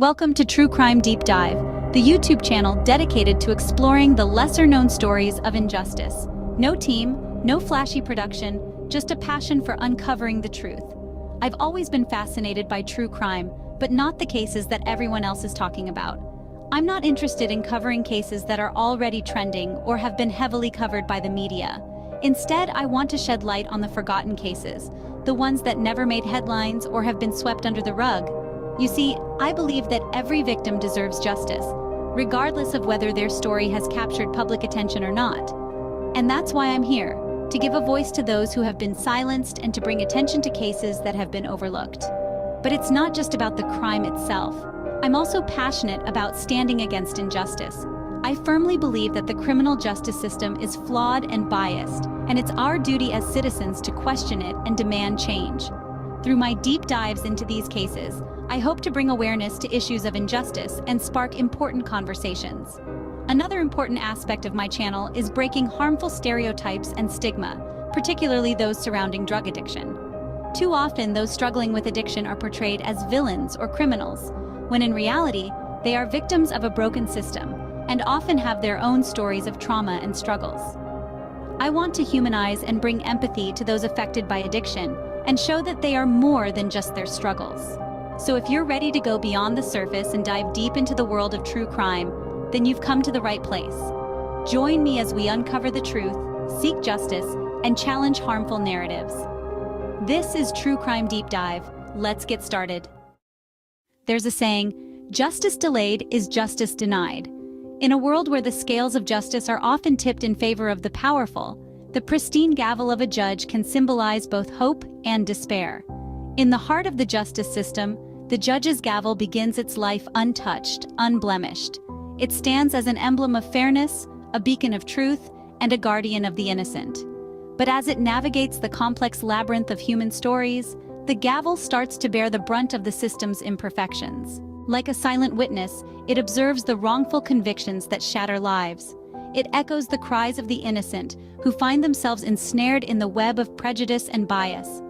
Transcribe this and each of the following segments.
Welcome to True Crime Deep Dive, the YouTube channel dedicated to exploring the lesser-known stories of injustice. No team, no flashy production, just a passion for uncovering the truth. I've always been fascinated by true crime, but not the cases that everyone else is talking about. I'm not interested in covering cases that are already trending or have been heavily covered by the media. Instead, I want to shed light on the forgotten cases, the ones that never made headlines or have been swept under the rug. You see, I believe that every victim deserves justice, regardless of whether their story has captured public attention or not. And that's why I'm here, to give a voice to those who have been silenced and to bring attention to cases that have been overlooked. But it's not just about the crime itself. I'm also passionate about standing against injustice. I firmly believe that the criminal justice system is flawed and biased, and it's our duty as citizens to question it and demand change. Through my deep dives into these cases, I hope to bring awareness to issues of injustice and spark important conversations. Another important aspect of my channel is breaking harmful stereotypes and stigma, particularly those surrounding drug addiction. Too often, those struggling with addiction are portrayed as villains or criminals, when in reality, they are victims of a broken system and often have their own stories of trauma and struggles. I want to humanize and bring empathy to those affected by addiction and show that they are more than just their struggles. So if you're ready to go beyond the surface and dive deep into the world of true crime, then you've come to the right place. Join me as we uncover the truth, seek justice, and challenge harmful narratives. This is True Crime Deep Dive. Let's get started. There's a saying, justice delayed is justice denied. In a world where the scales of justice are often tipped in favor of the powerful, the pristine gavel of a judge can symbolize both hope and despair. In the heart of the justice system, the judge's gavel begins its life untouched, unblemished. It stands as an emblem of fairness, a beacon of truth, and a guardian of the innocent. But as it navigates the complex labyrinth of human stories, the gavel starts to bear the brunt of the system's imperfections. Like a silent witness, it observes the wrongful convictions that shatter lives. It echoes the cries of the innocent, who find themselves ensnared in the web of prejudice and bias.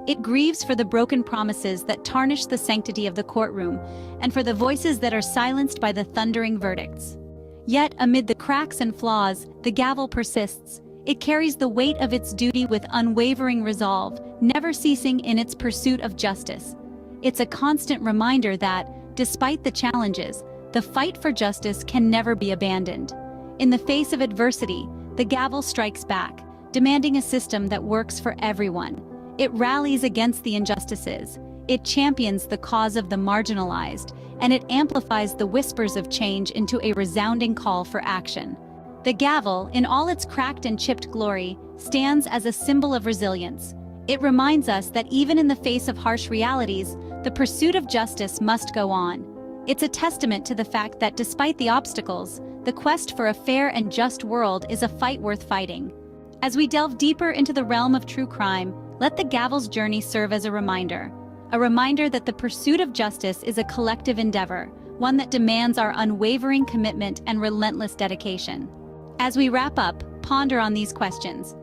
It grieves for the broken promises that tarnish the sanctity of the courtroom, and for the voices that are silenced by the thundering verdicts. Yet, amid the cracks and flaws, the gavel persists. It carries the weight of its duty with unwavering resolve, never ceasing in its pursuit of justice. It's a constant reminder that, despite the challenges, the fight for justice can never be abandoned. In the face of adversity, the gavel strikes back, demanding a system that works for everyone. It rallies against the injustices, it champions the cause of the marginalized, and it amplifies the whispers of change into a resounding call for action. The gavel, in all its cracked and chipped glory, stands as a symbol of resilience. It reminds us that even in the face of harsh realities, the pursuit of justice must go on. It's a testament to the fact that despite the obstacles, the quest for a fair and just world is a fight worth fighting. As we delve deeper into the realm of true crime, let the gavel's journey serve as a reminder that the pursuit of justice is a collective endeavor, one that demands our unwavering commitment and relentless dedication. As we wrap up, ponder on these questions.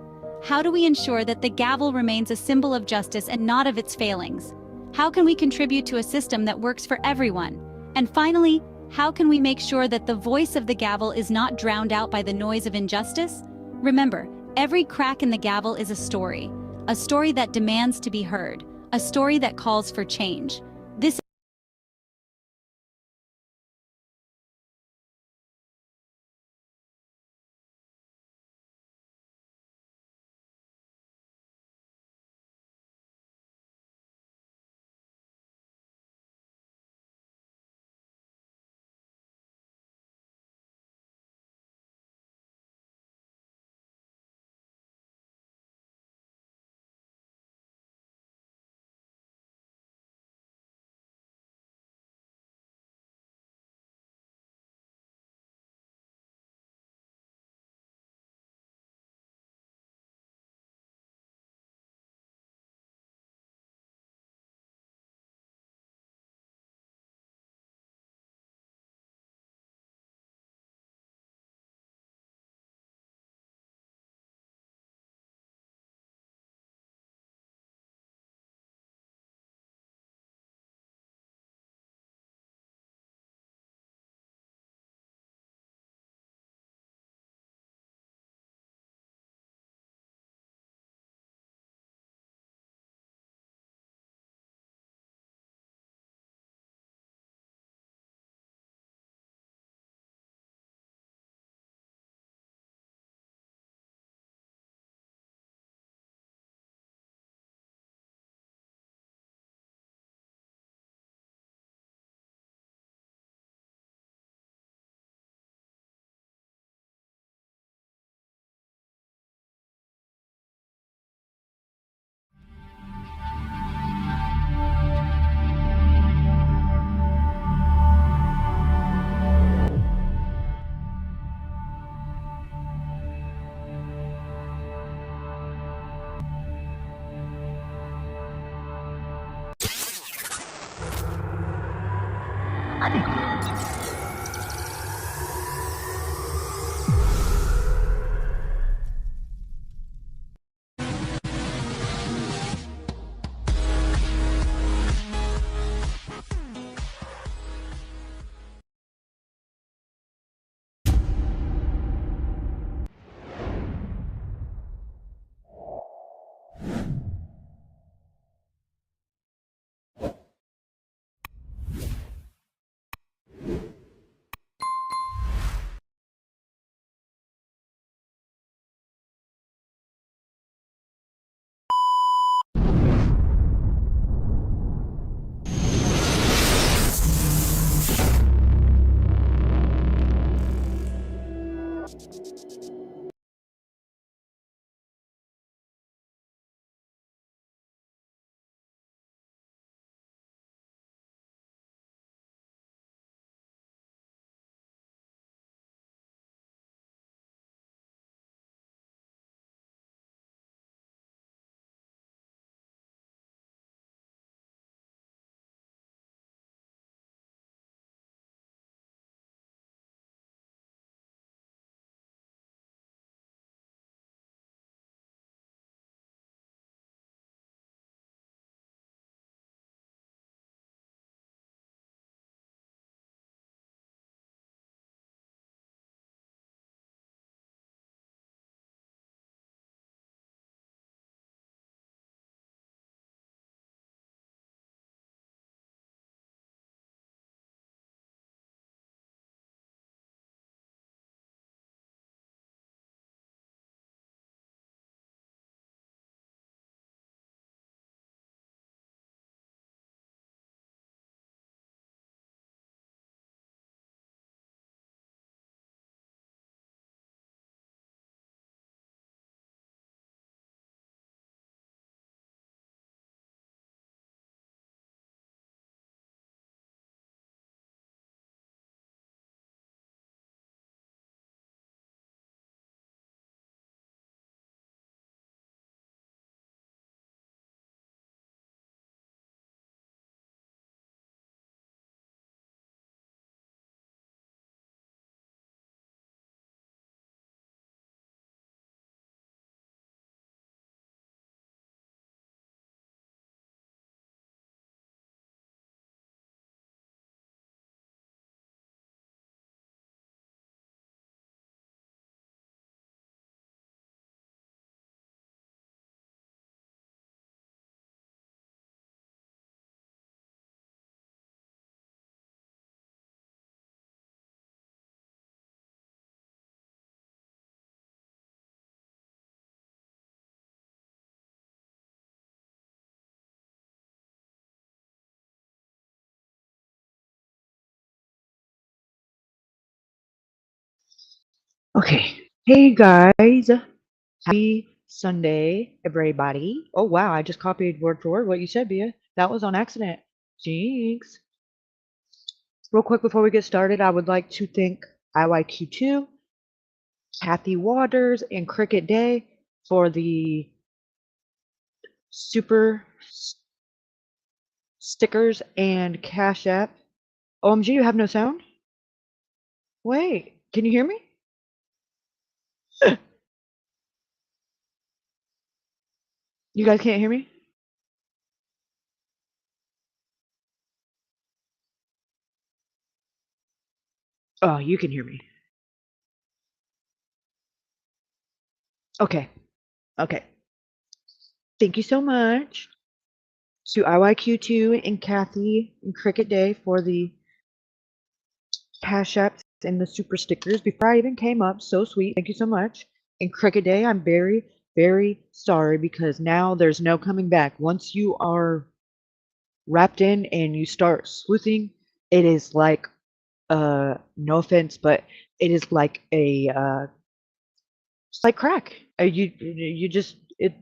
How do we ensure that the gavel remains a symbol of justice and not of its failings? How can we contribute to a system that works for everyone? And finally, how can we make sure that the voice of the gavel is not drowned out by the noise of injustice? Remember, every crack in the gavel is a story that demands to be heard, a story that calls for change. This Okay. Hey guys. Happy Sunday, everybody. Oh wow, I just copied word for word what you said, Bia. That was on accident. Jinx. Real quick before we get started, I would like to thank IYQ2, Kathy Waters, and Cricket Day for the super stickers and Cash App. OMG, you have no sound? Wait, can you hear me? You guys can't hear me? Oh, you can hear me. Okay. Okay. Thank you so much to IYQ2 and Kathy and Cricket Day for the Cash Apps and the super stickers before I even came up. So sweet. Thank you so much. And Cricket Day, I'm very, very sorry because now there's no coming back. Once you are wrapped in and you start sleuthing, it is like, no offense, but it is like it's like crack. You just, it,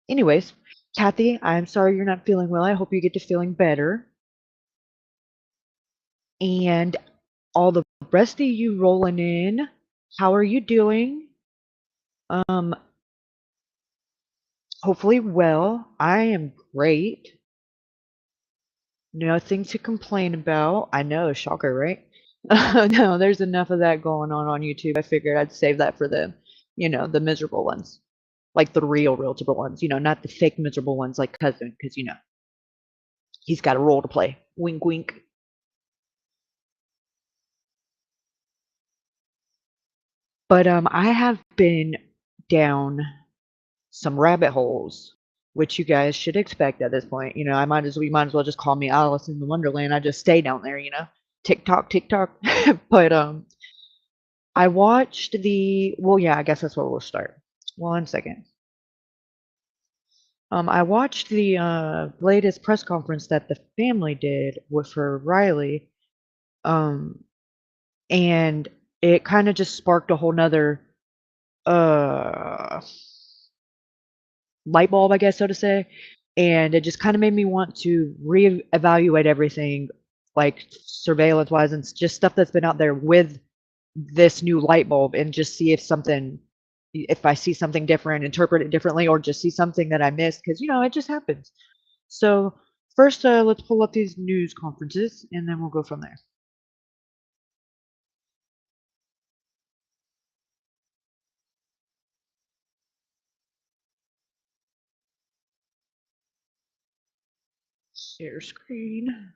anyways. Kathy, I'm sorry you're not feeling well. I hope you get to feeling better. And all the rest of you rolling in, how are you doing? Um, hopefully well. I am great. Nothing to complain about. I know, shocker, right? No, there's enough of that going on YouTube. I figured I'd save that for the miserable ones. Like the real miserable ones, not the fake miserable ones like Cousin, because he's got a role to play. Wink wink. But I have been down some rabbit holes, which you guys should expect at this point. We might as well just call me Alice in the Wonderland. I just stay down there. TikTok, TikTok. But I watched yeah, I guess that's where we'll start. 1 second. I watched the latest press conference that the family did with for Riley. Um, and it kind of just sparked a whole nother uh light bulb, I guess, so to say. And it just kind of made me want to reevaluate everything, like surveillance wise and just stuff that's been out there with this new light bulb, and just see if I see something different, interpret it differently, or just see something that I missed, because it just happens. So first, let's pull up these news conferences, and then we'll go from there. Share screen.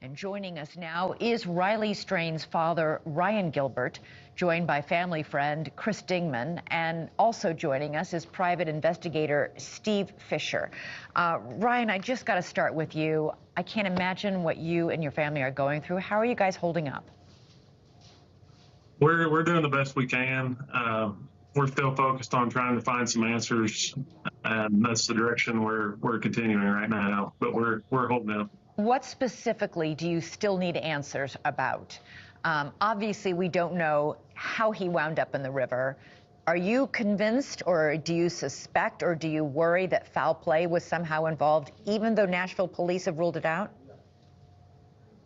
And joining us now is Riley Strain's father, Ryan Gilbert, joined by family friend Chris Dingman, and also joining us is private investigator Steve Fisher. Ryan, I just got to start with you. I can't imagine what you and your family are going through. How are you guys holding up? We're doing the best we can. We're still focused on trying to find some answers, and that's the direction we're continuing right now. But we're holding up. What specifically do you still need answers about? Obviously, we don't know how he wound up in the river. Are you convinced, or do you suspect, or do you worry that foul play was somehow involved, even though Nashville police have ruled it out?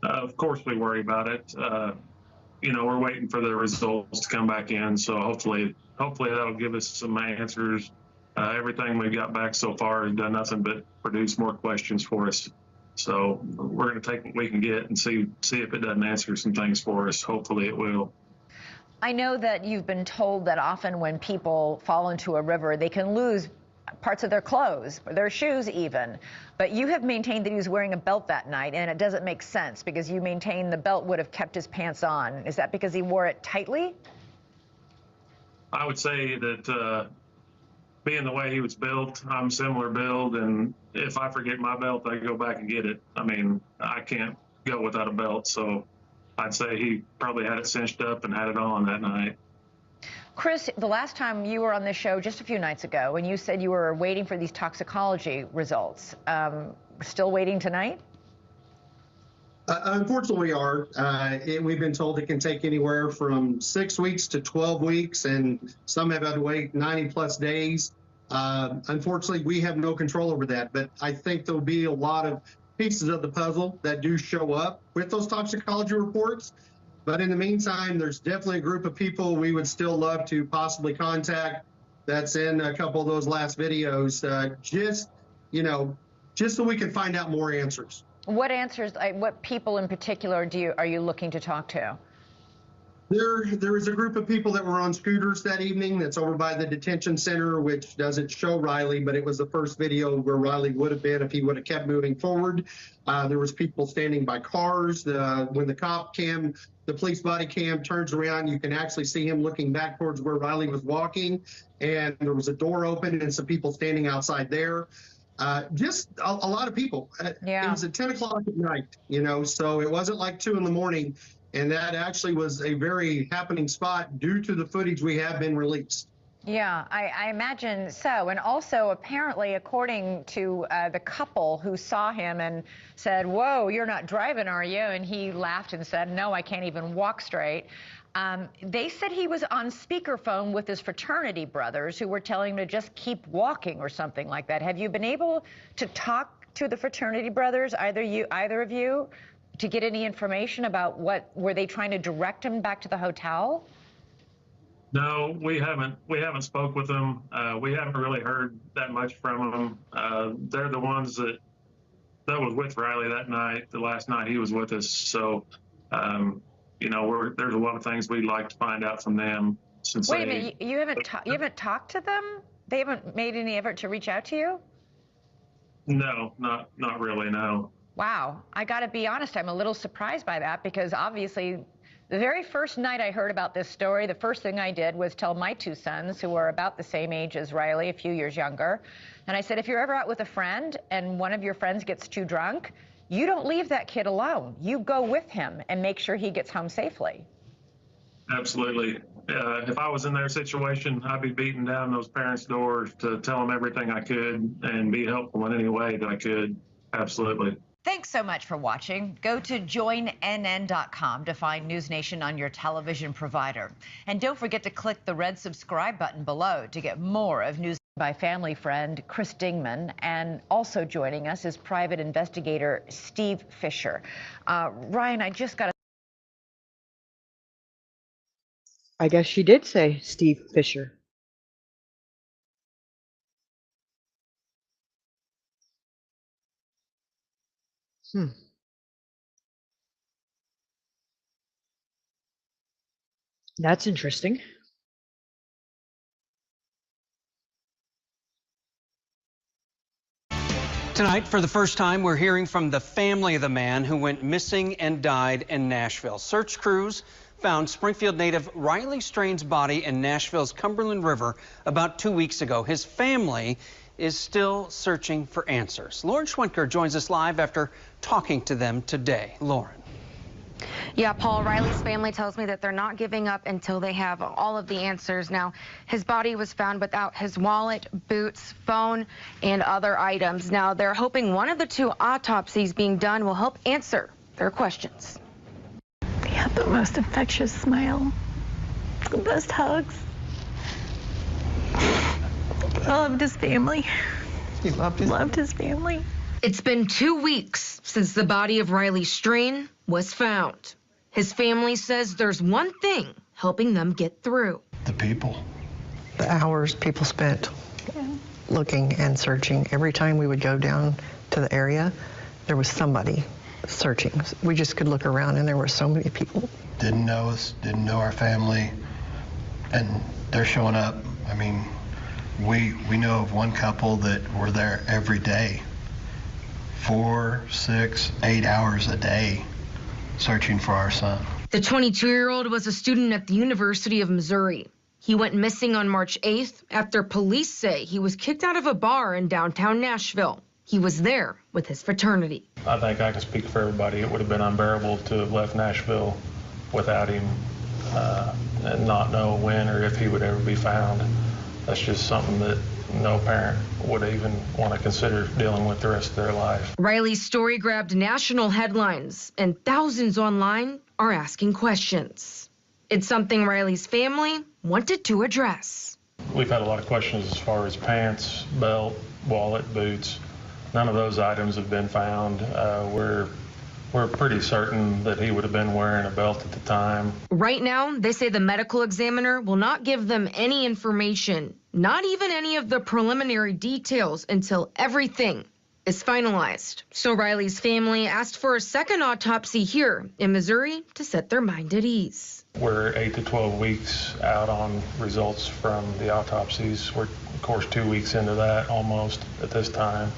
Of course, we worry about it. We're waiting for the results to come back in, so hopefully that'll give us some answers. Everything we've got back so far has done nothing but produce more questions for us. So we're going to take what we can get and see if it doesn't answer some things for us. Hopefully it will. I know that you've been told that often when people fall into a river, they can lose parts of their clothes, or their shoes even. But you have maintained that he was wearing a belt that night, and it doesn't make sense because you maintain the belt would have kept his pants on. Is that because he wore it tightly? I would say that being the way he was built, I'm similar build, and if I forget my belt, I go back and get it. I mean, I can't go without a belt, so I'd say he probably had it cinched up and had it on that night. Chris, the last time you were on this show just a few nights ago, when you said you were waiting for these toxicology results, still waiting tonight? Unfortunately, we are. We've been told it can take anywhere from 6 weeks to 12 weeks, and some have had to wait 90 plus days. Unfortunately, we have no control over that, but I think there'll be a lot of pieces of the puzzle that do show up with those toxicology reports. But in the meantime, there's definitely a group of people we would still love to possibly contact that's in a couple of those last videos, just so we can find out more answers. What answers, what people in particular are you looking to talk to? There is a group of people that were on scooters that evening that's over by the detention center, which doesn't show Riley, but it was the first video where Riley would have been if he would have kept moving forward. There was people standing by cars. When the police body cam turns around, you can actually see him looking back towards where Riley was walking, and there was a door open and some people standing outside there. Just a lot of people. Yeah. It was at 10 o'clock at night, so it wasn't like 2 in the morning. And that actually was a very happening spot due to the footage we have been released. Yeah, I imagine so. And also, apparently, according to the couple who saw him and said, "Whoa, you're not driving, are you?" And he laughed and said, "No, I can't even walk straight." They said he was on speakerphone with his fraternity brothers who were telling him to just keep walking or something like that. Have you been able to talk to the fraternity brothers, either of you, to get any information about were they trying to direct him back to the hotel? No, we haven't spoke with them. We haven't really heard that much from them. They're the ones that was with Riley that night, the last night he was with us. So, there's a lot of things we'd like to find out from them. Wait a minute, you haven't talked to them? They haven't made any effort to reach out to you? No, not really, no. Wow, I got to be honest, I'm a little surprised by that, because obviously the very first night I heard about this story, the first thing I did was tell my 2 sons, who are about the same age as Riley, a few years younger, and I said, if you're ever out with a friend and one of your friends gets too drunk, you don't leave that kid alone. You go with him and make sure he gets home safely. Absolutely. If I was in their situation, I'd be beating down those parents' doors to tell them everything I could and be helpful in any way that I could. Absolutely. Thanks so much for watching. Go to joinnn.com to find News Nation on your television provider. And don't forget to click the red subscribe button below to get more of News by family friend Chris Dingman. And also joining us is private investigator Steve Fisher. Ryan, I guess she did say Steve Fisher. That's interesting. Tonight, for the first time, we're hearing from the family of the man who went missing and died in Nashville. Search crews found Springfield native Riley Strain's body in Nashville's Cumberland River about 2 weeks ago. His family is still searching for answers. Lauren Schwenker joins us live after talking to them today. Lauren. Yeah, Paul, Riley's family tells me that they're not giving up until they have all of the answers. Now, his body was found without his wallet, boots, phone, and other items. Now, they're hoping one of the 2 autopsies being done will help answer their questions. He had the most infectious smile, the best hugs. I loved his family. He loved his family. It's been 2 weeks since the body of Riley Strain was found. His family says there's one thing helping them get through. The people. The hours people spent looking and searching. Every time we would go down to the area, there was somebody searching. We just could look around and there were so many people. Didn't know us, didn't know our family, and they're showing up. I mean, we know of one couple that were there every day, 4, 6, 8 hours a day, searching for our son. The 22-year-old was a student at the University of Missouri. He went missing on March 8th after police say he was kicked out of a bar in downtown Nashville. He was there with his fraternity. I think I can speak for everybody. It would have been unbearable to have left Nashville without him and not know when or if he would ever be found. That's just something that no parent would even want to consider dealing with the rest of their life. Riley's story grabbed national headlines, and thousands online are asking questions. It's something Riley's family wanted to address. We've had a lot of questions as far as pants, belt, wallet, boots. None of those items have been found. We're pretty certain that he would have been wearing a belt at the time. Right now, they say the medical examiner will not give them any information, not even any of the preliminary details, until everything is finalized. So Riley's family asked for a second autopsy here in Missouri to set their mind at ease. We're 8 to 12 weeks out on results from the autopsies. We're, of course, 2 weeks into that almost at this time,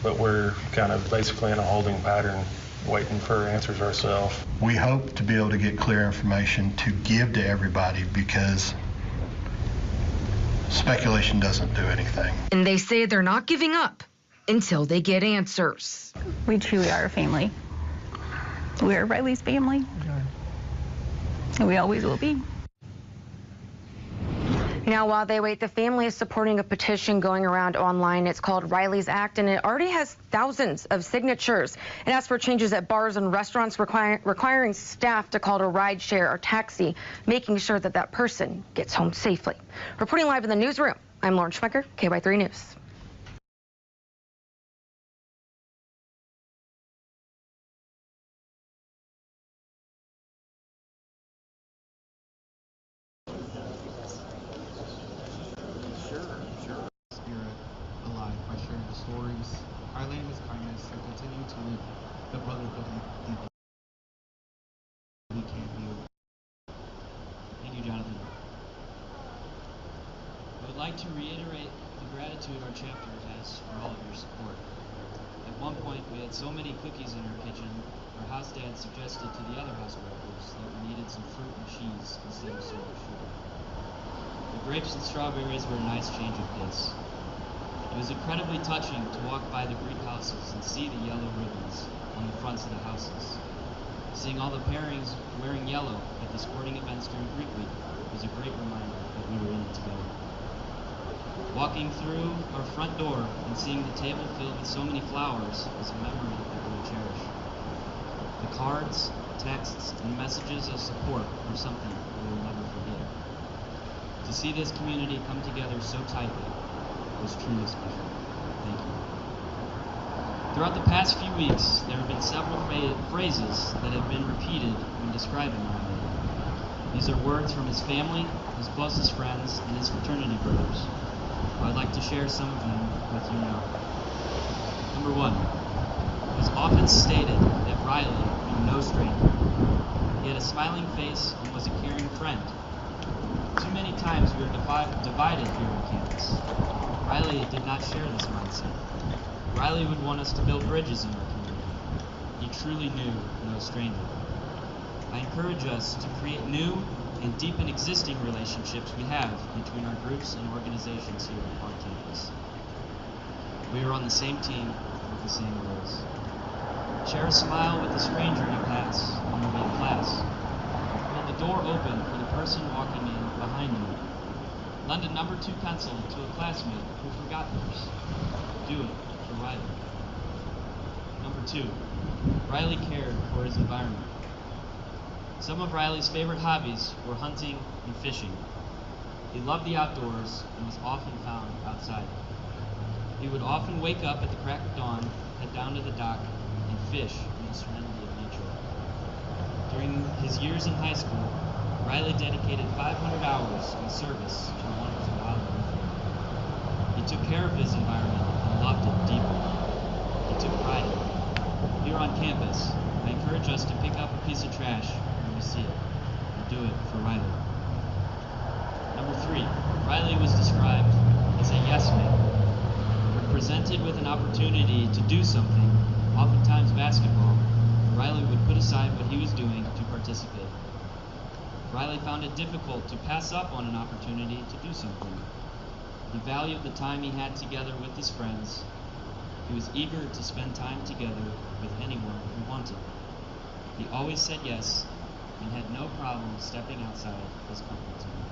but we're kind of basically in a holding pattern, waiting for answers ourselves. We hope to be able to get clear information to give to everybody, because speculation doesn't do anything. And they say they're not giving up until they get answers. We truly are a family. We are Riley's family. And we always will be. Now, while they wait, the family is supporting a petition going around online. It's called Riley's Act, and it already has thousands of signatures. It asks for changes at bars and restaurants, requiring staff to call to ride share or taxi, making sure that that person gets home safely. Reporting live in the newsroom, I'm Lauren Schmecker, KY3 News. Our name is kindness and continue to live the brotherhood we can be. Thank you, Jonathan. I would like to reiterate the gratitude our chapter has for all of your support. At one point, we had so many cookies in our kitchen, our house dad suggested to the other house workers that we needed some fruit and cheese instead of soda sugar. The grapes and strawberries were a nice change of pace. It was incredibly touching to walk by the greenhouses and see the yellow ribbons on the fronts of the houses. Seeing all the pairings wearing yellow at the sporting events during Greek Week was a great reminder that we were in it together. Walking through our front door and seeing the table filled with so many flowers is a memory that we will cherish. The cards, texts, and messages of support are something we will never forget. To see this community come together so tightly was truly special. Thank you. Throughout the past few weeks, there have been several phrases that have been repeated when describing Riley. These are words from his family, his closest friends, and his fraternity brothers. I'd like to share some of them with you now. Number 1, it was often stated that Riley knew no stranger. He had a smiling face and was a caring friend. Too many times we were divided here on campus. Riley did not share this mindset. Riley would want us to build bridges in our community. He truly knew no stranger. I encourage us to create new and deepen existing relationships we have between our groups and organizations here on campus. We are on the same team with the same goals. Share a smile with the stranger you pass on your way to class. Hold the door open for the person walking in behind you. Lend a number 2 pencil to a classmate who forgot theirs. Do it for Riley. Number 2, Riley cared for his environment. Some of Riley's favorite hobbies were hunting and fishing. He loved the outdoors and was often found outside. He would often wake up at the crack of dawn, head down to the dock, and fish in the serenity of nature. During his years in high school, Riley dedicated 500 hours in service to a wonderful wildlife. He took care of his environment and loved it deeply. He took pride in it. Here on campus, I encourage us to pick up a piece of trash when we see it, and do it for Riley. Number 3, Riley was described as a yes man. When presented with an opportunity to do something, oftentimes basketball, Riley would put aside what he was doing to participate. Riley found it difficult to pass up on an opportunity to do something. He valued the time he had together with his friends. He was eager to spend time together with anyone who wanted. He always said yes and had no problem stepping outside his comfort zone.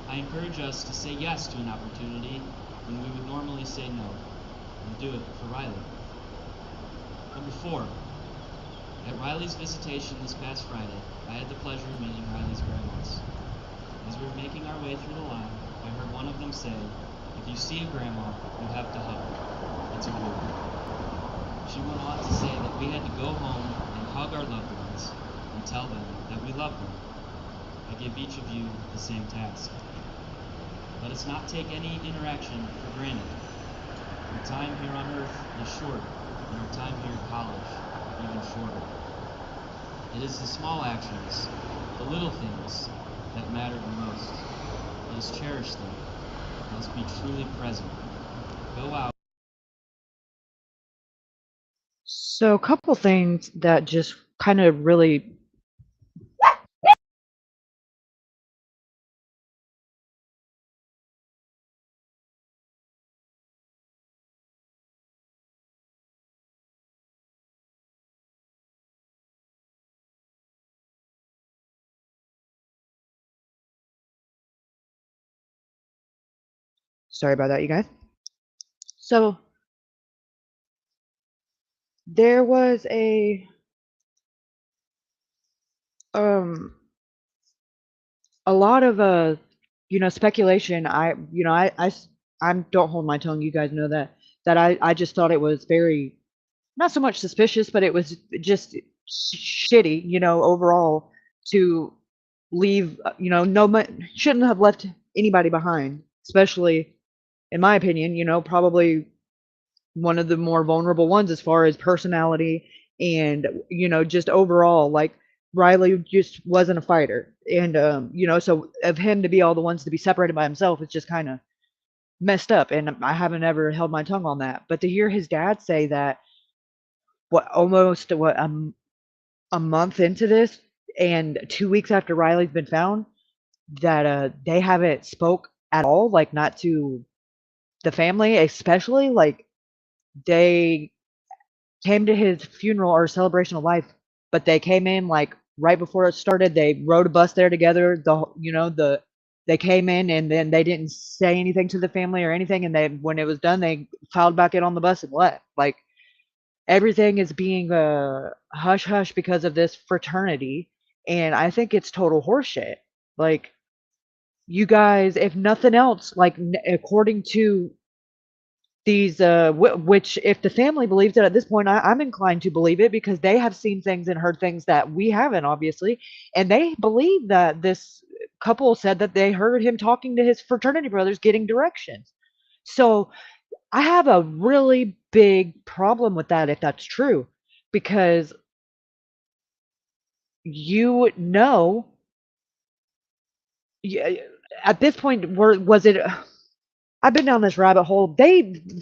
I encourage us to say yes to an opportunity when we would normally say no, and do it for Riley. Number 4. At Riley's visitation this past Friday, I had the pleasure of meeting Riley's grandmas. As we were making our way through the line, I heard one of them say, "If you see a grandma, you have to hug her. It's a rule." She went on to say that we had to go home and hug our loved ones and tell them that we love them. I give each of you the same task. Let us not take any interaction for granted. Our time here on earth is short, and our time here at college even shorter. It is the small actions, the little things, that matter the most. Let us cherish them. Let us be truly present. Go out. So a couple things that just kind of really sorry about that, you guys. So there was a lot of speculation. I don't hold my tongue, you guys know that, I just thought it was very, not so much suspicious, but it was just shitty, overall, to leave, shouldn't have left anybody behind, especially, in my opinion, probably one of the more vulnerable ones as far as personality and, just overall, like, Riley just wasn't a fighter. And, so of him to be all the ones to be separated by himself, it's just kind of messed up. And I haven't ever held my tongue on that. But to hear his dad say that, a month into this and 2 weeks after Riley's been found, that they haven't spoke at all, like, not to the family, especially, like, they came to his funeral or celebration of life, but they came in, like, right before it started. They rode a bus there together. They came in and then they didn't say anything to the family or anything. And then when it was done, they filed back in on the bus and left. Like, everything is being hush hush because of this fraternity. And I think it's total horseshit. Like, you guys, if nothing else, like, according to these, which if the family believes it at this point, I'm inclined to believe it, because they have seen things and heard things that we haven't, obviously. And they believe that this couple said that they heard him talking to his fraternity brothers, getting directions. So I have a really big problem with that if that's true, because at this point, was it? I've been down this rabbit hole.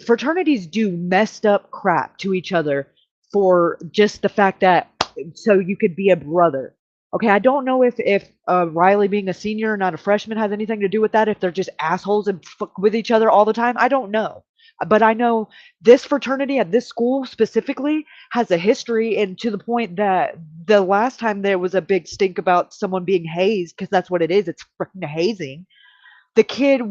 Fraternities do messed up crap to each other for just the fact that, so you could be a brother. Okay, I don't know if Riley being a senior, not a freshman, has anything to do with that. If they're just assholes and fuck with each other all the time, I don't know. But I know this fraternity at this school specifically has a history, and to the point that the last time there was a big stink about someone being hazed, because that's what it is. It's freaking hazing. The kid,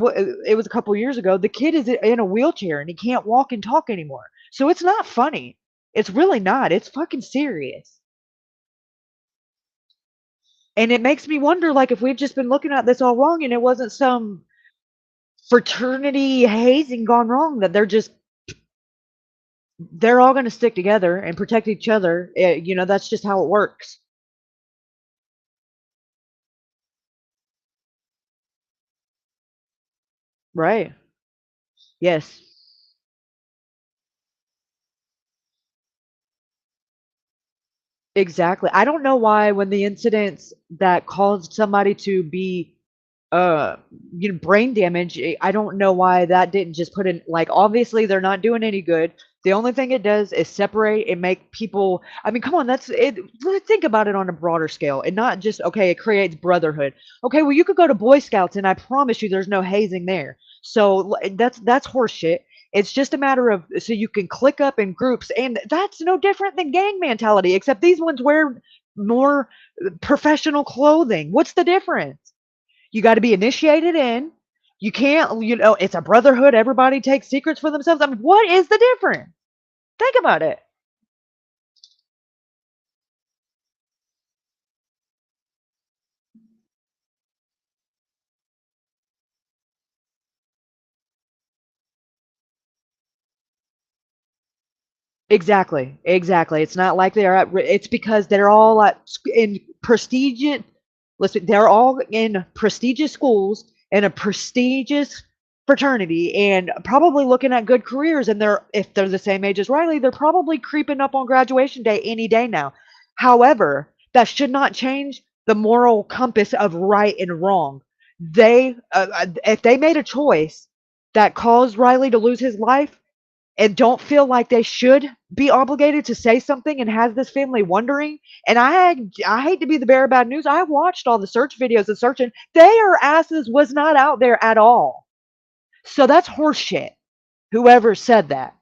it was a couple years ago, the kid is in a wheelchair and he can't walk and talk anymore. So it's not funny. It's really not. It's fucking serious. And it makes me wonder, like, if we've just been looking at this all wrong and it wasn't some fraternity hazing gone wrong, that they're all going to stick together and protect each other. That's just how it works. Right. Yes. Exactly. I don't know why, when the incidents that caused somebody to be uh brain damage, I don't know why that didn't just put in, like, obviously they're not doing any good. The only thing it does is separate and make people, I mean, come on, that's it. Let's think about it on a broader scale, and not just, okay, it creates brotherhood. Okay, well, you could go to Boy Scouts and I promise you there's no hazing there. So that's horse shit. It's just a matter of so you can click up in groups, and that's no different than gang mentality, except these ones wear more professional clothing. What's the difference? You got to be initiated in. You can't, it's a brotherhood. Everybody takes secrets for themselves. I mean, what is the difference? Think about it. Exactly. Exactly. It's not like they're it's because they're all in prestigious, listen, they're all in prestigious schools and a prestigious fraternity and probably looking at good careers. And if they're the same age as Riley, they're probably creeping up on graduation day any day now. However, that should not change the moral compass of right and wrong. If they made a choice that caused Riley to lose his life, and don't feel like they should be obligated to say something and has this family wondering. And I hate to be the bearer of bad news. I watched all the search videos and searching. Their asses was not out there at all. So that's horseshit. Whoever said that.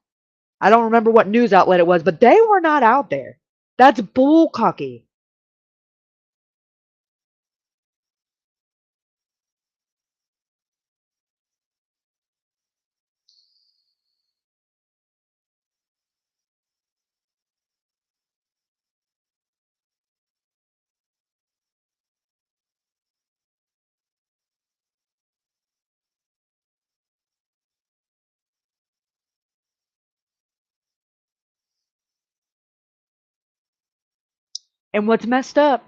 I don't remember what news outlet it was, but they were not out there. That's bullcocky. And what's messed up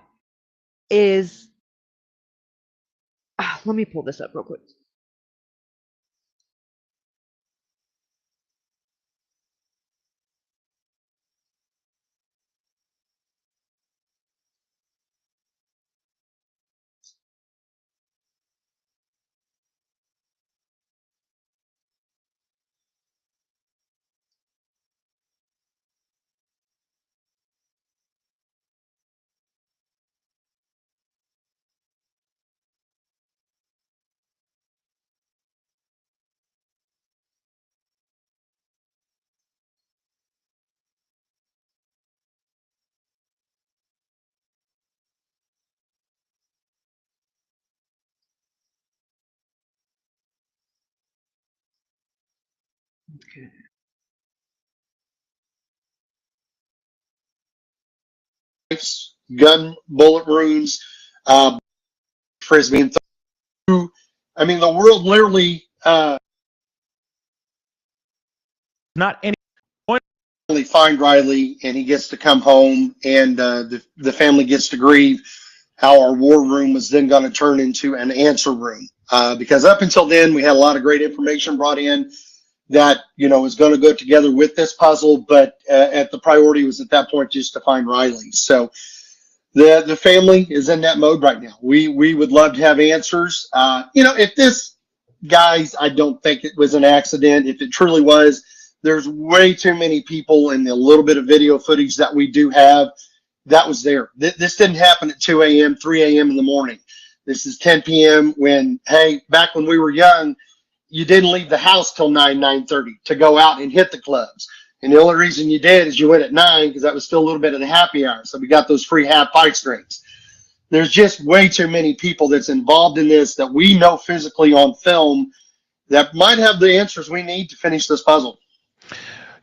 is, let me pull this up real quick. Okay. Gun bullet wounds, frisbee and I mean, the world literally not any find Riley, and he gets to come home, and the family gets to grieve. How our war room was then going to turn into an answer room, because up until then we had a lot of great information brought in that is going to go together with this puzzle, but at the priority was at that point just to find Riley. So the family is in that mode right now. We would love to have answers. If this, guys, I don't think it was an accident. If it truly was, there's way too many people in the little bit of video footage that we do have that was there. This didn't happen at 2 a.m., 3 a.m. in the morning. This is 10 p.m. when, hey, back when we were young, you didn't leave the house till 9:30 to go out and hit the clubs. And the only reason you did is you went at 9 because that was still a little bit of the happy hour. So we got those free half pipe strings. There's just way too many people that's involved in this that we know physically on film that might have the answers we need to finish this puzzle.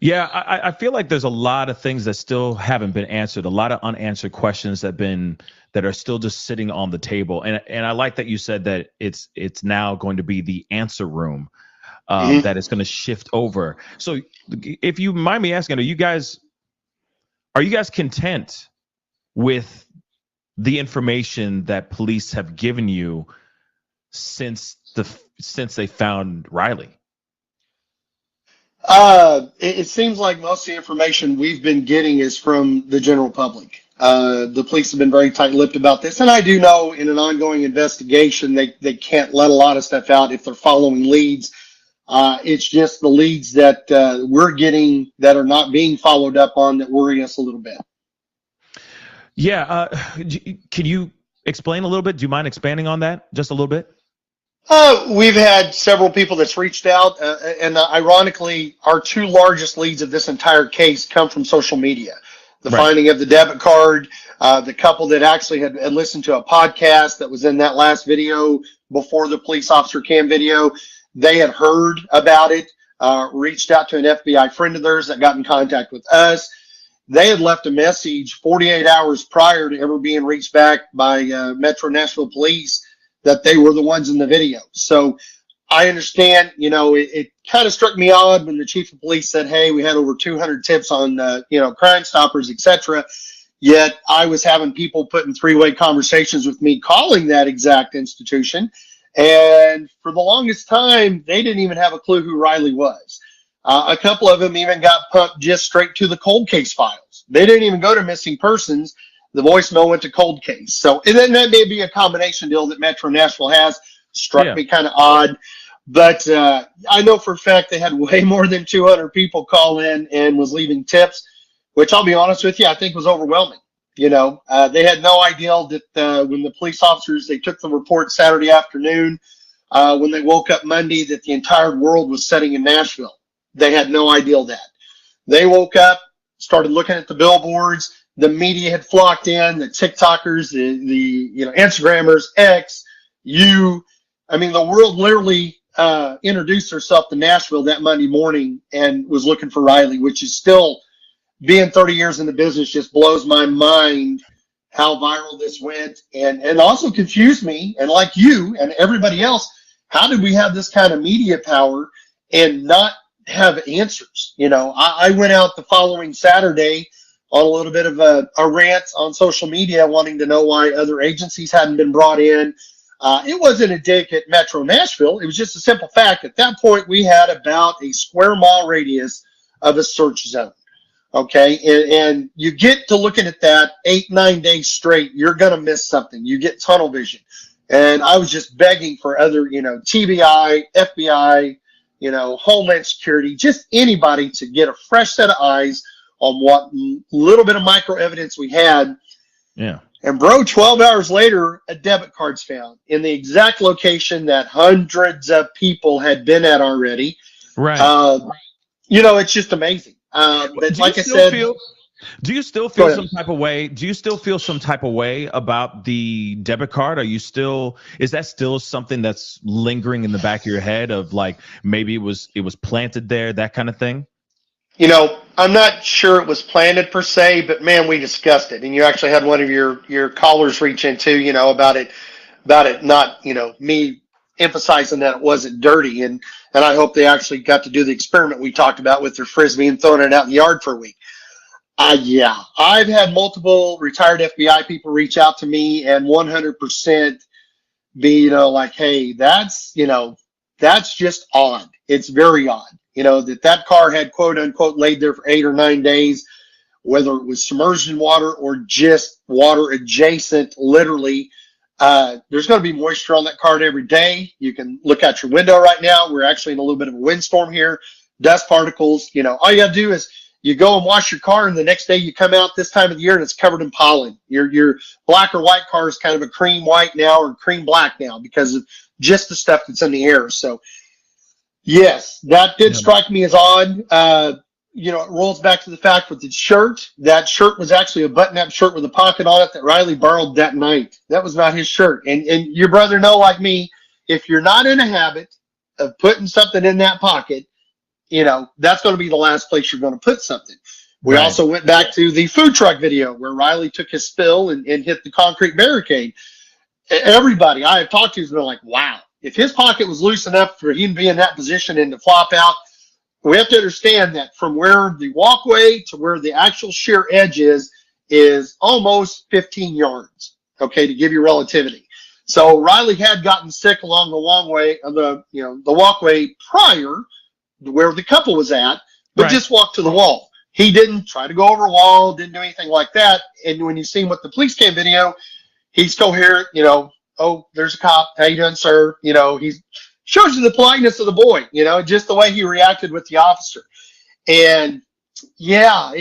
Yeah, I feel like there's a lot of things that still haven't been answered, a lot of unanswered questions that are still just sitting on the table. And I like that you said that it's now going to be the answer room, that it's going to shift over. So if you mind me asking, are you guys content with the information that police have given you since they found Riley? It seems like most of the information we've been getting is from the general public. The police have been very tight-lipped about this, and I do know in an ongoing investigation they can't let a lot of stuff out if they're following leads. It's just the leads that we're getting that are not being followed up on that worry us a little bit. Yeah, can you explain a little bit? Do you mind expanding on that just a little bit? We've had several people that's reached out, and ironically, our two largest leads of this entire case come from social media. The finding of the debit card, the couple that actually had listened to a podcast that was in that last video before the police officer cam video, they had heard about it, reached out to an FBI friend of theirs that got in contact with us. They had left a message 48 hours prior to ever being reached back by Metro Nashville Police that they were the ones in the video. So I understand, it kind of struck me odd when the chief of police said, hey, we had over 200 tips on, Crime Stoppers, etc. Yet I was having people putting three-way conversations with me calling that exact institution. And for the longest time, they didn't even have a clue who Riley was. A couple of them even got pumped just straight to the cold case files. They didn't even go to missing persons. The voicemail went to cold case. So, and then that may be a combination deal that Metro Nashville has. Struck me kind of odd. But I know for a fact they had way more than 200 people call in and was leaving tips, which I'll be honest with you, I think was overwhelming. They had no idea that when the police officers, they took the report Saturday afternoon, when they woke up Monday, that the entire world was setting in Nashville. They had no idea that. They woke up, started looking at the billboards. The media had flocked in, the TikTokers, the Instagrammers, X, the world literally introduced herself to Nashville that Monday morning and was looking for Riley, which is still, being 30 years in the business, just blows my mind how viral this went, and also confused me. And like you and everybody else, how did we have this kind of media power and not have answers? I went out the following Saturday on a little bit of a rant on social media, wanting to know why other agencies hadn't been brought in. It wasn't a dig at Metro Nashville. It was just a simple fact. At that point, we had about a square mile radius of a search zone. Okay. And you get to looking at that 8-9 days straight, you're going to miss something. You get tunnel vision. And I was just begging for other, TBI, FBI, Homeland Security, just anybody to get a fresh set of eyes on what little bit of micro evidence we had. Yeah. And bro, 12 hours later, a debit card's found in the exact location that hundreds of people had been at already. Right. It's just amazing. But like I said, do you still feel some type of way? Do you still feel some type of way about the debit card? Is that still something that's lingering in the back of your head of like, maybe it was planted there, that kind of thing? I'm not sure it was planted per se, but man, we discussed it. And you actually had one of your callers reach in too, about it not, me emphasizing that it wasn't dirty. And I hope they actually got to do the experiment we talked about with their Frisbee and throwing it out in the yard for a week. Yeah, I've had multiple retired FBI people reach out to me and 100% be, like, hey, that's just odd. It's very odd. That car had quote unquote laid there for 8 or 9 days, whether it was submerged in water or just water adjacent, literally. There's going to be moisture on that card every day. You can look out your window right now. We're actually in a little bit of a windstorm here. Dust particles, all you got to do is you go and wash your car, and the next day you come out this time of the year and it's covered in pollen. Your black or white car is kind of a cream white now or cream black now because of just the stuff that's in the air. So yes, that did strike me as odd. It rolls back to the fact with the shirt. That shirt was actually a button-up shirt with a pocket on it that Riley borrowed that night. That was not his shirt. And your brother know, like me, if you're not in a habit of putting something in that pocket, that's going to be the last place you're going to put something. We also went back to the food truck video where Riley took his spill and hit the concrete barricade. Everybody I have talked to has been like, wow, if his pocket was loose enough for him to be in that position and to flop out, we have to understand that from where the walkway to where the actual sheer edge is almost 15 yards, okay, to give you relativity. So Riley had gotten sick along the walkway prior to where the couple was at, but just walked to the wall. He didn't try to go over a wall, didn't do anything like that. And when you see him with the police cam video, he's coherent, oh, there's a cop. How you doing, sir? He shows you the politeness of the boy, just the way he reacted with the officer. And yeah,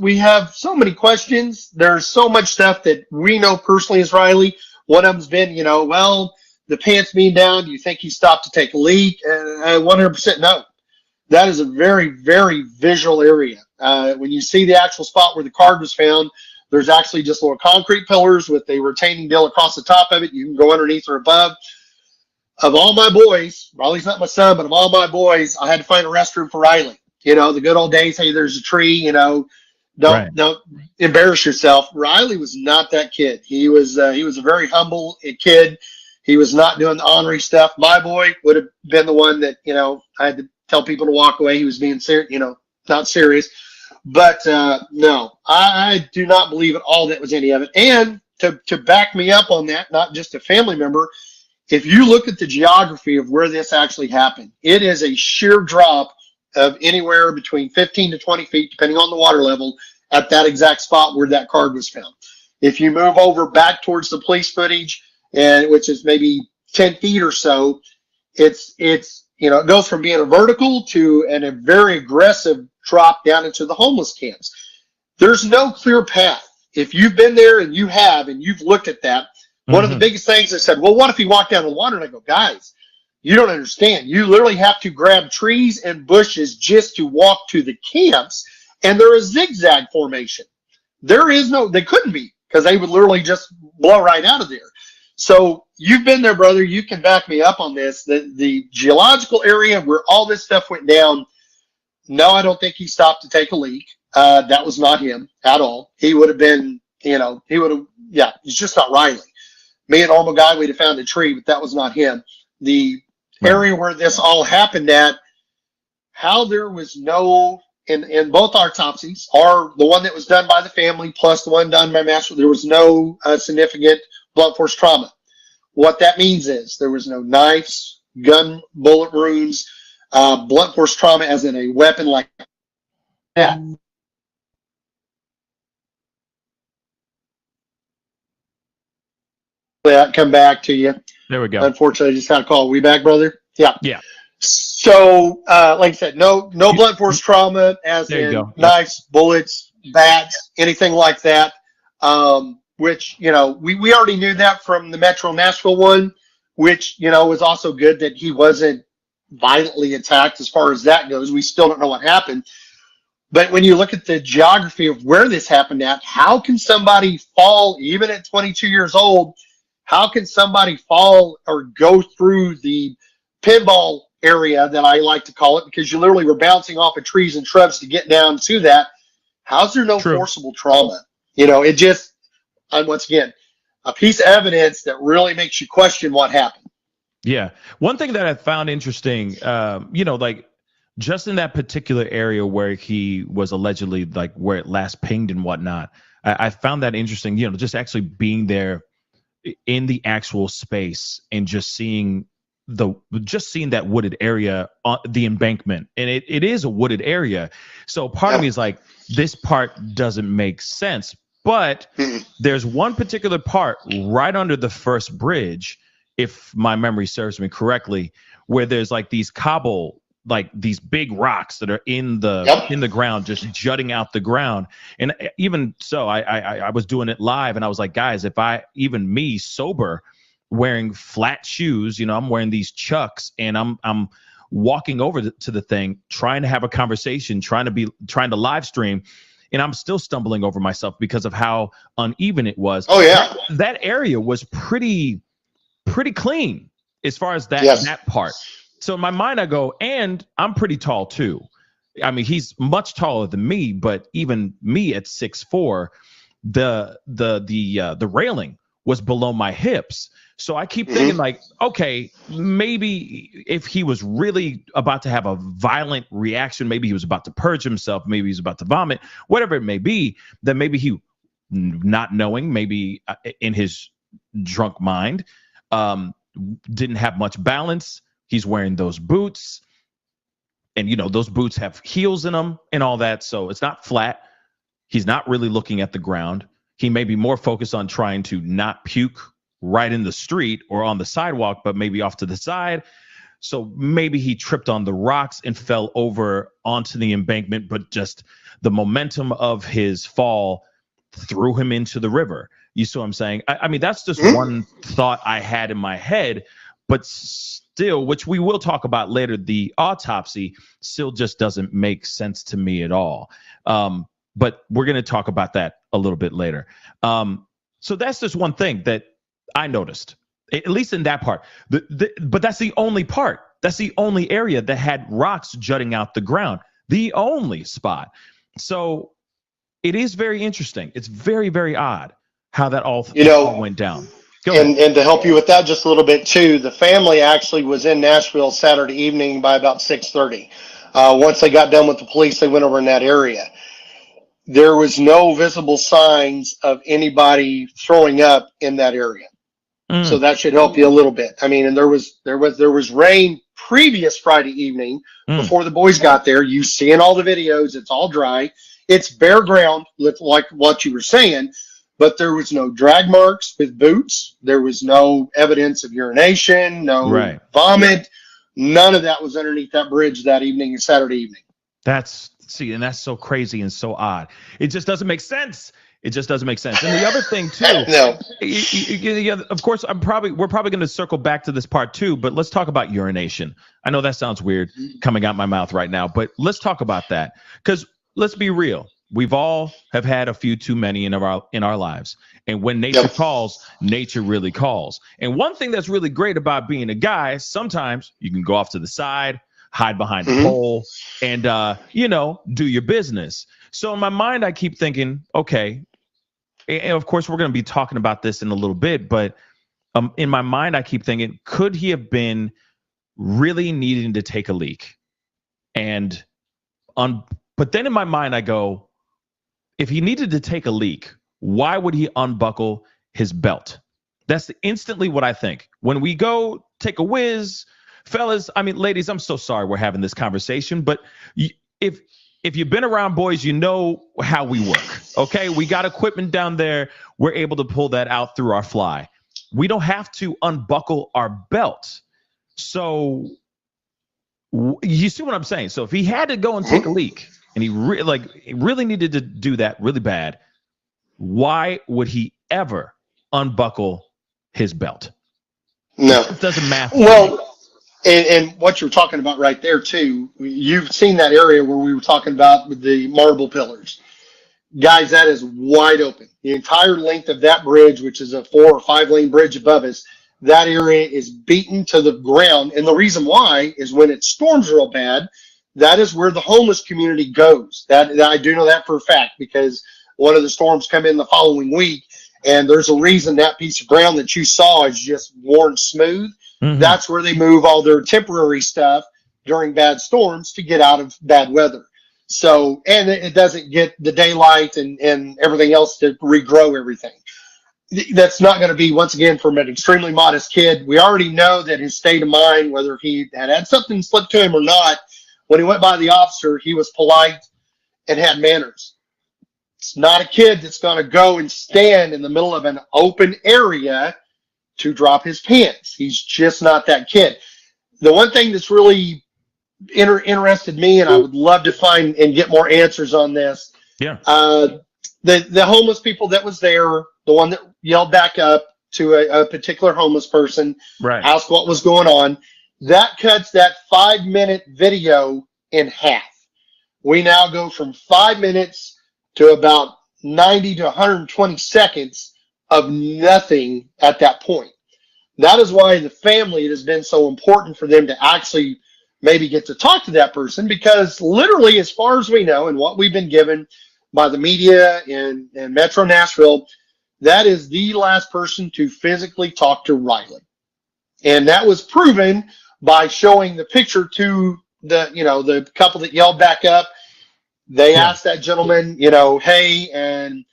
we have so many questions. There's so much stuff that we know personally as Riley. One of them's been, the pants being down? Do you think he stopped to take a leak? 100% no. That is a very, very visual area. When you see the actual spot where the card was found, there's actually just little concrete pillars with a retaining deal across the top of it. You can go underneath or above. Of all my boys, Riley's not my son, but of all my boys, I had to find a restroom for Riley. You know, the good old days, hey, there's a tree, you know, don't embarrass yourself. Riley was not that kid. He was a very humble kid. He was not doing the ornery stuff. My boy would have been the one that, you know, I had to tell people to walk away. He was being serious, you know, not serious. But no, I do not believe at all that was any of it. And to back me up on that, not just a family member, if you look at the geography of where this actually happened, it is a sheer drop of anywhere between 15 to 20 feet, depending on the water level, at that exact spot where that card was found. If you move over back towards the police footage, and which is maybe 10 feet or so, it's you know, it goes from being a vertical to a very aggressive drop down into the homeless camps. There's no clear path. If you've been there and you've looked at that, one of the biggest things they said, well, what if he walked down the water? And I go, guys, you don't understand. You literally have to grab trees and bushes just to walk to the camps, and they're a zigzag formation. They couldn't be, because they would literally just blow right out of there. So you've been there, brother. You can back me up on this. The geological area where all this stuff went down, no, I don't think he stopped to take a leak. That was not him at all. He would have been, you know, he's just not Riley. Me, a normal guy, we'd have found a tree, but that was not him. The area where this all happened at, how there was no, in both autopsies, or the one that was done by the family plus the one done by Master, there was no significant blunt force trauma. What that means is there was no knives, gun, bullet wounds, blunt force trauma as in a weapon like that. Come back to you. There we go. Unfortunately, I just got a call. We back, brother? Yeah. Yeah. So, like I said, no blunt force trauma as in knives, bullets, bats, anything like that. Which, you know, we already knew that from the Metro Nashville one, which, you know, was also good that he wasn't violently attacked as far as that goes. We still don't know what happened. But when you look at the geography of where this happened at, how can somebody fall, even at 22 years old, how can somebody fall or go through the pinball area that I like to call it, because you literally were bouncing off of trees and shrubs to get down to that? How's there no forcible trauma? You know, it just, once again, a piece of evidence that really makes you question what happened. Yeah. One thing that I found interesting, you know, like just in that particular area where he was allegedly, like where it last pinged and whatnot, I found that interesting, you know, just actually being there in the actual space and just seeing that wooded area on the embankment. And it is a wooded area. So part of me is like, this part doesn't make sense. But there's one particular part right under the first bridge, if my memory serves me correctly, where there's like these like these big rocks that are in the ground, just jutting out the ground. And even so, I was doing it live, and I was like, guys, if me sober, wearing flat shoes, you know, I'm wearing these Chucks, and I'm walking over to the thing, trying to have a conversation, trying to live stream, and I'm still stumbling over myself because of how uneven it was. Oh yeah, that area was pretty clean as far as that part. So in my mind, I go, and I'm pretty tall too. I mean, he's much taller than me, but even me at 6'4", the railing was below my hips. So I keep thinking like, okay, maybe if he was really about to have a violent reaction, maybe he was about to purge himself, maybe he's about to vomit, whatever it may be, then maybe he, not knowing, maybe in his drunk mind, didn't have much balance. He's wearing those boots, and you know, those boots have heels in them and all that. So it's not flat. He's not really looking at the ground. He may be more focused on trying to not puke right in the street or on the sidewalk, but maybe off to the side. So maybe he tripped on the rocks and fell over onto the embankment, but just the momentum of his fall threw him into the river. You see what I'm saying? I mean, that's just one thought I had in my head, but still, which we will talk about later, the autopsy still just doesn't make sense to me at all. But we're going to talk about that a little bit later. So that's just one thing that I noticed, at least in that part. But that's the only part. That's the only area that had rocks jutting out the ground. The only spot. So it is very interesting. It's very, very odd how that all went down. And to help you with that just a little bit too, the family actually was in Nashville Saturday evening by about 6:30. Once they got done with the police, they went over in that area. There was no visible signs of anybody throwing up in that area. So that should help you a little bit. I mean, and there was rain previous Friday evening before the boys got there. You see in all the videos, it's all dry. It's bare ground, like what you were saying, but there was no drag marks with boots. There was no evidence of urination, no vomit. None of that was underneath that bridge that evening, Saturday evening. That's so crazy and so odd. It just doesn't make sense. It just doesn't make sense. And the other thing too, of course, we're probably going to circle back to this part too, but let's talk about urination. I know that sounds weird coming out my mouth right now, but let's talk about that, because let's be real. We've all have had a few too many in our lives. And when nature calls, nature really calls. And one thing that's really great about being a guy, sometimes you can go off to the side, hide behind a pole, and do your business. So in my mind, I keep thinking, okay, and of course we're going to be talking about this in a little bit, but in my mind, I keep thinking, could he have been really needing to take a leak? But then in my mind, I go, if he needed to take a leak, why would he unbuckle his belt? That's instantly what I think. When we go take a whiz, fellas, I mean, ladies, I'm so sorry we're having this conversation, but if you've been around boys, you know how we work, okay? We got equipment down there. We're able to pull that out through our fly. We don't have to unbuckle our belt. So you see what I'm saying? So if he had to go and take a leak, and he really needed to do that really bad, why would he ever unbuckle his belt? No. It doesn't matter. Well, and what you're talking about right there too, you've seen that area where we were talking about with the marble pillars. Guys, that is wide open. The entire length of that bridge, which is a 4 or 5 lane bridge above us, that area is beaten to the ground. And the reason why is when it storms real bad, that is where the homeless community goes. That I do know that for a fact, because one of the storms come in the following week, and there's a reason that piece of ground that you saw is just worn smooth. That's where they move all their temporary stuff during bad storms to get out of bad weather. So, and it doesn't get the daylight and everything else to regrow everything. That's not going to be, once again, from an extremely modest kid. We already know that his state of mind, whether he had something slip to him or not, when he went by the officer, he was polite and had manners. It's not a kid that's going to go and stand in the middle of an open area to drop his pants. He's just not that kid. The one thing that's really interested me, and I would love to find and get more answers on this. Yeah. The homeless people that was there, the one that yelled back up to a particular homeless person, asked what was going on. That cuts that 5-minute video in half. We now go from 5 minutes to about 90 to 120 seconds of nothing at that point. That is why the family, it has been so important for them to actually maybe get to talk to that person, because literally, as far as we know and what we've been given by the media and Metro Nashville, that is the last person to physically talk to Riley. And that was proven by showing the picture to the couple that yelled back up. They asked that gentleman, hey, and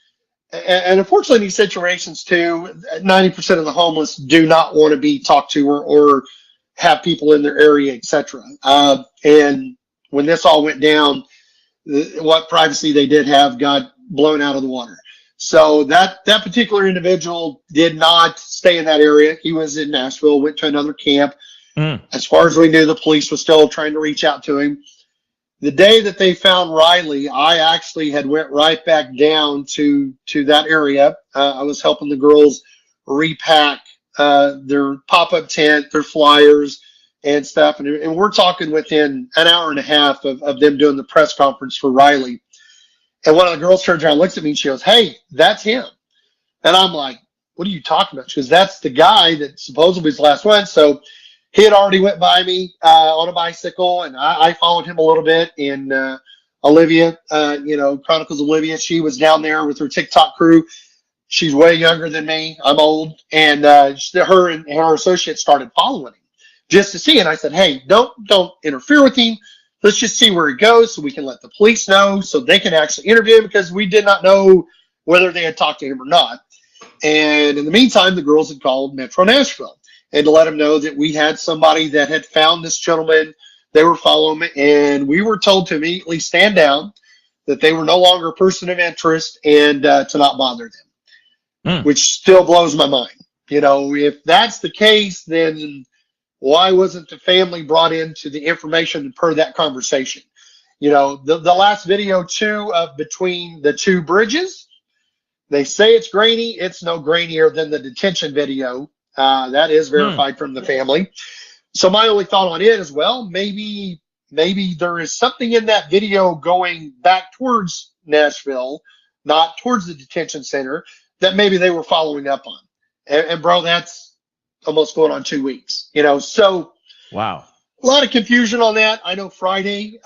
unfortunately in these situations too, 90% of the homeless do not want to be talked to or have people in their area, etc. And when this all went down, what privacy they did have got blown out of the water. So that particular individual did not stay in that area. He was in Nashville, went to another camp. As far as we knew, the police was still trying to reach out to him. The day that they found Riley, I actually had went right back down to that area. I was helping the girls repack their pop-up tent, their flyers and stuff. And we're talking within an hour and a half of them doing the press conference for Riley. And one of the girls turns around, looks at me, and she goes, "Hey, that's him." And I'm like, "What are you talking about?" She goes, "That's the guy that supposedly was the last one." So he had already went by me on a bicycle, and I followed him a little bit. And Olivia, Chronicles Olivia, she was down there with her TikTok crew. She's way younger than me. I'm old. And her and her associates started following him just to see. And I said, "Hey, don't interfere with him. Let's just see where he goes so we can let the police know so they can actually interview him," because we did not know whether they had talked to him or not. And in the meantime, the girls had called Metro Nashville and to let them know that we had somebody that had found this gentleman. They were following him, and we were told to immediately stand down, that they were no longer a person of interest, and to not bother them, which still blows my mind. If that's the case, then why wasn't the family brought into the information per that conversation? The last video too of between the two bridges, they say it's grainy. It's no grainier than the detention video. That is verified from the family. So my only thought on it is, well, maybe there is something in that video going back towards Nashville, not towards the detention center, that maybe they were following up on. And bro, that's almost going on 2 weeks, so wow. A lot of confusion on that. I know Friday,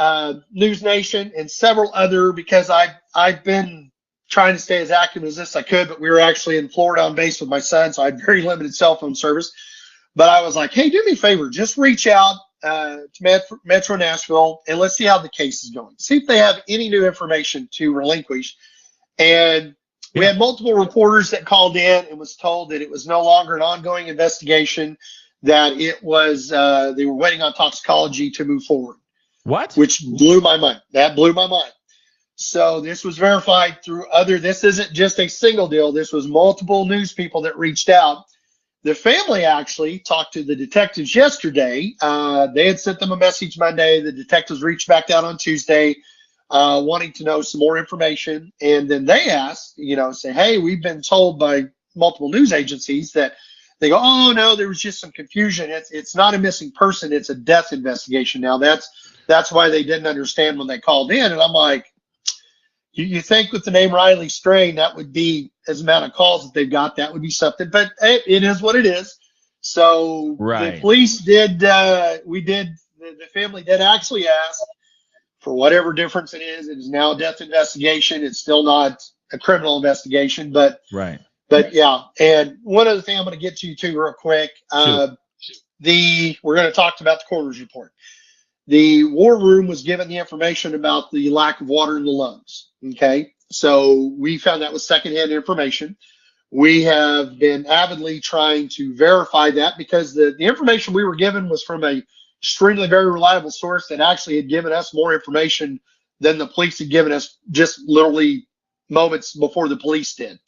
News Nation and several other, because I've been trying to stay as active as this I could, but we were actually in Florida on base with my son, so I had very limited cell phone service. But I was like, "Hey, do me a favor, just reach out to Metro Nashville and let's see how the case is going. See if they have any new information to relinquish." And we had multiple reporters that called in and was told that it was no longer an ongoing investigation, that it was they were waiting on toxicology to move forward. What? Which blew my mind. That blew my mind. So this was verified through this isn't just a single deal. This was multiple news people that reached out. The family actually talked to the detectives yesterday. They had sent them a message Monday. The detectives reached back out on Tuesday, wanting to know some more information. And then they asked, say, "Hey, we've been told by multiple news agencies that," they go, "Oh no, there was just some confusion. It's not a missing person. It's a death investigation." Now that's why they didn't understand when they called in. And I'm like, you think with the name Riley Strain, that would be, as amount of calls that they've got, that would be something, but it is what it is. So right. The police did, the family did actually ask for whatever difference it is. It is now a death investigation. It's still not a criminal investigation, but right. But yeah. And one other thing I'm going to get to you too real quick. We're going to talk about the coroner's report. The war room was given the information about the lack of water in the lungs. Okay. So we found that was secondhand information. We have been avidly trying to verify that, because the information we were given was from a extremely very reliable source that actually had given us more information than the police had given us just literally moments before the police did.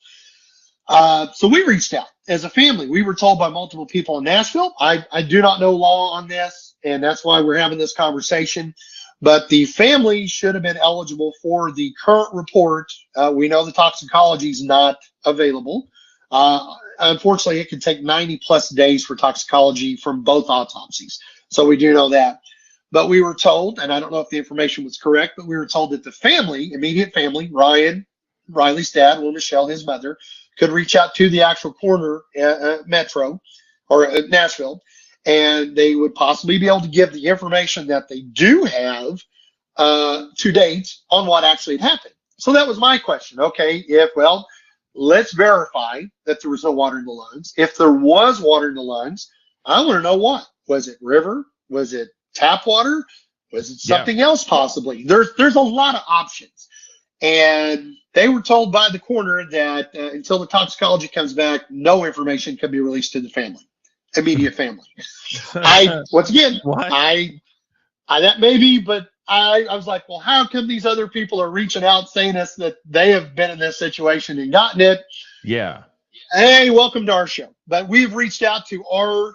So we reached out as a family. We were told by multiple people in Nashville. I do not know law on this, and that's why we're having this conversation. But the family should have been eligible for the current report. We know the toxicology is not available. Unfortunately, it could take 90 plus days for toxicology from both autopsies. So we do know that. But we were told, and I don't know if the information was correct, but we were told that the family, immediate family, Ryan, Riley's dad, or Michelle, his mother, could reach out to the actual coroner, Metro, or Nashville, and they would possibly be able to give the information that they do have to date on what actually had happened. So that was my question. Okay, let's verify that there was no water in the lungs. If there was water in the lungs, I want to know what. Was it river? Was it tap water? Was it something else possibly? There's a lot of options. And they were told by the coroner that until the toxicology comes back, no information can be released to the family, immediate family. Once again, that may be, but I was like, well, how come these other people are reaching out saying us that they have been in this situation and gotten it? Yeah. Hey, welcome to our show. But we've reached out to our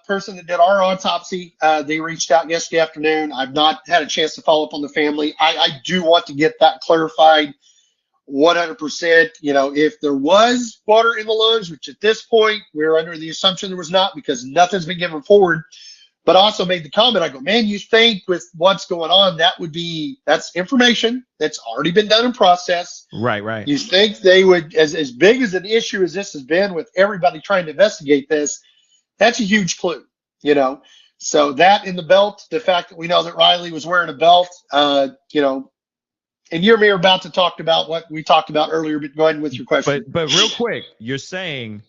person that did our autopsy. They reached out yesterday afternoon. I've not had a chance to follow up on the family. I do want to get that clarified 100%. You know, if there was water in the lungs, which at this point we're under the assumption there was not because nothing's been given forward. But also made the comment, I go, man, you think with what's going on, that's information that's already been done and processed. Right. You think they would, as big as an issue as this has been with everybody trying to investigate this, that's a huge clue, you know? So that in the belt, the fact that we know that Riley was wearing a belt, you know, and you're about to talk about what we talked about earlier, but go ahead with your question. But real quick, you're saying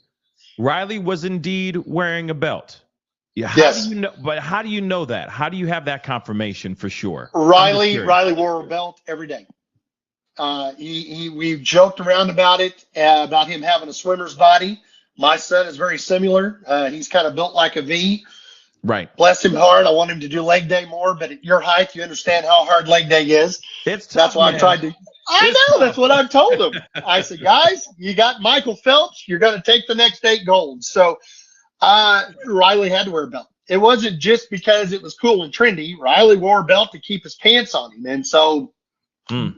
Riley was indeed wearing a belt. Yeah. Yes. Do you know, but how do you know that? How do you have that confirmation for sure? Riley wore a belt every day. We've joked around about it, about him having a swimmer's body. My son is very similar. He's kind of built like a V. Right. Bless him hard. I want him to do leg day more, but at your height, you understand how hard leg day is. It's tough, that's why man. I'm trying to. I know. That's what I've told him. I said, guys, you got Michael Phelps. You're going to take the next 8 golds. So Riley had to wear a belt. It wasn't just because it was cool and trendy. Riley wore a belt to keep his pants on him. And so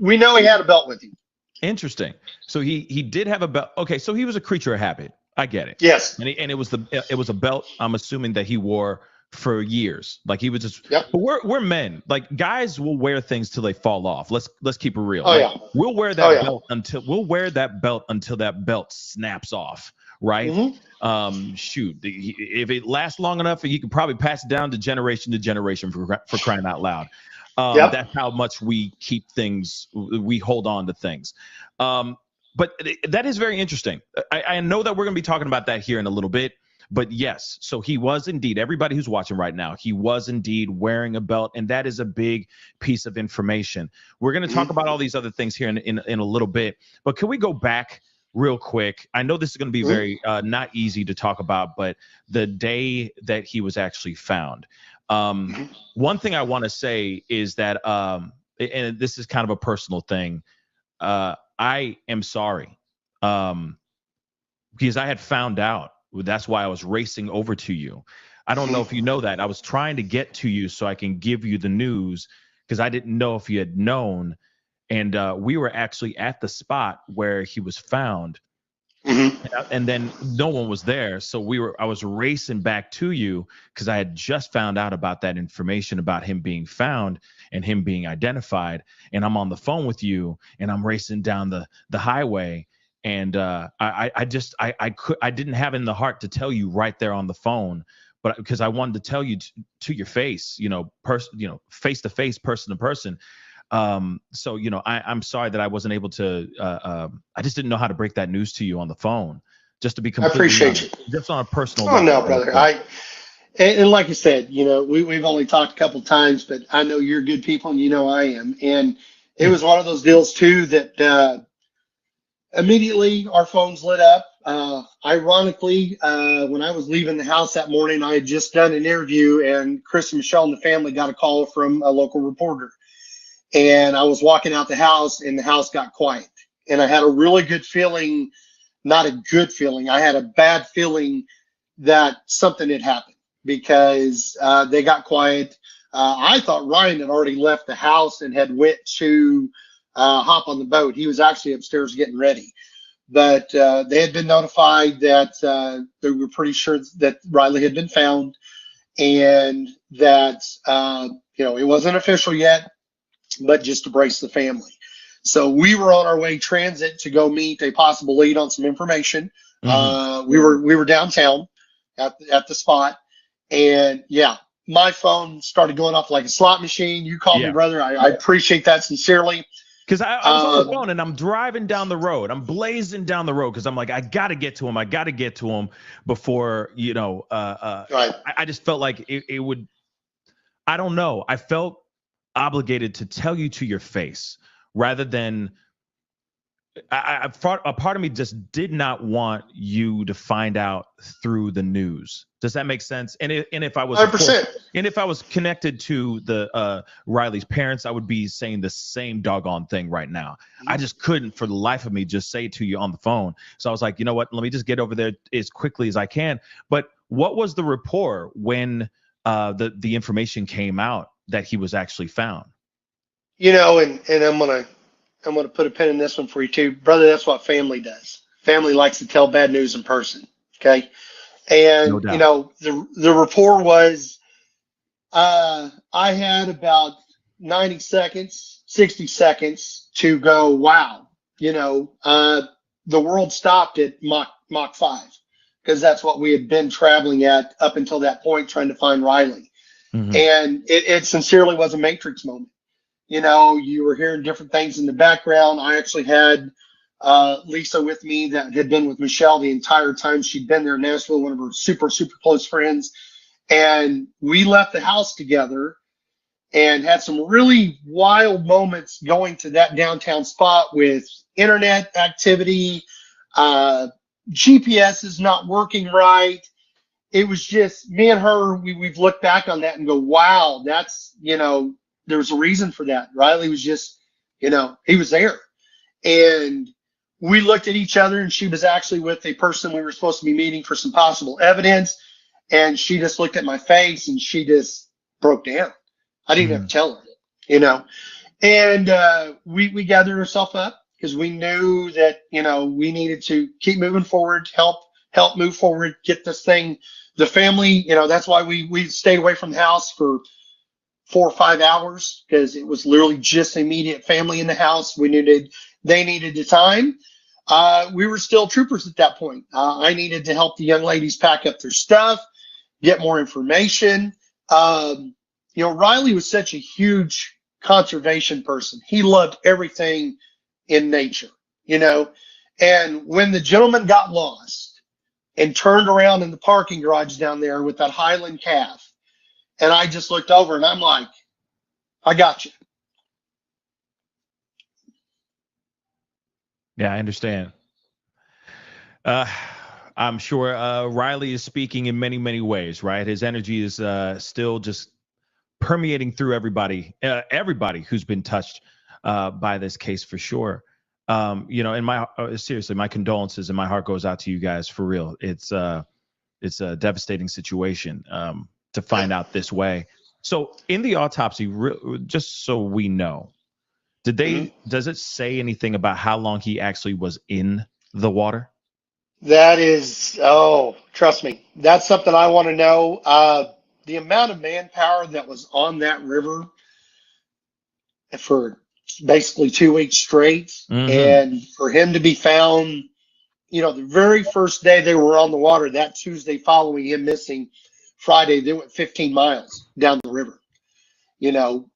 we know he had a belt with him. Interesting. So he did have a belt. Okay, so he was a creature of habit. I get it. Yes. And it was a belt, I'm assuming, that he wore for years. Like he was just Yep. But we're men. Like guys will wear things till they fall off. Let's keep it real. Oh, Like, yeah. We'll wear that belt until that belt snaps off. Right. Mm-hmm. Shoot, if it lasts long enough, he could probably pass it down to generation for crying out loud. Yep. That's how much we keep things, we hold on to things. But that is very interesting. I know that we're going to be talking about that here in a little bit, but yes, so he was indeed, everybody who's watching right now, he was indeed wearing a belt, and that is a big piece of information. We're going to talk about all these other things here in a little bit, but can we go back real quick? I know this is going to be very not easy to talk about, but the day that he was actually found. One thing I want to say is that, and this is kind of a personal thing, I am sorry because I had found out. That's why I was racing over to you. I don't know if you know that. I was trying to get to you so I can give you the news because I didn't know if you had known. And we were actually at the spot where he was found. And then no one was there. So I was racing back to you because I had just found out about that information about him being found and him being identified. And I'm on the phone with you and I'm racing down the highway. And I didn't have in the heart to tell you right there on the phone, but because I wanted to tell you to your face, face to face, person to person. So, I'm sorry that I wasn't able to, I just didn't know how to break that news to you on the phone, just to be completely appreciate honest, just on a personal level. level. No, brother. And like I said, we've only talked a couple times, but I know you're good people and I am. And it was one of those deals too, that, immediately our phones lit up. Ironically, when I was leaving the house that morning, I had just done an interview and Chris and Michelle and the family got a call from a local reporter. And I was walking out the house and the house got quiet. And I had a really good feeling, not a good feeling. I had a bad feeling that something had happened because they got quiet. I thought Ryan had already left the house and had went to hop on the boat. He was actually upstairs getting ready. But they had been notified that they were pretty sure that Riley had been found and that, it wasn't official yet, but just to brace the family. So we were on our way transit to go meet a possible lead on some information. We were downtown at the spot, and my phone started going off like a slot machine. You called me, brother. I appreciate that sincerely. Because I was on the phone and I'm driving down the road. I'm blazing down the road because I'm like, I got to get to him. I got to get to him before, right. I just felt like it would, I don't know. I felt obligated to tell you to your face rather than a part of me just did not want you to find out through the news. Does that make sense? And if I was, 100%. and if I was connected to the Riley's parents, I would be saying the same doggone thing right now. I just couldn't, for the life of me, just say it to you on the phone. So I was like, you know what? Let me just get over there as quickly as I can. But what was the rapport when the information came out that he was actually found? You know, and I'm gonna put a pin in this one for you too, brother. That's what family does. Family likes to tell bad news in person. Okay, and No doubt. you know the rapport was, I had about 90 seconds, 60 seconds to go. Wow, you know, the world stopped at Mach 5 because that's what we had been traveling at up until that point, trying to find Riley. Mm-hmm. And it sincerely was a Matrix moment. You know, you were hearing different things in the background. I actually had Lisa with me that had been with Michelle the entire time she'd been there in Nashville, one of her super, super close friends. And we left the house together and had some really wild moments going to that downtown spot with internet activity. GPS is not working right. It was just me and her. We've looked back on that and go, wow, that's, you know, there's a reason for that. Riley was just, you know, he was there. And we looked at each other, and she was actually with a person we were supposed to be meeting for some possible evidence. And she just looked at my face and she just broke down. I didn't have to tell her, you know. And we gathered ourselves up because we knew that, you know, we needed to keep moving forward, help move forward, get this thing. The family, you know, that's why we stayed away from the house for 4 or 5 hours, because it was literally just immediate family in the house. They needed the time. We were still troopers at that point. I needed to help the young ladies pack up their stuff, get more information. You know, Riley was such a huge conservation person. He loved everything in nature, you know. And when the gentleman got lost and turned around in the parking garage down there with that Highland calf, and I just looked over and I'm like, I got you. Yeah, I understand. I'm sure Riley is speaking in many, many ways, right? His energy is still just permeating through everybody who's been touched by this case, for sure. You know, and seriously, my condolences and my heart goes out to you guys, for real. It's a devastating situation to find out this way. So in the autopsy, just so we know, does it say anything about how long he actually was in the water? That is, trust me, that's something I want to know. The amount of manpower that was on that river for basically 2 weeks straight, and for him to be found, you know, the very first day they were on the water, that Tuesday following him missing, Friday, they went 15 miles down the river. You know,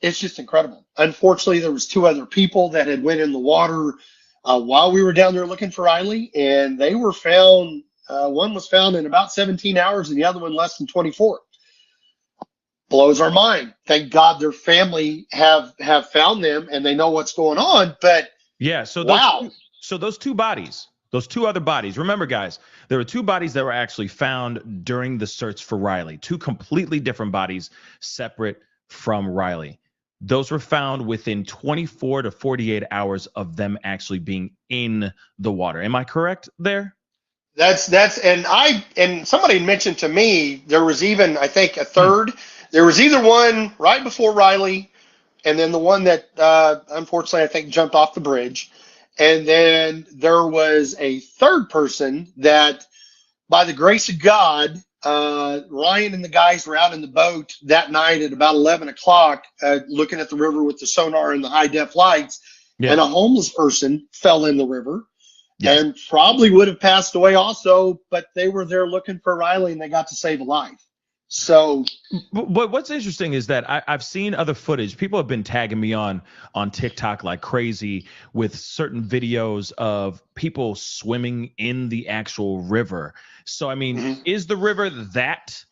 it's just incredible. Unfortunately, there was 2 other people that had went in the water while we were down there looking for Riley, and they were found. One was found in about 17 hours, and the other one less than 24. Blows our mind. Thank God their family have found them and they know what's going on. But yeah, so those 2 bodies. Those 2 other bodies. Remember, guys, there were 2 bodies that were actually found during the search for Riley. 2 completely different bodies, separate from Riley. Those were found within 24 to 48 hours of them actually being in the water. Am I correct there? And somebody mentioned to me there was even, I think, a third. There was either one right before Riley, and then the one that unfortunately I think jumped off the bridge. And then there was a third person that, by the grace of God, Ryan and the guys were out in the boat that night at about 11 o'clock looking at the river with the sonar and the high-def lights, and a homeless person fell in the river and probably would have passed away also, but they were there looking for Riley, and they got to save a life. So, but what's interesting is that I've seen other footage. People have been tagging me on TikTok like crazy with certain videos of people swimming in the actual river. So, I mean, is the river that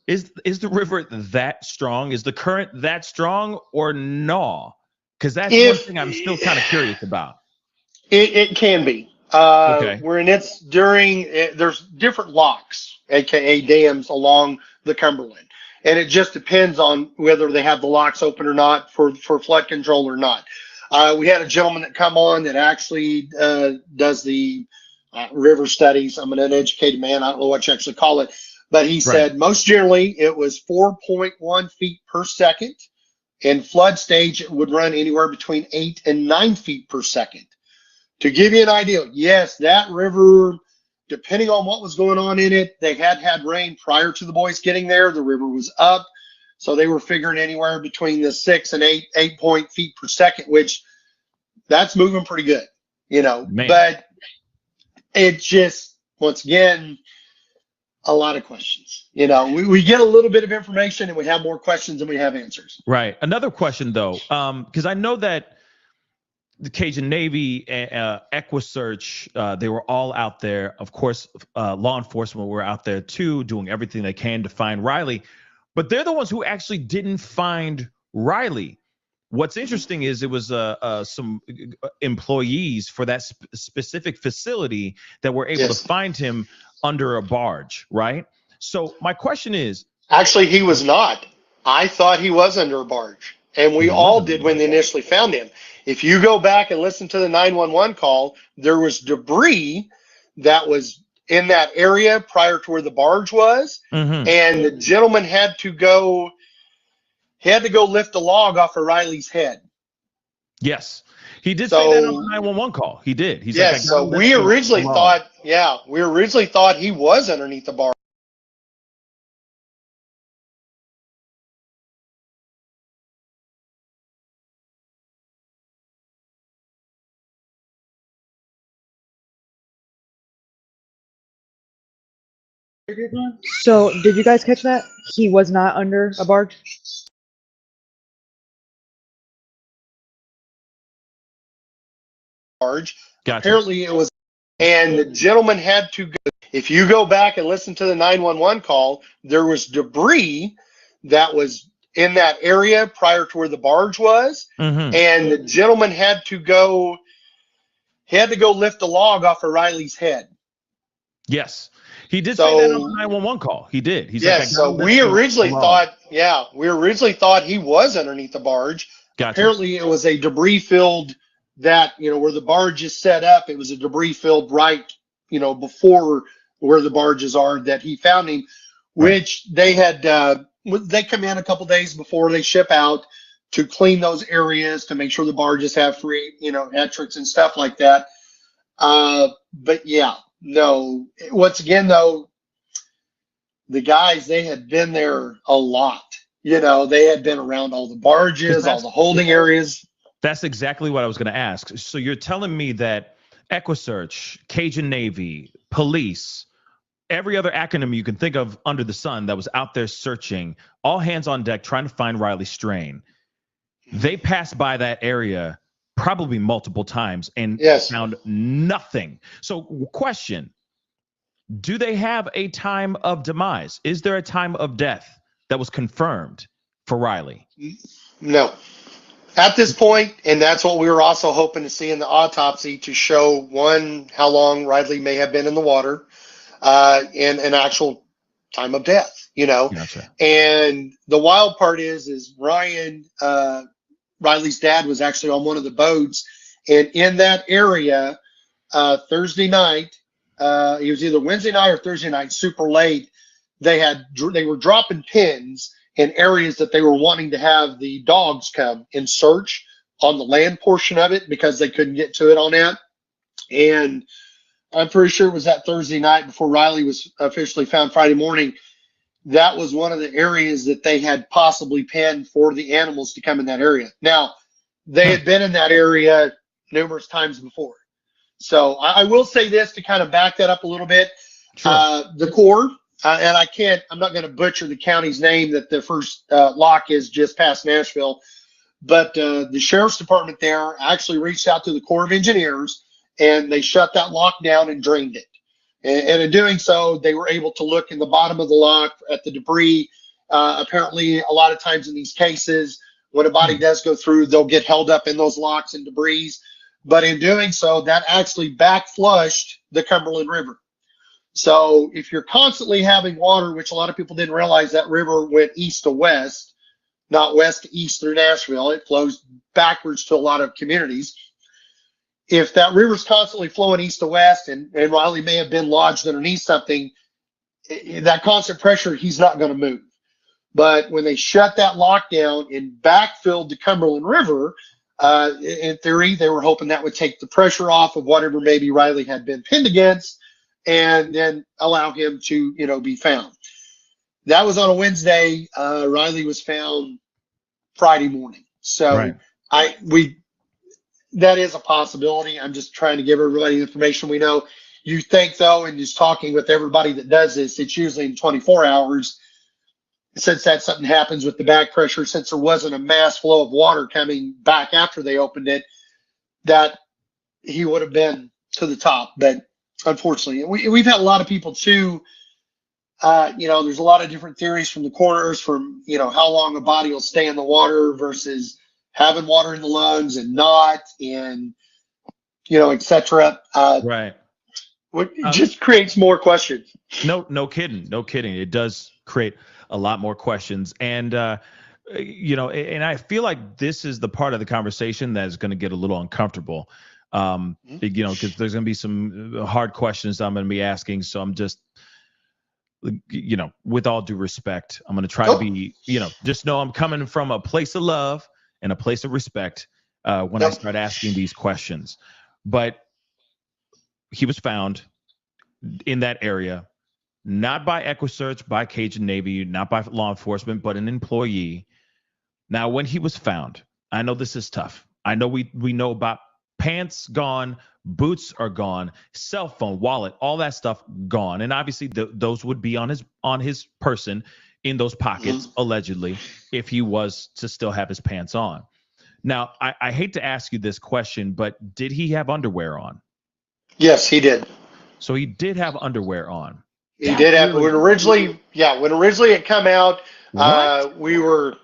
is the river that strong? Is the current that strong or no? Because that's one thing I'm still kind of curious about. It can be. Okay. Wherein it's there's different locks, aka dams, along the Cumberland, and it just depends on whether they have the locks open or not for flood control or not. We had a gentleman that come on that actually does the river studies. I'm an uneducated man. I don't know what you actually call it, but he said most generally it was 4.1 feet per second. In flood stage, it would run anywhere between 8 and 9 feet per second. To give you an idea, yes, that river, depending on what was going on in it, they had rain prior to the boys getting there. The river was up, so they were figuring anywhere between the 6 and 8 feet per second, which that's moving pretty good, you know. Man. But it just, once again, a lot of questions. You know, we get a little bit of information and we have more questions than we have answers. Right. Another question though, because I know that the Cajun Navy, EquiSearch, they were all out there. Of course, law enforcement were out there too, doing everything they can to find Riley. But they're the ones who actually didn't find Riley. What's interesting is it was some employees for that specific facility that were able to find him under a barge, right? So my question is... Actually, he was not. I thought he was under a barge. And we all did when they initially found him. If you go back and listen to the 911 call, there was debris that was in that area prior to where the barge was. Mm-hmm. And the gentleman had to go lift a log off of Riley's head. Yes. He did say that on the 911 call. He did. He's like, so we originally thought he was underneath the barge. So, did you guys catch that? He was not under a barge? Gotcha. Apparently it was, and the gentleman had to go. If you go back and listen to the 911 call, there was debris that was in that area prior to where the barge was. Mm-hmm. And the gentleman had to go lift a log off of Riley's head. Yes. He did say that on the 911 call. He did. He's like, so we originally thought he was underneath the barge. Gotcha. Apparently it was a debris filled that, where the barge is set up, it was a debris filled right, before where the barges are that he found him, which they had, they come in a couple days before they ship out to clean those areas to make sure the barges have free, entrance and stuff like that. But yeah, no, once again, though, the guys, they had been there a lot, they had been around all the barges, all the holding areas. That's exactly what I was going to ask. So you're telling me that EquiSearch, Cajun Navy, police, every other acronym you can think of under the sun that was out there searching, all hands on deck trying to find Riley Strain, they passed by that area probably multiple times and found nothing. So question, do they have a time of demise? Is there a time of death that was confirmed for Riley? No. At this point, and that's what we were also hoping to see in the autopsy to show, one, how long Riley may have been in the water, and an actual time of death, Gotcha. And the wild part is Ryan, Riley's dad, was actually on one of the boats, and in that area, Thursday night, it was either Wednesday night or Thursday night, super late, they were dropping pins in areas that they were wanting to have the dogs come and search on the land portion of it because they couldn't get to it on that. And I'm pretty sure it was that Thursday night before Riley was officially found Friday morning. That was one of the areas that they had possibly pinned for the animals to come in that area. Now, they had been in that area numerous times before. So I will say this to kind of back that up a little bit. Sure. The Corps, and I'm not going to butcher the county's name that the first lock is just past Nashville, but the sheriff's department there actually reached out to the Corps of Engineers, and they shut that lock down and drained it. And in doing so, they were able to look in the bottom of the lock at the debris. Apparently, a lot of times in these cases, When a body does go through, they'll get held up in those locks and debris. But in doing so, that actually back flushed the Cumberland River. So if you're constantly having water, which a lot of people didn't realize, that river went east to west, not west to east through Nashville. It flows backwards to a lot of communities. If that river's constantly flowing east to west, and Riley may have been lodged underneath something, that constant pressure, he's not going to move. But when they shut that lock down and backfilled the Cumberland River, in theory, they were hoping that would take the pressure off of whatever maybe Riley had been pinned against, and then allow him to, be found. That was on a Wednesday. Riley was found Friday morning. So right. That is a possibility. I'm just trying to give everybody the information we know. You think, though, and just talking with everybody that does this, it's usually in 24 hours. Since that something happens with the back pressure, since there wasn't a mass flow of water coming back after they opened it, that he would have been to the top. But unfortunately, we've had a lot of people too. There's a lot of different theories from the coroners, from how long a body will stay in the water versus having water in the lungs and not, and etc. Right. It just creates more questions. No kidding. It does create a lot more questions. And, and I feel like this is the part of the conversation that is going to get a little uncomfortable, because there's going to be some hard questions I'm going to be asking. So I'm just, with all due respect, I'm going to try to be, just know I'm coming from a place of love and a place of respect when I start asking these questions. But he was found in that area, not by EquiSearch, by Cajun Navy, not by law enforcement, but an employee. Now, when he was found, I know this is tough. I know we know about pants gone, boots are gone, cell phone, wallet, all that stuff gone. And obviously those would be on his person in those pockets, allegedly, if he was to still have his pants on. Now, I hate to ask you this question, but did he have underwear on? Yes, he did. So he did have underwear on. He did have, when originally it come out,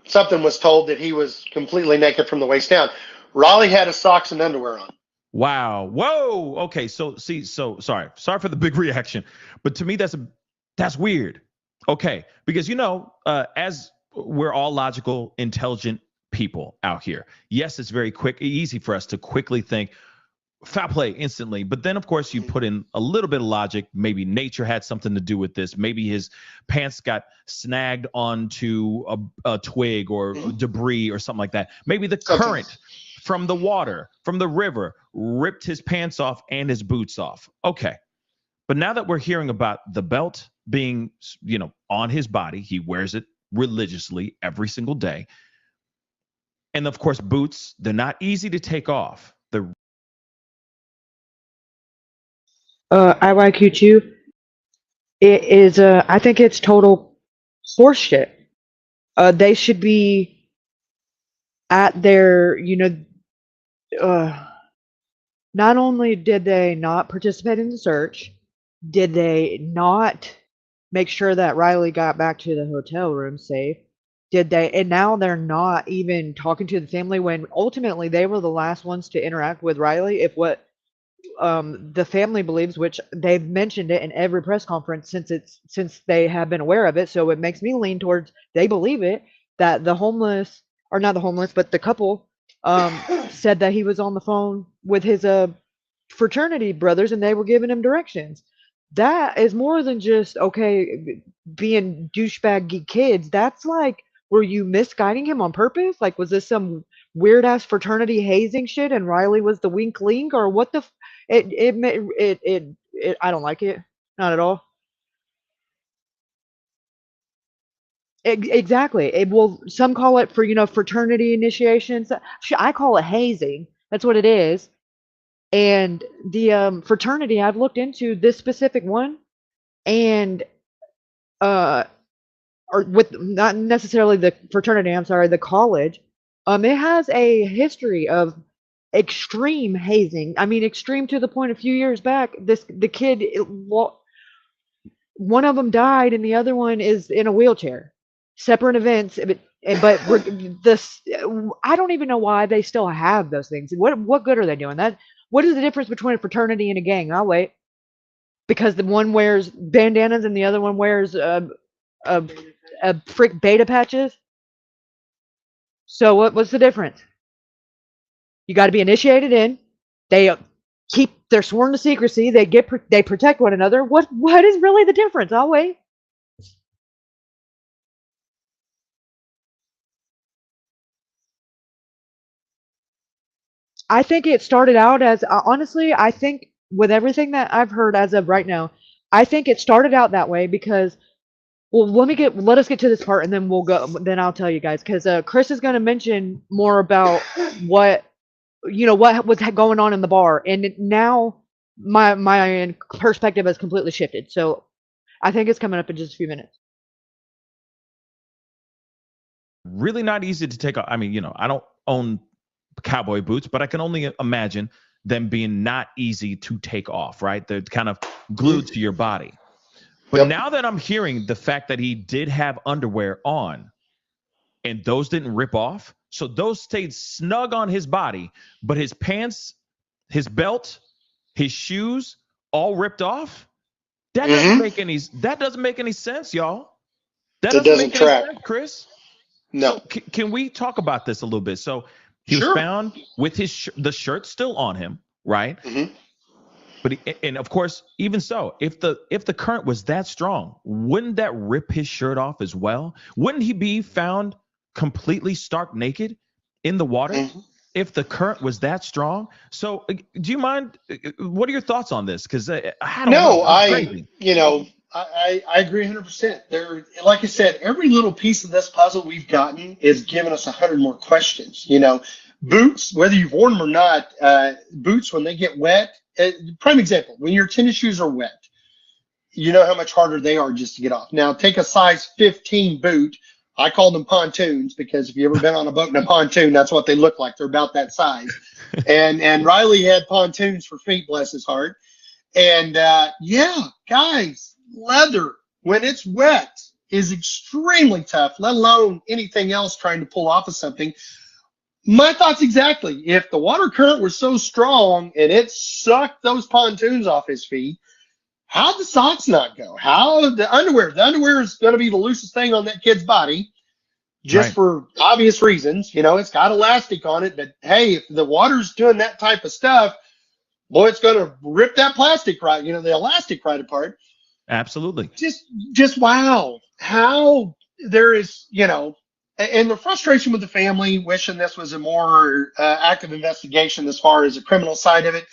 something was told that he was completely naked from the waist down. Riley had his socks and underwear on. Wow. Whoa. Okay. So sorry for the big reaction, but to me, that's weird. Okay. Because, as we're all logical, intelligent people out here, yes, it's very easy for us to quickly think foul play instantly. But then, of course, you put in a little bit of logic. Maybe nature had something to do with this. Maybe his pants got snagged onto a twig or debris or something like that. Maybe the current from the water, from the river, ripped his pants off and his boots off. Okay. But now that we're hearing about the belt being, on his body, he wears it religiously every single day. And of course, boots, they're not easy to take off. They're IYQ2, it is, I think it's total horseshit. They should be at their, not only did they not participate in the search, did they not make sure that Riley got back to the hotel room safe? And now they're not even talking to the family, when ultimately they were the last ones to interact with Riley. If what the family believes, which they've mentioned it in every press conference since they have been aware of it, so it makes me lean towards they believe it, that the homeless, or not the homeless, but the couple said that he was on the phone with his fraternity brothers and they were giving him directions. That is more than just being douchebag kids. That's like, were you misguiding him on purpose? Like, was this some weird ass fraternity hazing shit and Riley was the wink link, or what the I don't like it. Not at all. Exactly. Some call it fraternity initiations. I call it hazing. That's what it is. And the fraternity, I've looked into this specific one, and or with not necessarily the fraternity, I'm sorry, the college, it has a history of extreme hazing. I mean, extreme to the point a few years back, the kid, one of them died and the other one is in a wheelchair. Separate events, But this, I don't even know why they still have those things. What good are they doing? What is the difference between a fraternity and a gang? I'll wait. Because the one wears bandanas and the other one wears frick beta patches. So what's the difference? You got to be initiated in. They they're sworn to secrecy. They protect one another. What is really the difference? I'll wait. I think it started out as honestly, I think with everything that I've heard as of right now, I think it started out that way because well, let us get to this part and then we'll go then I'll tell you guys cuz Chris is going to mention more about what what was going on in the bar and now my perspective has completely shifted. So I think it's coming up in just a few minutes. Really not easy to take off. I mean, I don't own cowboy boots, but I can only imagine them being not easy to take off, right? They're kind of glued to your body. But now that I'm hearing the fact that he did have underwear on and those didn't rip off, so those stayed snug on his body, but his pants, his belt, his shoes all ripped off. That doesn't make any sense, y'all. That doesn't make any sense, Chris. No. So can we talk about this a little bit? So he was found with the shirt still on him, right? But and of course, even so, if the current was that strong, wouldn't that rip his shirt off as well? Wouldn't he be found completely stark naked in the water if the current was that strong? So, do you mind? What are your thoughts on this? Because I don't know. I agree 100%. There, like I said, every little piece of this puzzle we've gotten is giving us 100 more questions. Boots, whether you've worn them or not, boots when they get wet. Prime example: when your tennis shoes are wet, you know how much harder they are just to get off. Now, take a size 15 boot. I call them pontoons because if you've ever been on a boat in a pontoon, that's what they look like. They're about that size. And Riley had pontoons for feet, bless his heart. And guys, leather when it's wet is extremely tough, let alone anything else trying to pull off of something. My thoughts exactly. If the water current was so strong and it sucked those pontoons off his feet, how'd the socks not go? How the underwear? The underwear is going to be the loosest thing on that kid's body, just for obvious reasons. It's got elastic on it, but hey, if the water's doing that type of stuff, boy, it's going to rip that plastic right, the elastic right apart. Absolutely. Just wow. How there is, and the frustration with the family, wishing this was a more active investigation as far as the criminal side of it.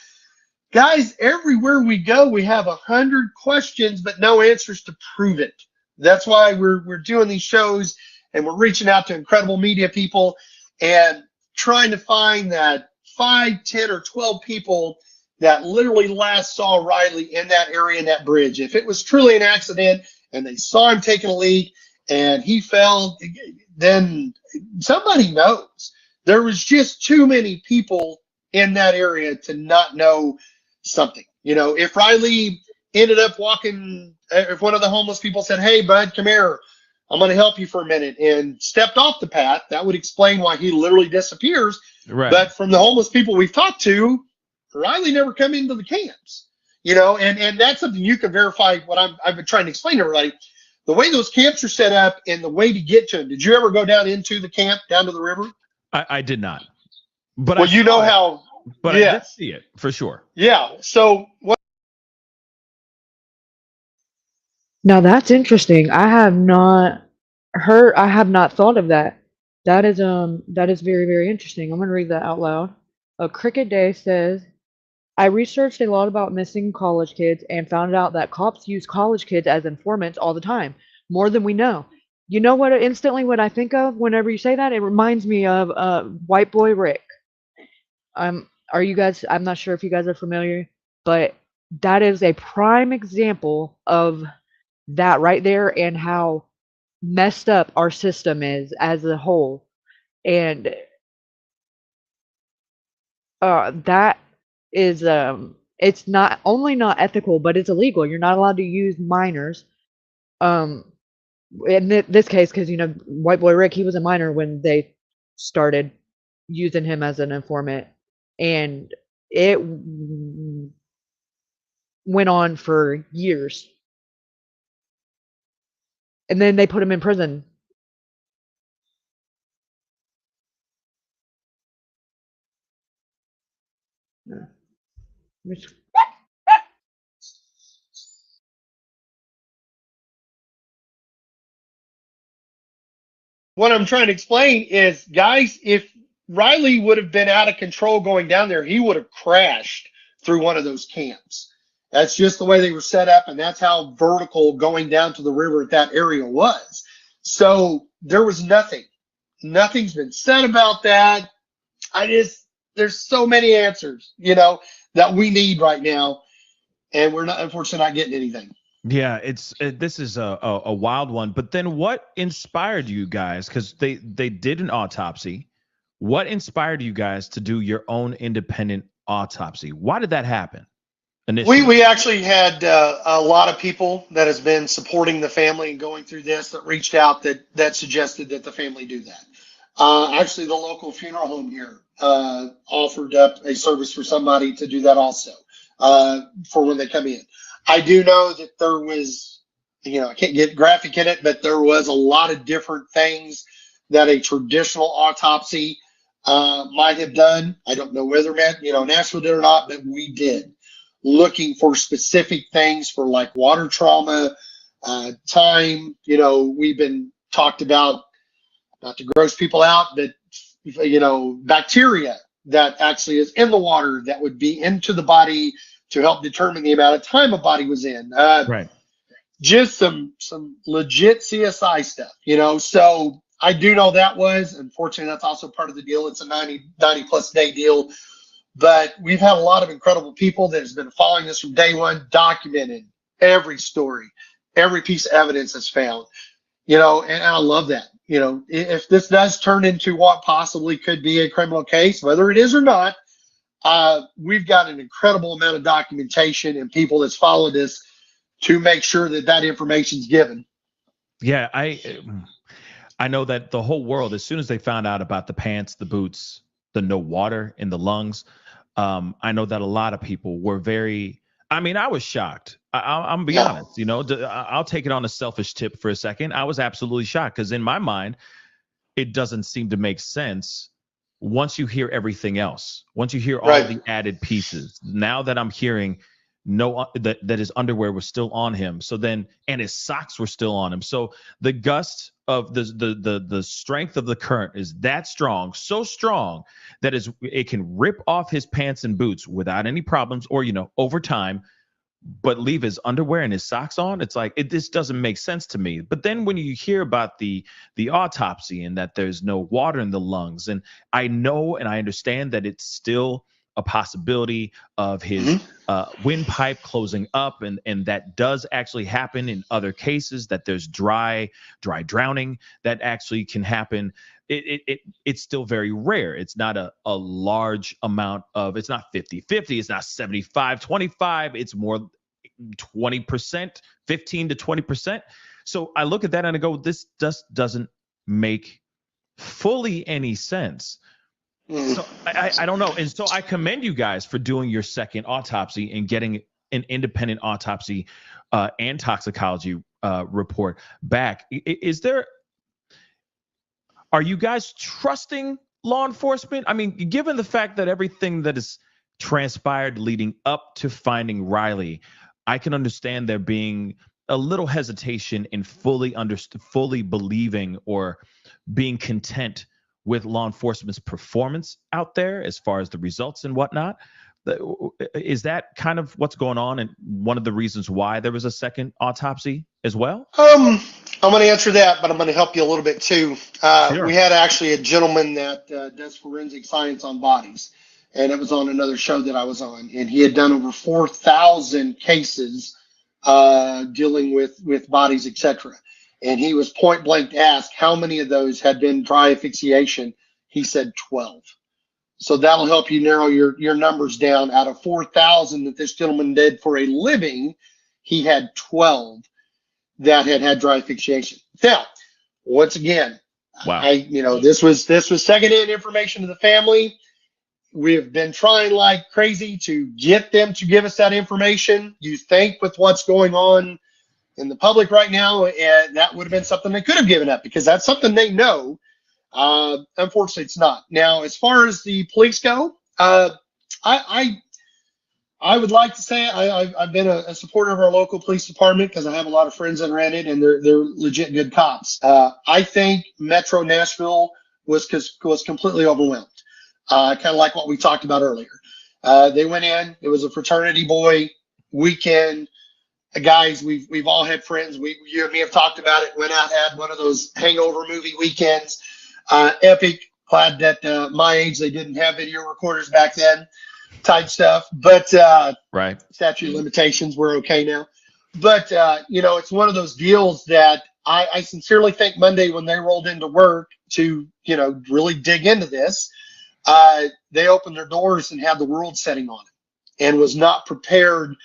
Guys, everywhere we go, we have 100 questions, but no answers to prove it. That's why we're doing these shows and we're reaching out to incredible media people and trying to find that 5, 10, or 12 people that literally last saw Riley in that area in that bridge. If it was truly an accident and they saw him taking a leak and he fell, then somebody knows. There was just too many people in that area to not know something. If Riley ended up walking, if one of the homeless people said, "Hey, bud, come here, I'm going to help you for a minute," and stepped off the path, that would explain why he literally disappears. Right. But from the homeless people we've talked to, Riley never come into the camps, and that's something you can verify. What I've been trying to explain to everybody, the way those camps are set up and the way to get to them. Did you ever go down into the camp, down to the river? I did not. But well, how. But I did see it for sure. Yeah. So what? Now that's interesting. I have not thought of that. That is very, very interesting. I'm gonna read that out loud. Cricket Day says, I researched a lot about missing college kids and found out that cops use college kids as informants all the time, more than we know. You know what I think of whenever you say that? It reminds me of White Boy Rick. Are you guys, I'm not sure if you guys are familiar, but that is a prime example of that right there and how messed up our system is as a whole. And that is it's not only not ethical, but it's illegal. You're not allowed to use minors. in this case, because White Boy Rick, he was a minor when they started using him as an informant, and it went on for years, and then they put him in prison. What I'm trying to explain is, guys, if Riley would have been out of control going down there, he would have crashed through one of those camps. That's just the way they were set up, and that's how vertical going down to the river at that area was. So there was nothing. Nothing's been said about that. There's so many answers, that we need right now, and we're not, unfortunately, not getting anything. Yeah, this is a wild one. But then what inspired you guys? Because they did an autopsy. What inspired you guys to do your own independent autopsy? Why did that happen? Initially? We actually had a lot of people that has been supporting the family and going through this that reached out that suggested that the family do that. Actually, the local funeral home here offered up a service for somebody to do that also for when they come in. I do know that there was, I can't get graphic in it, but there was a lot of different things that a traditional autopsy might have done. I don't know whether Nashville did or not, but we did. Looking for specific things for like water trauma, time. We've been talked about, not to gross people out, but bacteria that actually is in the water that would be into the body to help determine the amount of time a body was in. Right. Just some legit CSI stuff, So I do know that was, unfortunately, that's also part of the deal. It's a 90 plus day deal. But we've had a lot of incredible people that has been following this from day one, documenting every story, every piece of evidence that's found, and I love that. If this does turn into what possibly could be a criminal case, whether it is or not, we've got an incredible amount of documentation and people that's followed this to make sure that information is given. Yeah, I know that the whole world, as soon as they found out about the pants, the boots, the no water in the lungs, I know that a lot of people were I was shocked. I'm be honest, I'll take it on a selfish tip for a second. I was absolutely shocked because in my mind, it doesn't seem to make sense once you hear everything else, once you hear all the added pieces. Now that I'm hearing that his underwear was still on him, and his socks were still on him. So the gust of the strength of the current is that strong, so strong that it can rip off his pants and boots without any problems, or over time, but leave his underwear and his socks on. It's like this doesn't make sense to me. But then when you hear about the autopsy and that there's no water in the lungs, and I know and I understand that it's still a possibility of his windpipe closing up, and that does actually happen in other cases, that there's dry drowning that actually can happen. It's still very rare. It's not a large amount of, it's not 50-50, it's not 75-25, it's more 20%, 15 to 20%. So I look at that and I go, this just doesn't make fully any sense. So I don't know. And so I commend you guys for doing your second autopsy and getting an independent autopsy and toxicology report back. Are you guys trusting law enforcement? I mean, given the fact that everything that is transpired leading up to finding Riley, I can understand there being a little hesitation in fully believing or being content with law enforcement's performance out there as far as the results and whatnot. Is that kind of what's going on and one of the reasons why there was a second autopsy as well? I'm going to answer that, but I'm going to help you a little bit too. Sure. We had actually a gentleman that does forensic science on bodies, and it was on another show that I was on, and he had done over 4,000 cases dealing with bodies, etc. And he was point blank asked how many of those had been dry asphyxiation. He said 12. So that'll help you narrow your numbers down. Out of 4,000 that this gentleman did for a living, he had 12 that had dry asphyxiation. Now, once again, Wow. this was secondhand information to the family. We have been trying like crazy to get them to give us that information. You think with what's going on in the public right now, and that would have been something they could have given up because that's something they know. Unfortunately, it's not. Now, as far as the police go, I would like to say I've been a supporter of our local police department because I have a lot of friends that ran it, and they're legit good cops. I think Metro Nashville was completely overwhelmed, kind of like what we talked about earlier. They went in. It was a fraternity boy weekend. Guys, we've all had friends. You and me have talked about it. Went out, had one of those hangover movie weekends. Epic. Glad that my age they didn't have video recorders back then. Type stuff, but right. Statute of limitations, we're okay now. But it's one of those deals that I sincerely think Monday when they rolled into work to really dig into this, they opened their doors and had the world setting on it, and was not prepared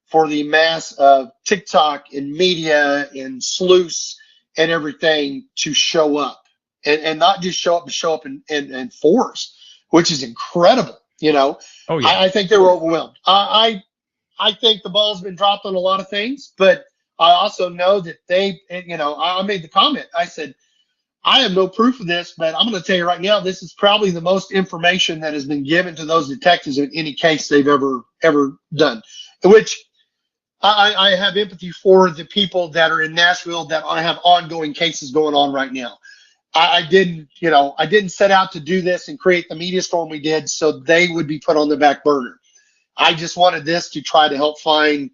for the mass of TikTok and media and sleuths and everything to show up, and not just show up, but show up in force, which is incredible. Oh, yeah. I think they were overwhelmed. I think the ball's been dropped on a lot of things, but I also know that I made the comment. I said, I have no proof of this, but I'm going to tell you right now, this is probably the most information that has been given to those detectives in any case they've ever done, which I have empathy for the people that are in Nashville that have ongoing cases going on right now. I didn't set out to do this and create the media storm we did so they would be put on the back burner. I just wanted this to try to help find,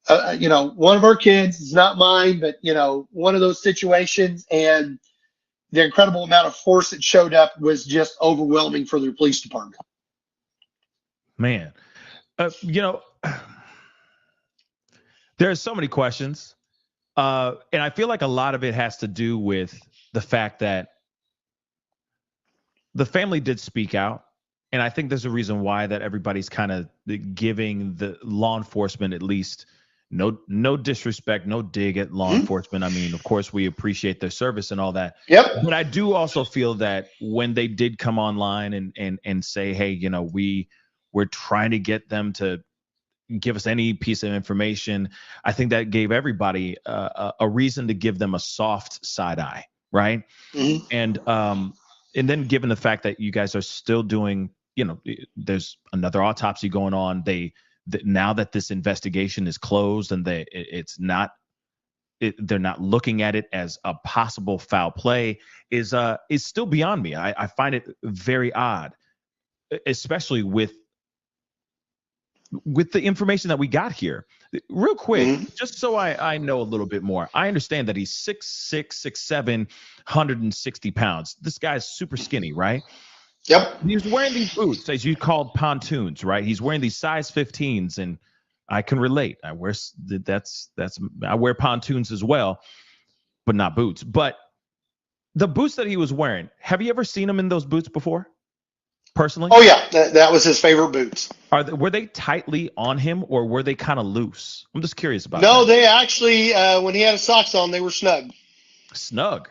one of our kids. It's not mine, but one of those situations, and the incredible amount of force that showed up was just overwhelming for the police department. Man, there's so many questions, and I feel like a lot of it has to do with the fact that the family did speak out. And I think there's a reason why that everybody's kind of giving the law enforcement, at least no disrespect, no dig at law enforcement. I mean, of course, we appreciate their service and all that. Yep. But I do also feel that when they did come online and say, hey, we're trying to get them to give us any piece of information, I think that gave everybody a reason to give them a soft side eye. Right. Mm-hmm. And then given the fact that you guys are still doing, there's another autopsy going on. Now that this investigation is closed and they're not looking at it as a possible foul play is still beyond me. I find it very odd, especially with the information that we got here. Real quick, just so I know a little bit more. I understand that he's 6'6", 6'7", 160 pounds. This guy's super skinny, right? Yep. He's wearing these boots, as you called pontoons, right? He's wearing these size 15s, and I can relate. I wear pontoons as well, but not boots. But the boots that he was wearing, have you ever seen him in those boots before? Personally? Oh yeah, that was his favorite boots. Were they tightly on him, or were they kind of loose? I'm just curious about No, that. they actually, when he had his socks on, they were snug. Snug.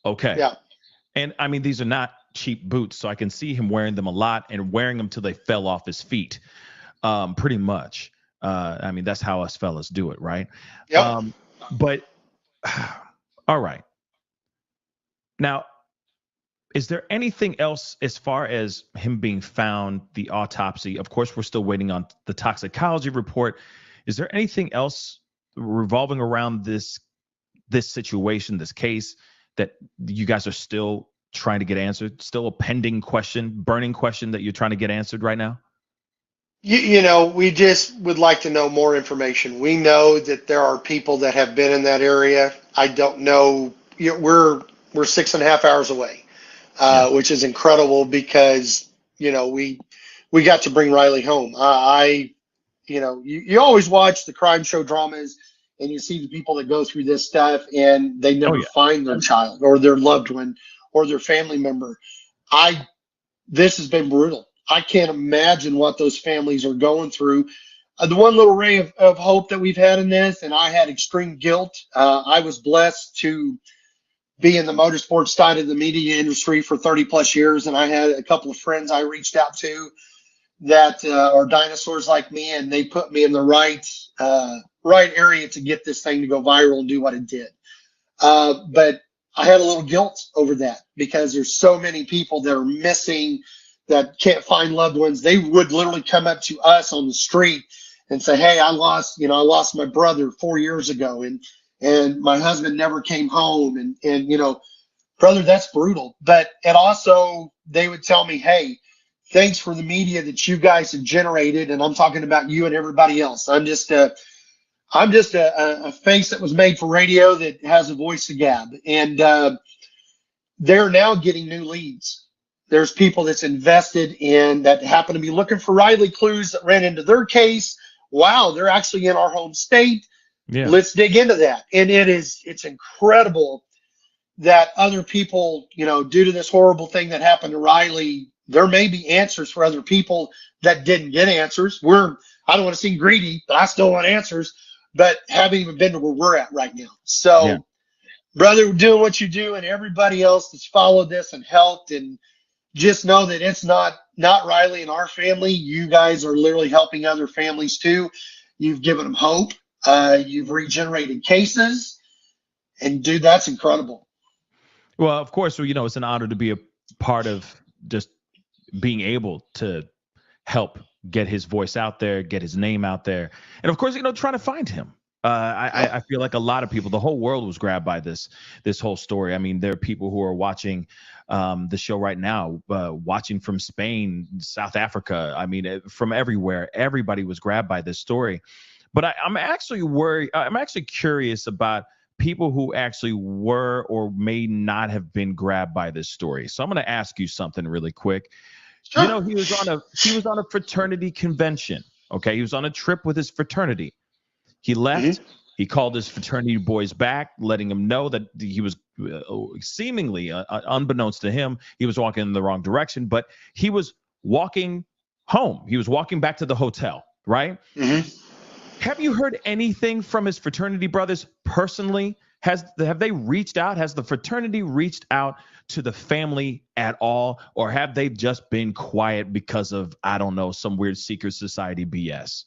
Okay. Yeah. And I mean, these are not cheap boots, so I can see him wearing them a lot and wearing them till they fell off his feet. Pretty much. I mean, that's how us fellas do it, right? Yep. But all right. Now, is there anything else as far as him being found, the autopsy? Of course, we're still waiting on the toxicology report. Is there anything else revolving around this situation, this case, that you guys are still trying to get answered? Still a pending question, burning question that you're trying to get answered right now? We just would like to know more information. We know that there are people that have been in that area. I don't know. We're 6.5 hours away. Which is incredible because, we got to bring Riley home. You always watch the crime show dramas and you see the people that go through this stuff and they never find their child or their loved one or their family member. This has been brutal. I can't imagine what those families are going through. the one little ray of hope that we've had in this, and I had extreme guilt. I was blessed to be in the motorsports side of the media industry for 30 plus years, and I had a couple of friends I reached out to that are dinosaurs like me, and they put me in the right area to get this thing to go viral and do what it did. But I had a little guilt over that because there's so many people that are missing, that can't find loved ones. They would literally come up to us on the street and say, "Hey, I lost my brother 4 years ago, and my husband never came home, and brother, that's brutal." But it also, they would tell me, "Hey, thanks for the media that you guys have generated," and I'm talking about you and everybody else. I'm just a face that was made for radio that has a voice to gab, and they're now getting new leads. There's people that's invested in, that happen to be looking for Riley clues that ran into their case. Wow, they're actually in our home state. Yeah. Let's dig into that. And it's incredible that other people, due to this horrible thing that happened to Riley, there may be answers for other people that didn't get answers. I don't want to seem greedy, but I still want answers, but haven't even been to where we're at right now. So, Yeah. Brother, doing what you do, and everybody else that's followed this and helped, and just know that it's not Riley and our family. You guys are literally helping other families too. You've given them hope. You've regenerated cases, and dude, that's incredible. Well, of course, it's an honor to be a part of just being able to help get his voice out there, get his name out there, and of course, trying to find him. I feel like a lot of people, the whole world was grabbed by this whole story. I mean, there are people who are watching the show right now, watching from Spain, South Africa. I mean, from everywhere. Everybody was grabbed by this story. But I'm actually worried. I'm actually curious about people who actually were or may not have been grabbed by this story. So I'm going to ask you something really quick. Sure. He was on a fraternity convention. Okay, he was on a trip with his fraternity. He left. Mm-hmm. He called his fraternity boys back, letting them know that he was seemingly, unbeknownst to him, he was walking in the wrong direction. But he was walking home. He was walking back to the hotel, right? Mm-hmm. Have you heard anything from his fraternity brothers personally? Have they reached out? Has the fraternity reached out to the family at all? Or have they just been quiet because of, I don't know, some weird secret society BS?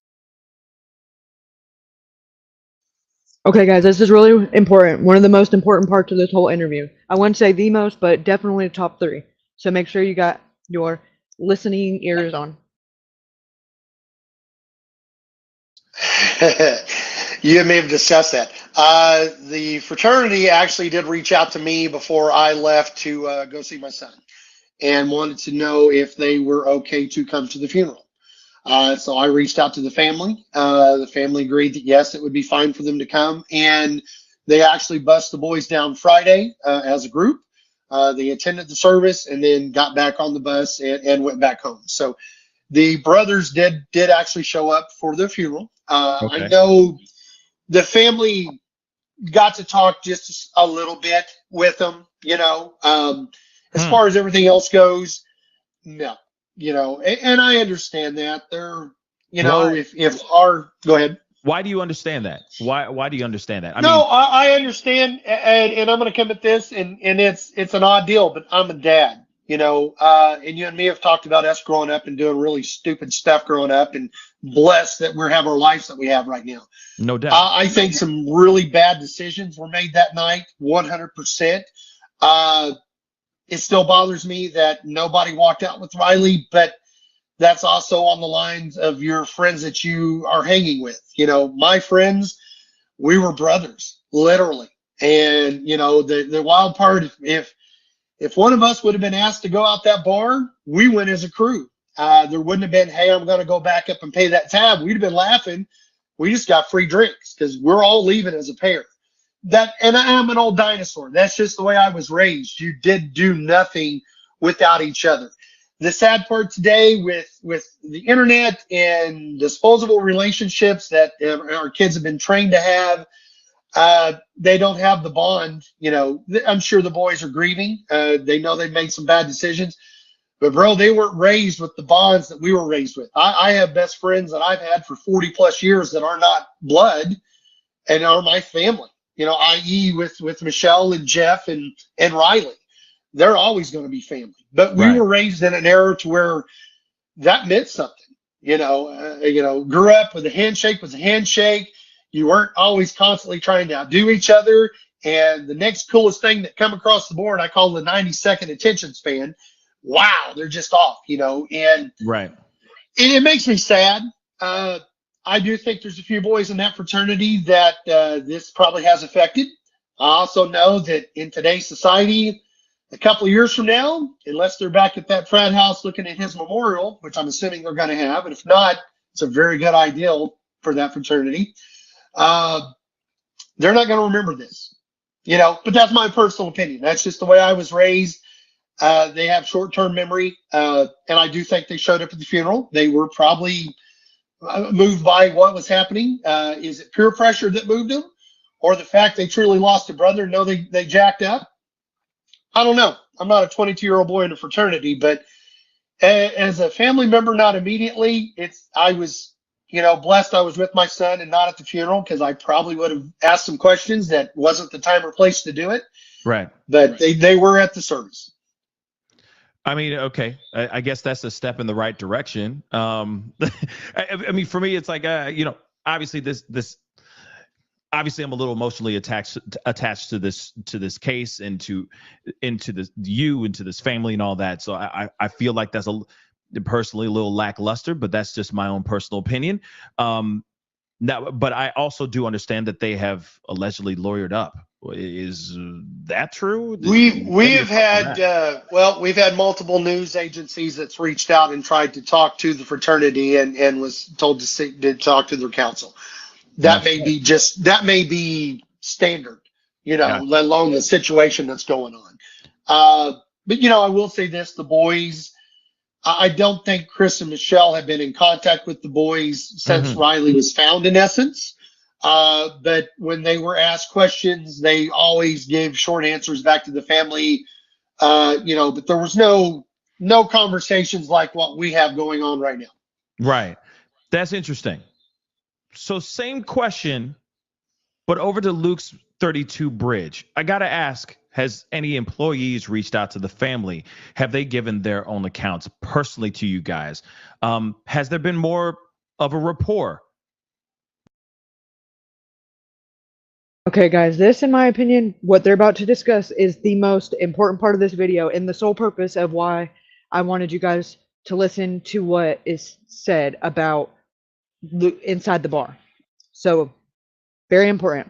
Okay, guys, this is really important. One of the most important parts of this whole interview. I wouldn't say the most, but definitely top 3. So make sure you got your listening ears on. You and me have discussed that. The fraternity actually did reach out to me before I left to go see my son, and wanted to know if they were okay to come to the funeral. So I reached out to the family. The family agreed that yes, it would be fine for them to come, and they actually bussed the boys down Friday as a group. They attended the service and then got back on the bus and went back home. So the brothers did actually show up for the funeral. Okay. I know the family got to talk just a little bit with them, as far as everything else goes, no, and I understand that they're, go ahead. Why do you understand that? Why do you understand that? I understand. And I'm going to come at this and it's an odd deal, but I'm a dad. And you and me have talked about us growing up and doing really stupid stuff growing up, and blessed that we have our lives that we have right now. No doubt. I think some really bad decisions were made that night, 100%. It still bothers me that nobody walked out with Riley, but that's also on the lines of your friends that you are hanging with. My friends, we were brothers, literally. And, the wild part, if one of us would have been asked to go out that bar, we went as a crew. There wouldn't have been, hey, I'm going to go back up and pay that tab. We'd have been laughing. We just got free drinks because we're all leaving as a pair. And I am an old dinosaur. That's just the way I was raised. You did do nothing without each other. The sad part today with the internet and disposable relationships that our kids have been trained to have, they don't have the bond. I'm sure the boys are grieving. They know they've made some bad decisions, But bro, they weren't raised with the bonds that we were raised with. I have best friends that I've had for 40 plus years that are not blood and are my family. I.e. with Michelle and Jeff and Riley. They're always going to be family. But we were raised in an era to where that meant something. Grew up with a handshake was a handshake. You weren't always constantly trying to outdo each other. And the next coolest thing that come across the board, I call the 90-second attention span. Wow, they're just off, and it makes me sad. I do think there's a few boys in that fraternity that this probably has affected. I also know that in today's society, a couple of years from now, unless they're back at that frat house looking at his memorial, which I'm assuming they're going to have, and if not, it's a very good ideal for that fraternity. They're not going to remember this, but that's my personal opinion. That's just the way I was raised. They have short-term memory, and I do think they showed up at the funeral. They were probably moved by what was happening. Is it peer pressure that moved them, or the fact they truly lost a brother and know they jacked up? I don't know. I'm not a 22-year-old boy in a fraternity, but as a family member, not immediately. I was, blessed I was with my son and not at the funeral, because I probably would have asked some questions that wasn't the time or place to do it. Right. But they were at the service. I mean, okay, I guess that's a step in the right direction. I mean, for me, it's like, obviously obviously I'm a little emotionally attached to this case and into this family and all that. So I feel like that's personally a little lackluster, but that's just my own personal opinion. Now, but I also do understand that they have allegedly lawyered up. Is that true? We've had multiple news agencies that's reached out and tried to talk to the fraternity and was told to talk to their counsel. That may be standard, let alone the situation that's going on. But I will say this: the boys, I don't think Chris and Michelle have been in contact with the boys since Riley was found, in essence. But when they were asked questions, they always gave short answers back to the family. But there was no conversations like what we have going on right now. Right. That's interesting. So same question, but over to Luke's 32 Bridge. I got to ask, has any employees reached out to the family? Have they given their own accounts personally to you guys? Has there been more of a rapport? Okay, guys, this, in my opinion, what they're about to discuss is the most important part of this video and the sole purpose of why I wanted you guys to listen to what is said about inside the bar. So, very important.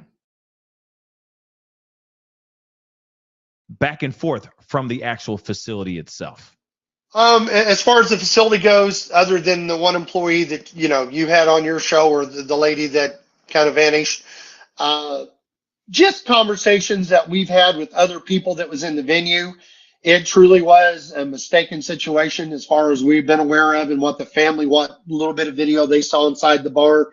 Back and forth from the actual facility itself. As far as the facility goes, other than the one employee that you had on your show, or the lady that kind of vanished, just conversations that we've had with other people that was in the venue. It truly was a mistaken situation as far as we've been aware of, and what little bit of video they saw inside the bar.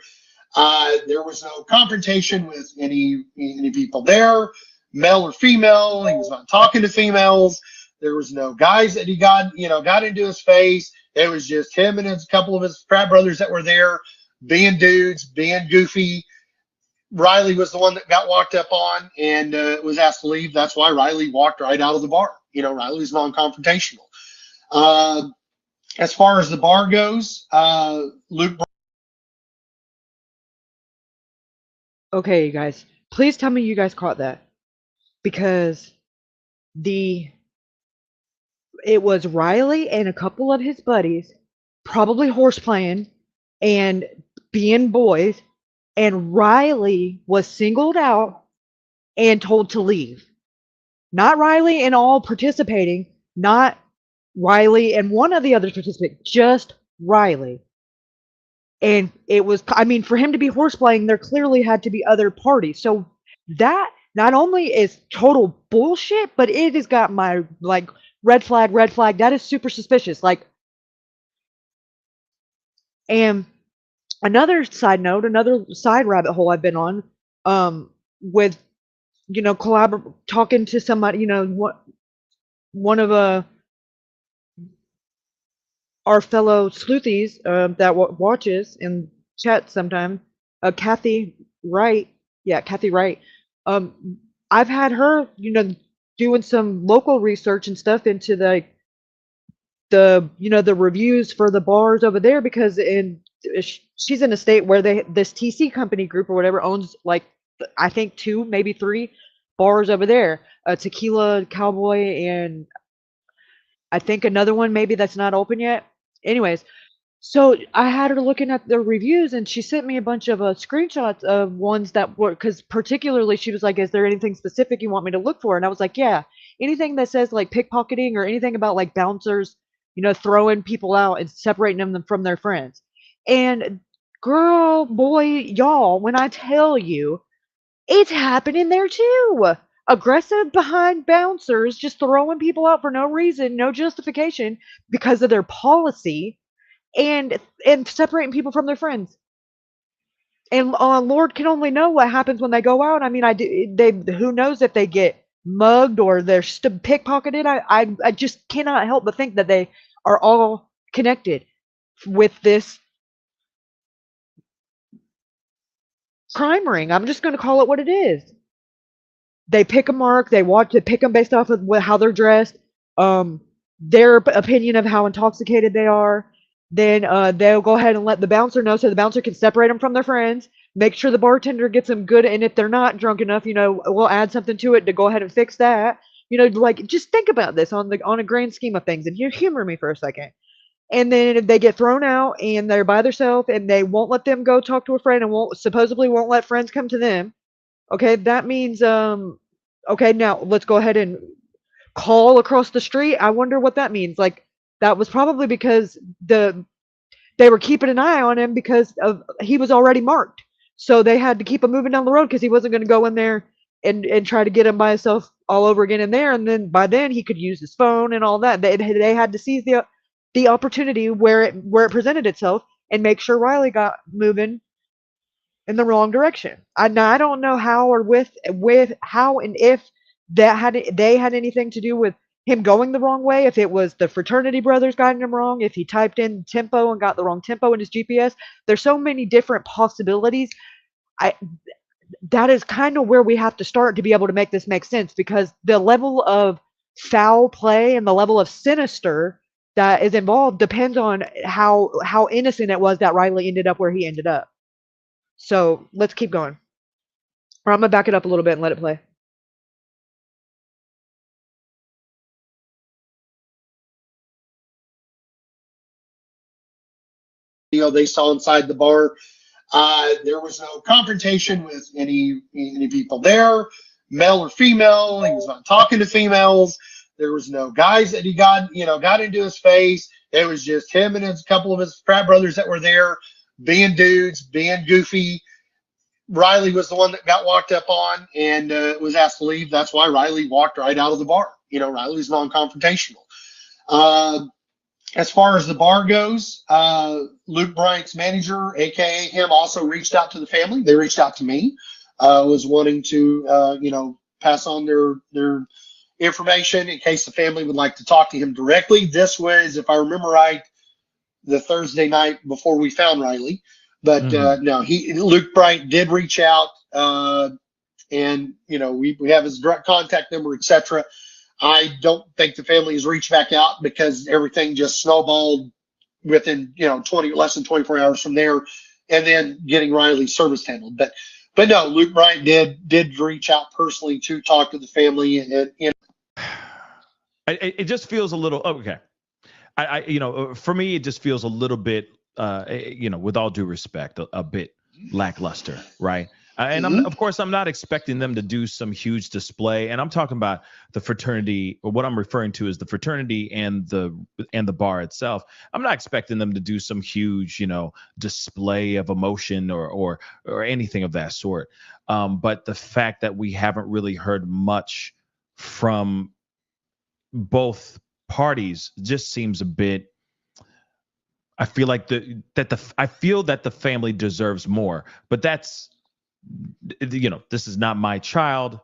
There was no confrontation with any people there, male or female. He was not talking to females. There was no guys that he got into his face. It was just him and a couple of his frat brothers that were there, being dudes, being goofy. Riley was the one that got walked up on and was asked to leave. That's why Riley walked right out of the bar. Riley's non-confrontational. As far as the bar goes, Luke. Okay, you guys, please tell me you guys caught that, because it was Riley and a couple of his buddies probably horse playing and being boys, and Riley was singled out and told to leave. Not Riley and all participating, not Riley and one of the other participants, just Riley. And it was, for him to be horseplaying, there clearly had to be other parties. So that not only is total bullshit, but it has got my, red flag. That is super suspicious. And another side note, another side rabbit hole I've been on, with, talking to somebody, one of our fellow sleuthies that watches and chat sometime, Kathy Wright. Yeah, Kathy Wright. I've had her, doing some local research and stuff into the reviews for the bars over there because she's in a state where this TC company group or whatever owns like I think 2, maybe 3 bars over there, Tequila Cowboy and I think another one maybe that's not open yet. Anyways, so I had her looking at the reviews and she sent me a bunch of screenshots of ones that were, because particularly she was like, is there anything specific you want me to look for? And I was like, yeah, anything that says like pickpocketing or anything about like bouncers, throwing people out and separating them from their friends. And girl, boy, y'all, when I tell you, it's happening there too. Aggressive behind bouncers, just throwing people out for no reason, no justification because of their policy and separating people from their friends. And Lord can only know what happens when they go out. I mean, they who knows if they get mugged or they're pickpocketed. I just cannot help but think that they are all connected with this crime ring. I'm just going to call it what it is. They pick a mark. They want to pick them based off of how they're dressed, their opinion of how intoxicated they are. Then they'll go ahead and let the bouncer know so the bouncer can separate them from their friends, make sure the bartender gets them good. And if they're not drunk enough, we'll add something to it to go ahead and fix that. Like just think about this on a grand scheme of things and humor me for a second. And then if they get thrown out and they're by themselves and they won't let them go talk to a friend and supposedly won't let friends come to them. Okay, that means okay, now let's go ahead and call across the street. I wonder what that means. Like that was probably because they were keeping an eye on him because he was already marked. So they had to keep him moving down the road because he wasn't going to go in there and try to get him by himself all over again in there. And then by then he could use his phone and all that. They had to seize the opportunity where it presented itself and make sure Riley got moving in the wrong direction. I don't know how or with how and if they had anything to do with him going the wrong way, if it was the fraternity brothers guiding him wrong, if he typed in tempo and got the wrong tempo in his GPS. There's so many different possibilities. That is kind of where we have to start to be able to make this make sense, because the level of foul play and the level of sinister that is involved depends on how innocent it was that Riley ended up where he ended up. So let's keep going. Or I'm gonna back it up a little bit and let it play. They saw inside the bar. There was no confrontation with any people there, male or female. He was not talking to females. There was no guys that he got into his face. It was just him and a couple of his frat brothers that were there, being dudes, being goofy. Riley was the one that got walked up on and was asked to leave. That's why Riley walked right out of the bar. Riley's non-confrontational. As far as the bar goes, Luke Bryant's manager, aka him, also reached out to the family. They reached out to me, was wanting to pass on their information in case the family would like to talk to him directly. This was, if I remember right, the Thursday night before we found Riley. But no, Luke Bryant did reach out, and we have his direct contact number, etc. I don't think the family has reached back out because everything just snowballed within less than 24 hours from there, and then getting Riley service handled. But no, Luke Bryant did reach out personally to talk to the family, and it just feels a little okay. For me, it just feels a little bit, with all due respect, a bit lackluster, right? And of course, I'm not expecting them to do some huge display. And I'm talking about the fraternity, or what I'm referring to is the fraternity and the bar itself. I'm not expecting them to do some huge, display of emotion or anything of that sort. But the fact that we haven't really heard much from both parties just seems a bit. I feel like I feel that the family deserves more, but that's. This is not my child.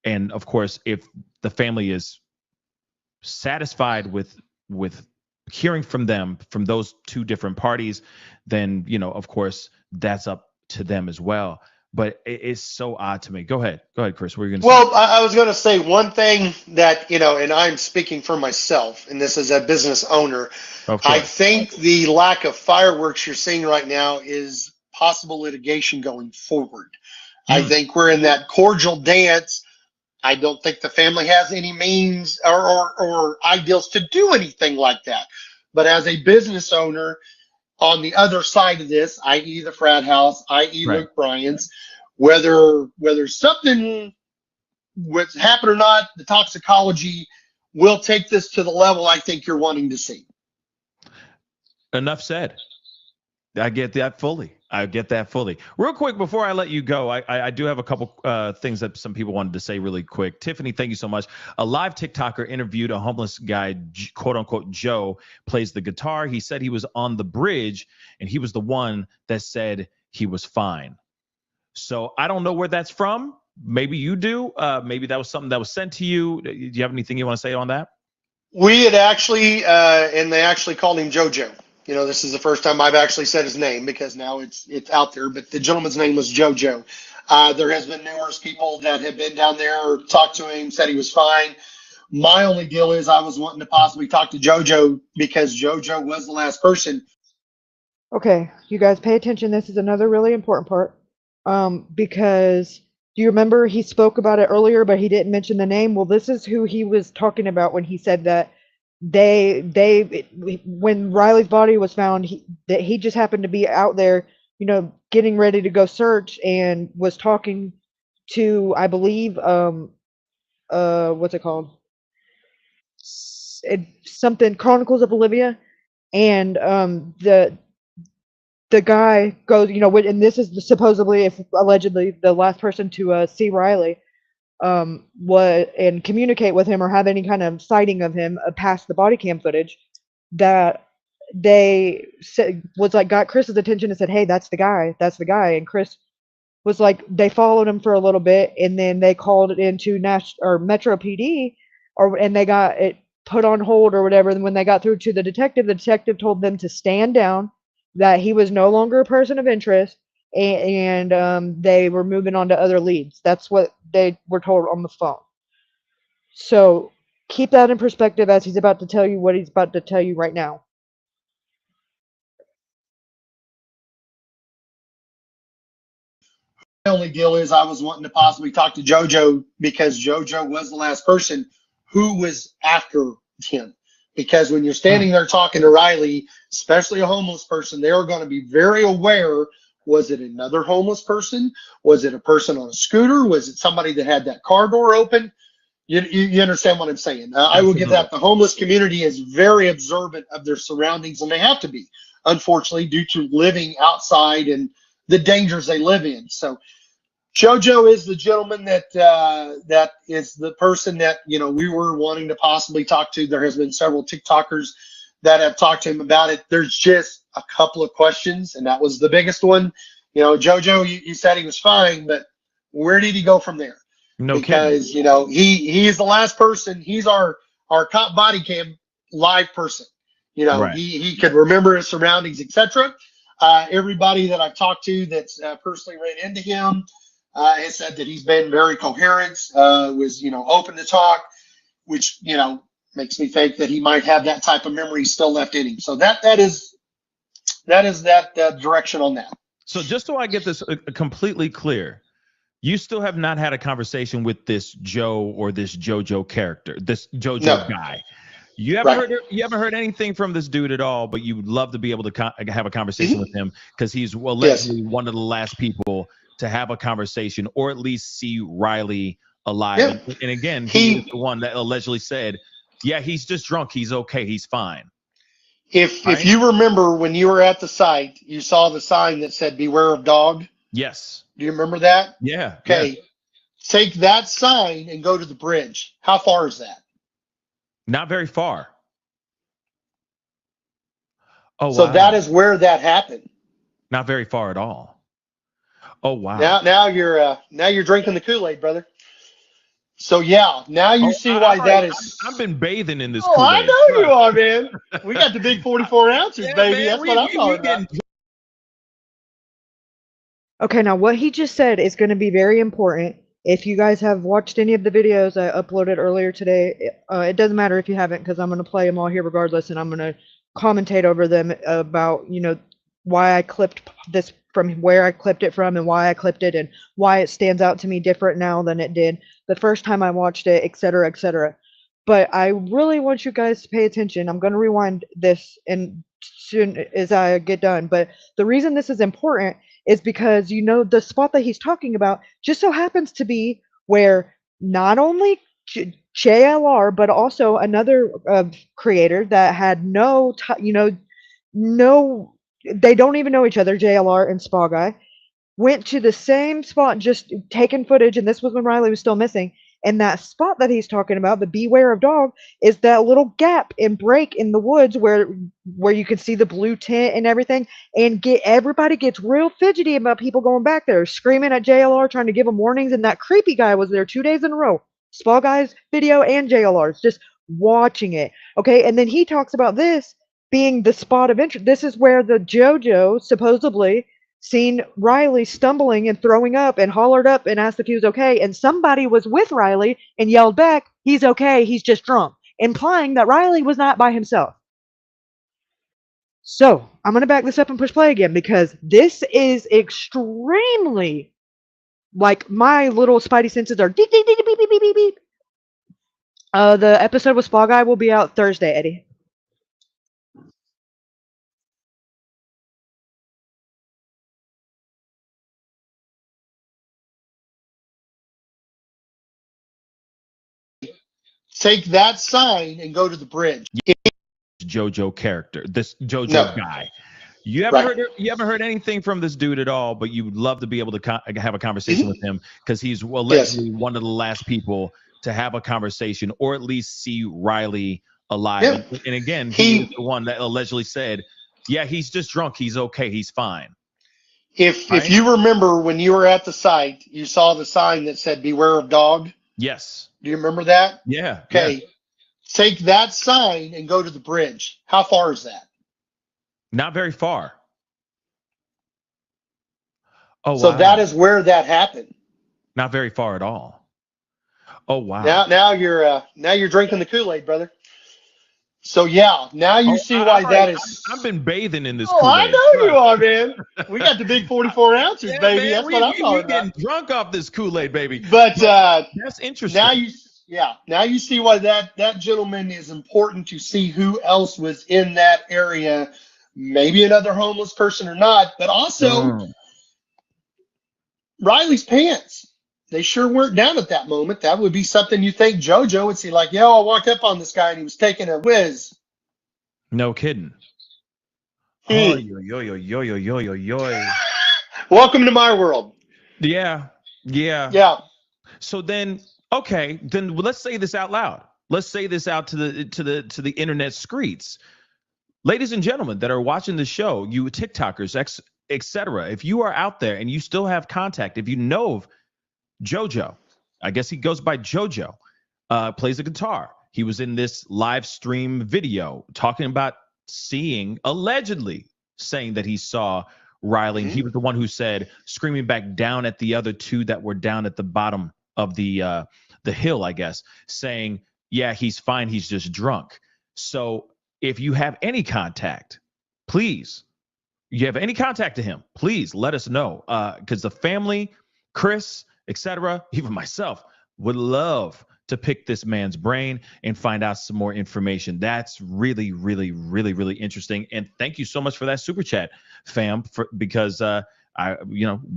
And of course, if the family is satisfied with hearing from them, from those two different parties, then, you know, of course, that's up to them as well. But it's so odd to me. Go ahead, Chris. What are you going to say? Well, I was going to say one thing that, you know, and I'm speaking for myself, and this is a business owner. I think the lack of fireworks you're seeing right now is possible litigation going forward. I think we're in that cordial dance. I don't think the family has any means or ideals to do anything like that. But as a business owner, on the other side of this, i.e. the frat house, i.e. Luke Bryan's, whether something was happened or not, the toxicology will take this to the level I think you're wanting to see. Enough said. I get that fully. Real quick, before I let you go, I do have a couple things that some people wanted to say really quick. Tiffany, thank you so much. A live TikToker interviewed a homeless guy, quote unquote, Joe, plays the guitar. He said he was on the bridge and he was the one that said he was fine. So I don't know where that's from. Maybe you do. Maybe that was something that was sent to you. Do you have anything you want to say on that? We had actually, and they actually called him JoJo. You know, this is the first time I've actually said his name because now it's out there, but the gentleman's name was JoJo. There has been numerous people that have been down there, talked to him, said he was fine. My only deal is I was wanting to possibly talk to JoJo because JoJo was the last person. Okay, you guys pay attention. This is another really important part. Because do you remember he spoke about it earlier, but he didn't mention the name? Well, this is who he was talking about when he said that when Riley's body was found, that he just happened to be out there, you know, getting ready to go search and was talking to, I believe, what's it called? Something Chronicles of Olivia, and the guy goes, you know, and this is supposedly, if allegedly, the last person to see Riley, was and communicate with him or have any kind of sighting of him past the body cam footage, that they said was like got Chris's attention and said, "Hey, that's the guy," and Chris was like, they followed him for a little bit and then they called it into Metro PD, and they got it put on hold or whatever. And when they got through to the detective told them to stand down, that he was no longer a person of interest, and they were moving on to other leads. That's what they were told on the phone. So keep that in perspective as he's about to tell you what he's about to tell you right now. My only deal is I was wanting to possibly talk to JoJo because JoJo was the last person who was after him. Because when you're standing there talking to Riley, especially a homeless person, they are going to be very aware. Was it another homeless person? Was it a person on a scooter? Was it somebody that had that car door open? You understand what I'm saying? I will give that. The homeless community is very observant of their surroundings, and they have to be, unfortunately, due to living outside and the dangers they live in. So JoJo is the gentleman that is the person that, you know, we were wanting to possibly talk to. There has been several TikTokers that have talked to him about it. There's just a couple of questions, and that was the biggest one. You know, JoJo, you said he was fine, but where did he go from there? No because kidding. You know, he is the last person. He's our cop body cam live person. You know, Right. he could remember his surroundings, etc. Everybody that I've talked to that's personally ran into him has said that he's been very coherent, was, you know, open to talk, which, you know, makes me think that he might have that type of memory still left in him. So that is that direction on that. So just so I get this completely clear, you still have not had a conversation with this Joe or this JoJo character, this JoJo guy. You haven't heard anything from this dude at all, but you would love to be able to have a conversation with him because he's allegedly one of the last people to have a conversation or at least see Riley alive. Yeah. And again, he is the one that allegedly said, yeah, he's just drunk. He's okay. He's fine. If you remember when you were at the site, you saw the sign that said "Beware of Dog." Yes. Do you remember that? Yeah. Okay. Yeah. Take that sign and go to the bridge. How far is that? Not very far. Oh, so wow. that is where that happened. Not very far at all. Oh, wow. Now you're drinking the Kool-Aid, brother. So yeah, now you see why that is. I've been bathing in this Oh, I Kool-Aid. know you are, man. We got the big 44 ounces, baby. Man, That's what I'm talking about. Okay, now what he just said is going to be very important. If you guys have watched any of the videos I uploaded earlier today, it doesn't matter if you haven't, because I'm going to play them all here regardless, and I'm going to commentate over them about, why I clipped this from where I clipped it from and why I clipped it and why it stands out to me different now than it did the first time I watched it, et cetera, et cetera. But I really want you guys to pay attention. I'm going to rewind this and soon as I get done. But the reason this is important is because, the spot that he's talking about just so happens to be where not only JLR, but also another creator that had no, they don't even know each other, JLR and Spa Guy, went to the same spot, just taking footage, and this was when Riley was still missing. And that spot that he's talking about, the beware of dog, is that little gap and break in the woods where you can see the blue tent and everything, and everybody gets real fidgety about people going back there, screaming at JLR, trying to give them warnings, and that creepy guy was there 2 days in a row. Spa Guy's video and JLR's, just watching it. Okay, and then he talks about this being the spot of interest. This is where the JoJo supposedly seen Riley stumbling and throwing up and hollered up and asked if he was okay, and somebody was with Riley and yelled back, "He's okay, he's just drunk," implying that Riley was not by himself. So I'm going to back this up and push play again, because this is extremely, like, my little spidey senses are beep, beep, beep, beep, beep, beep, beep. The episode with Spa Guy will be out Thursday, Eddie. Take that sign and go to the bridge. JoJo character, this JoJo guy. You haven't heard anything from this dude at all, but you would love to be able to have a conversation with him, because he's allegedly one of the last people to have a conversation or at least see Riley alive. Yeah. And again, he's the one that allegedly said, "Yeah, he's just drunk. He's okay. He's fine." If you remember when you were at the site, you saw the sign that said "Beware of dog." Yes. Do you remember that? Yeah. Okay. Yeah. Take that sign and go to the bridge. How far is that? Not very far. Oh, so wow. that is where that happened. Not very far at all. Oh, wow. Now you're drinking the Kool-Aid, brother. So yeah, now you see why that is. I've been bathing in this Oh, Kool-Aid. I know you are, man. We got the big 44 ounces, baby. Man, that's what I'm talking about. Getting drunk off this Kool-Aid, baby. But that's interesting. Now you see why that gentleman is important to see who else was in that area. Maybe another homeless person or not, but also Riley's pants. They sure weren't down at that moment. That would be something you think JoJo would see, like, yo, I walked up on this guy and he was taking a whiz. No kidding. Oh, yo. Welcome to my world. Yeah. So then, okay, then let's say this out loud. Let's say this out to the internet streets. Ladies and gentlemen that are watching the show, you TikTokers, etc. If you are out there and you still have contact, if you know of JoJo, I guess he goes by JoJo, plays the guitar. He was in this live stream video talking about allegedly saying that he saw Riley. Mm-hmm. He was the one who said, screaming back down at the other two that were down at the bottom of the hill, I guess, saying, yeah, he's fine. He's just drunk. So if you have any contact, please, you have any contact to him, please let us know. Because the family, Chris, etc., even myself, would love to pick this man's brain and find out some more information. That's really, really, really, really interesting. And thank you so much for that super chat, fam, because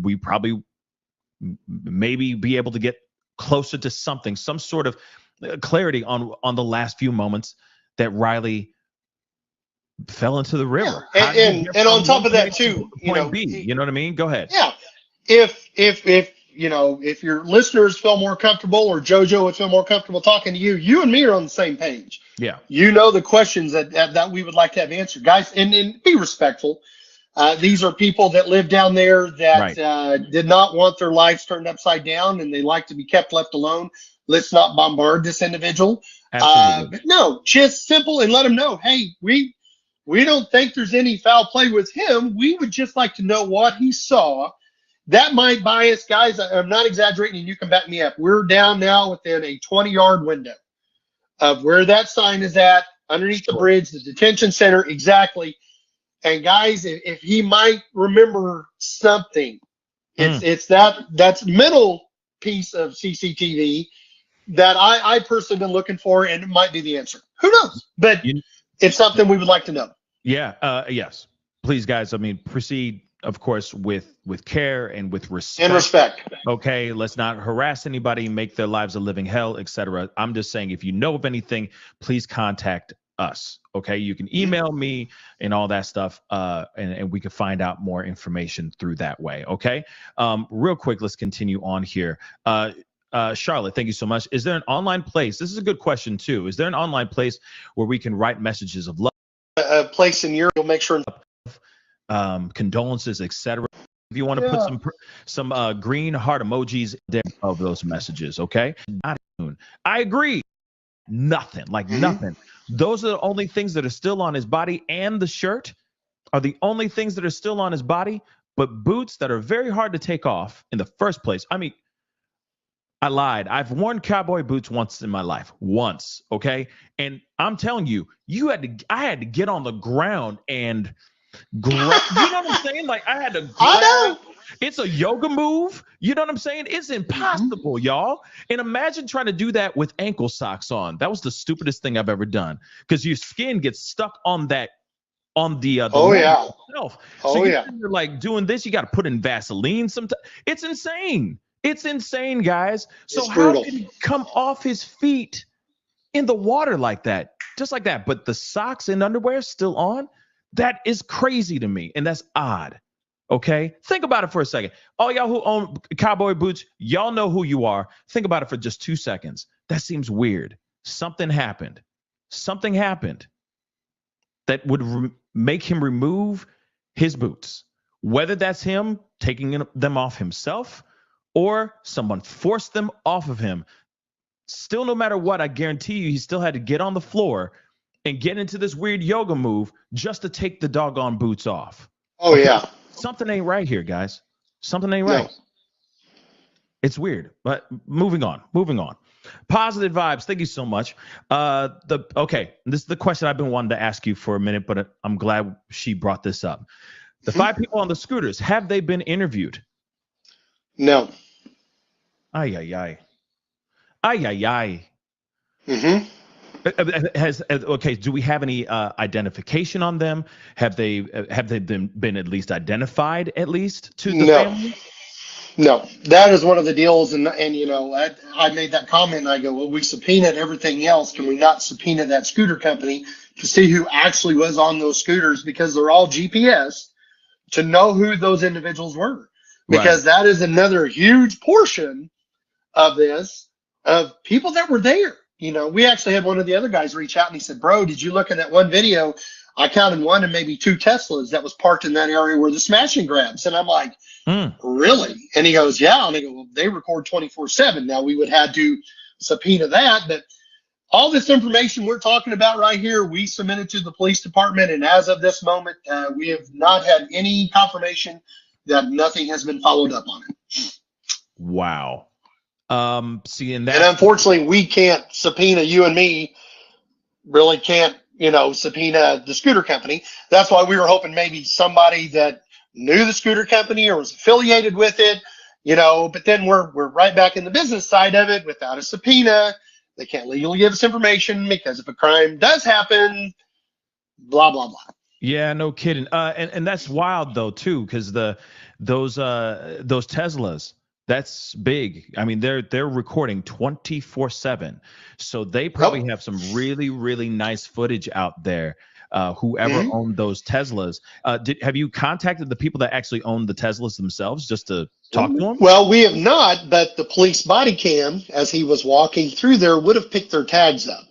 we probably maybe be able to get closer to some sort of clarity on the last few moments that Riley fell into the river. Yeah. And on top of that too, you know what I mean? Go ahead. Yeah. If your listeners feel more comfortable, or JoJo would feel more comfortable talking to you, you and me are on the same page. Yeah. You know the questions that we would like to have answered, guys, and be respectful. These are people that live down there that did not want their lives turned upside down, and they like to be kept left alone. let's not bombard this individual. Absolutely. But no, just simple, and let them know, hey, we don't think there's any foul play with him. We would just like to know what he saw. That might bias, guys. I'm not exaggerating, and you can back me up. We're down now within a 20-yard window of where that sign is at, underneath the bridge, the detention center, exactly. And guys, if he might remember something, it's that's middle piece of CCTV that I personally been looking for, and it might be the answer. Who knows? But it's something we would like to know. Yeah. Yes. Please, guys. I mean, proceed, of course, with care and with respect. And respect. Okay. Let's not harass anybody, make their lives a living hell, etc. I'm just saying, if you know of anything, please contact us. Okay. You can email me and all that stuff, and we can find out more information through that way. Okay. Real quick, let's continue on here. Charlotte, thank you so much. Is there an online place? This is a good question too. Is there an online place where we can write messages of love? A place in your, you'll make sure. Condolences, etc. If you want to put some green heart emojis there of those messages, okay? I agree. Nothing, like nothing. Those are the only things that are still on his body, and the shirt are the only things that are still on his body, but boots that are very hard to take off in the first place. I mean, I lied. I've worn cowboy boots once in my life. Once, okay? And I'm telling you, I had to get on the ground and grab. You know what I'm saying? Like, I had to grab. I know. It's a yoga move. You know what I'm saying? It's impossible, y'all. And imagine trying to do that with ankle socks on. That was the stupidest thing I've ever done, because your skin gets stuck on the itself. So you're like doing this, you got to put in Vaseline sometimes. It's insane. It's insane, guys. So how did he come off his feet in the water like that? Just like that. But the socks and underwear still on? That is crazy to me. And that's odd. Okay? Think about it for a second. All y'all who own cowboy boots, y'all know who you are. Think about it for just 2 seconds. That seems weird. Something happened. Something happened that would make him remove his boots. Whether that's him taking them off himself, or someone forced them off of him. Still, no matter what, I guarantee you he still had to get on the floor and get into this weird yoga move just to take the doggone boots off. Oh, okay? Yeah. Something ain't right here, guys. Something ain't right. It's weird, but moving on. Positive vibes. Thank you so much. Okay, this is the question I've been wanting to ask you for a minute, but I'm glad she brought this up. The 5 people on the scooters, have they been interviewed? No. Ay, ay, ay. Ay, ay, ay. Okay, do we have any identification on them? Have they been at least identified at least to the family? No, that is one of the deals, and you know, I made that comment, and I go, well, we subpoenaed everything else. Can we not subpoena that scooter company to see who actually was on those scooters, because they're all GPS, to know who those individuals were? Because that is another huge portion of this, of people that were there. You know, we actually had one of the other guys reach out, and he said, bro, did you look at that one video? I counted 1 and maybe 2 Teslas that was parked in that area where the smash and grabs. And I'm like, really? And he goes, yeah. And I go, well, they record 24/7. Now we would have to subpoena that, but all this information we're talking about right here, we submitted to the police department. And as of this moment, we have not had any confirmation that nothing has been followed up on it. Wow. And unfortunately, we can't subpoena, you and me really can't, you know, subpoena the scooter company. That's why we were hoping maybe somebody that knew the scooter company or was affiliated with it, you know, but then we're right back in the business side of it without a subpoena. They can't legally give us information because if a crime does happen, blah, blah, blah. Yeah, no kidding. And that's wild though too, because those Teslas, that's big. I mean, they're recording 24/7, so they probably have some really, really nice footage out there. Whoever owned those Teslas, have you contacted the people that actually own the Teslas themselves just to talk to them? Well, we have not, but the police body cam, as he was walking through there, would have picked their tags up.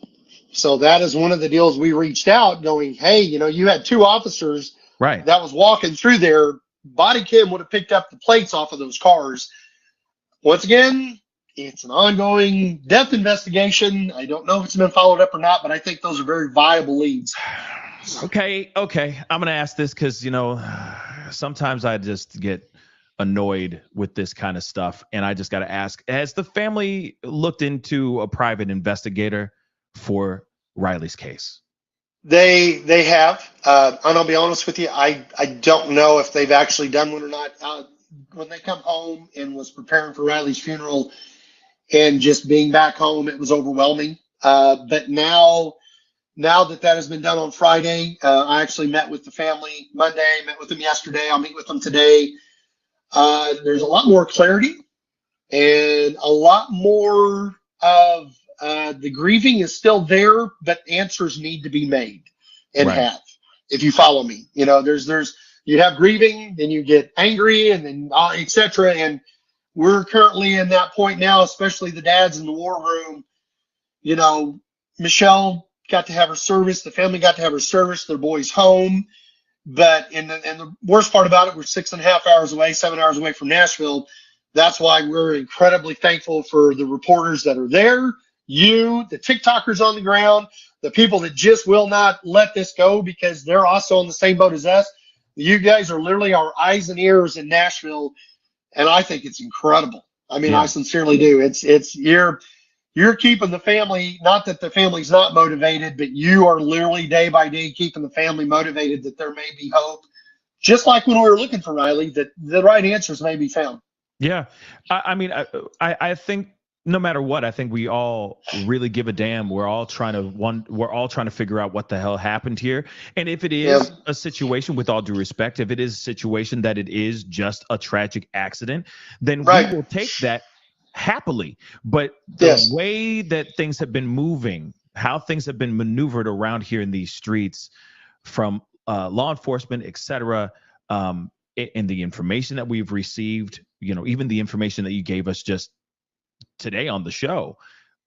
So that is one of the deals we reached out going, hey, you know, you had 2 officers that was walking through there. Body cam would have picked up the plates off of those cars. Once again, It's an ongoing death investigation. I don't know if it's been followed up or not, but I think those are very viable leads. Okay. I'm going to ask this because, sometimes I just get annoyed with this kind of stuff. And I just got to ask, has the family looked into a private investigator for Riley's case? They have. And I'll be honest with you, I don't know if they've actually done one or not. When they come home and was preparing for Riley's funeral and just being back home, it was overwhelming. But now that has been done on Friday, I actually met with the family Monday, met with them yesterday. I'll meet with them today. There's a lot more clarity and a lot more of the grieving is still there, but answers need to be made and Right. have, if you follow me. You have grieving, then you get angry, and then etc. And we're currently in that point now, especially the dads in the war room. Michelle got to have her service. The family got to have her service. Their boy's home. But and the worst part about it, we're 6.5 hours away, 7 hours away from Nashville. That's why we're incredibly thankful for the reporters that are there, the TikTokers on the ground, the people that just will not let this go because they're also on the same boat as us. You guys are literally our eyes and ears in Nashville, and I think it's incredible. I mean, Yeah. I sincerely do. It's you're keeping the family, not that the family's not motivated, but you are literally day by day keeping the family motivated that there may be hope. Just like when we were looking for Riley, that the right answers may be found. Yeah. I think no matter what, I think we all really give a damn. We're all trying to figure out what the hell happened here. And if it is a situation, with all due respect, if it is a situation that it is just a tragic accident, then we will take that happily. But the way that things have been moving, how things have been maneuvered around here in these streets from law enforcement, et cetera, and the information that we've received, even the information that you gave us just today on the show,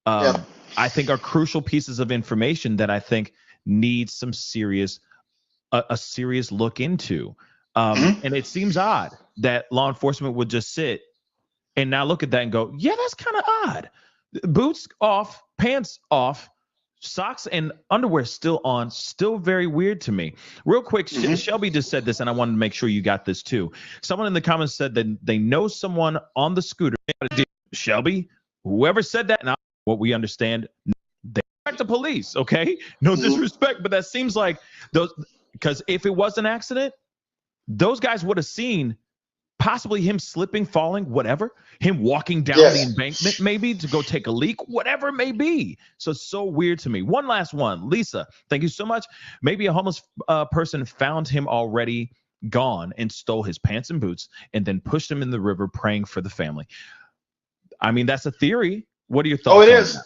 I think are crucial pieces of information that I think need some a serious look into. And it seems odd that law enforcement would just sit and now look at that and go, yeah, that's kind of odd. Boots off, pants off, socks and underwear still on, still very weird to me. Real quick, Shelby just said this, and I wanted to make sure you got this too. Someone in the comments said that they know someone on the scooter. Shelby, whoever said that, now what we understand, they are the police, okay? No disrespect, but that seems like those, because if it was an accident, those guys would have seen possibly him slipping, falling, whatever, him walking down the embankment maybe to go take a leak, whatever it may be. So weird to me. One last one. Lisa, thank you so much. Maybe a homeless person found him already gone and stole his pants and boots and then pushed him in the river praying for the family. I mean, that's a theory. What are your thoughts? Oh, it is.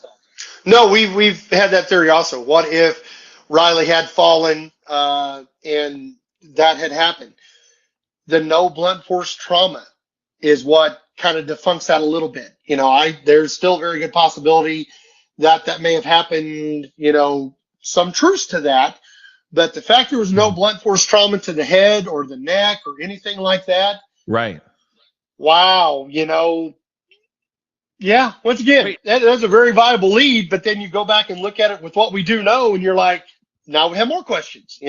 No, we've had that theory also. What if Riley had fallen and that had happened? The no blunt force trauma is what kind of defunks that a little bit. There's still a very good possibility that may have happened, some truth to that. But the fact there was no blunt force trauma to the head or the neck or anything like that. Right. Wow. Yeah, once again, that's a very viable lead, but then you go back and look at it with what we do know, and you're like, now we have more questions,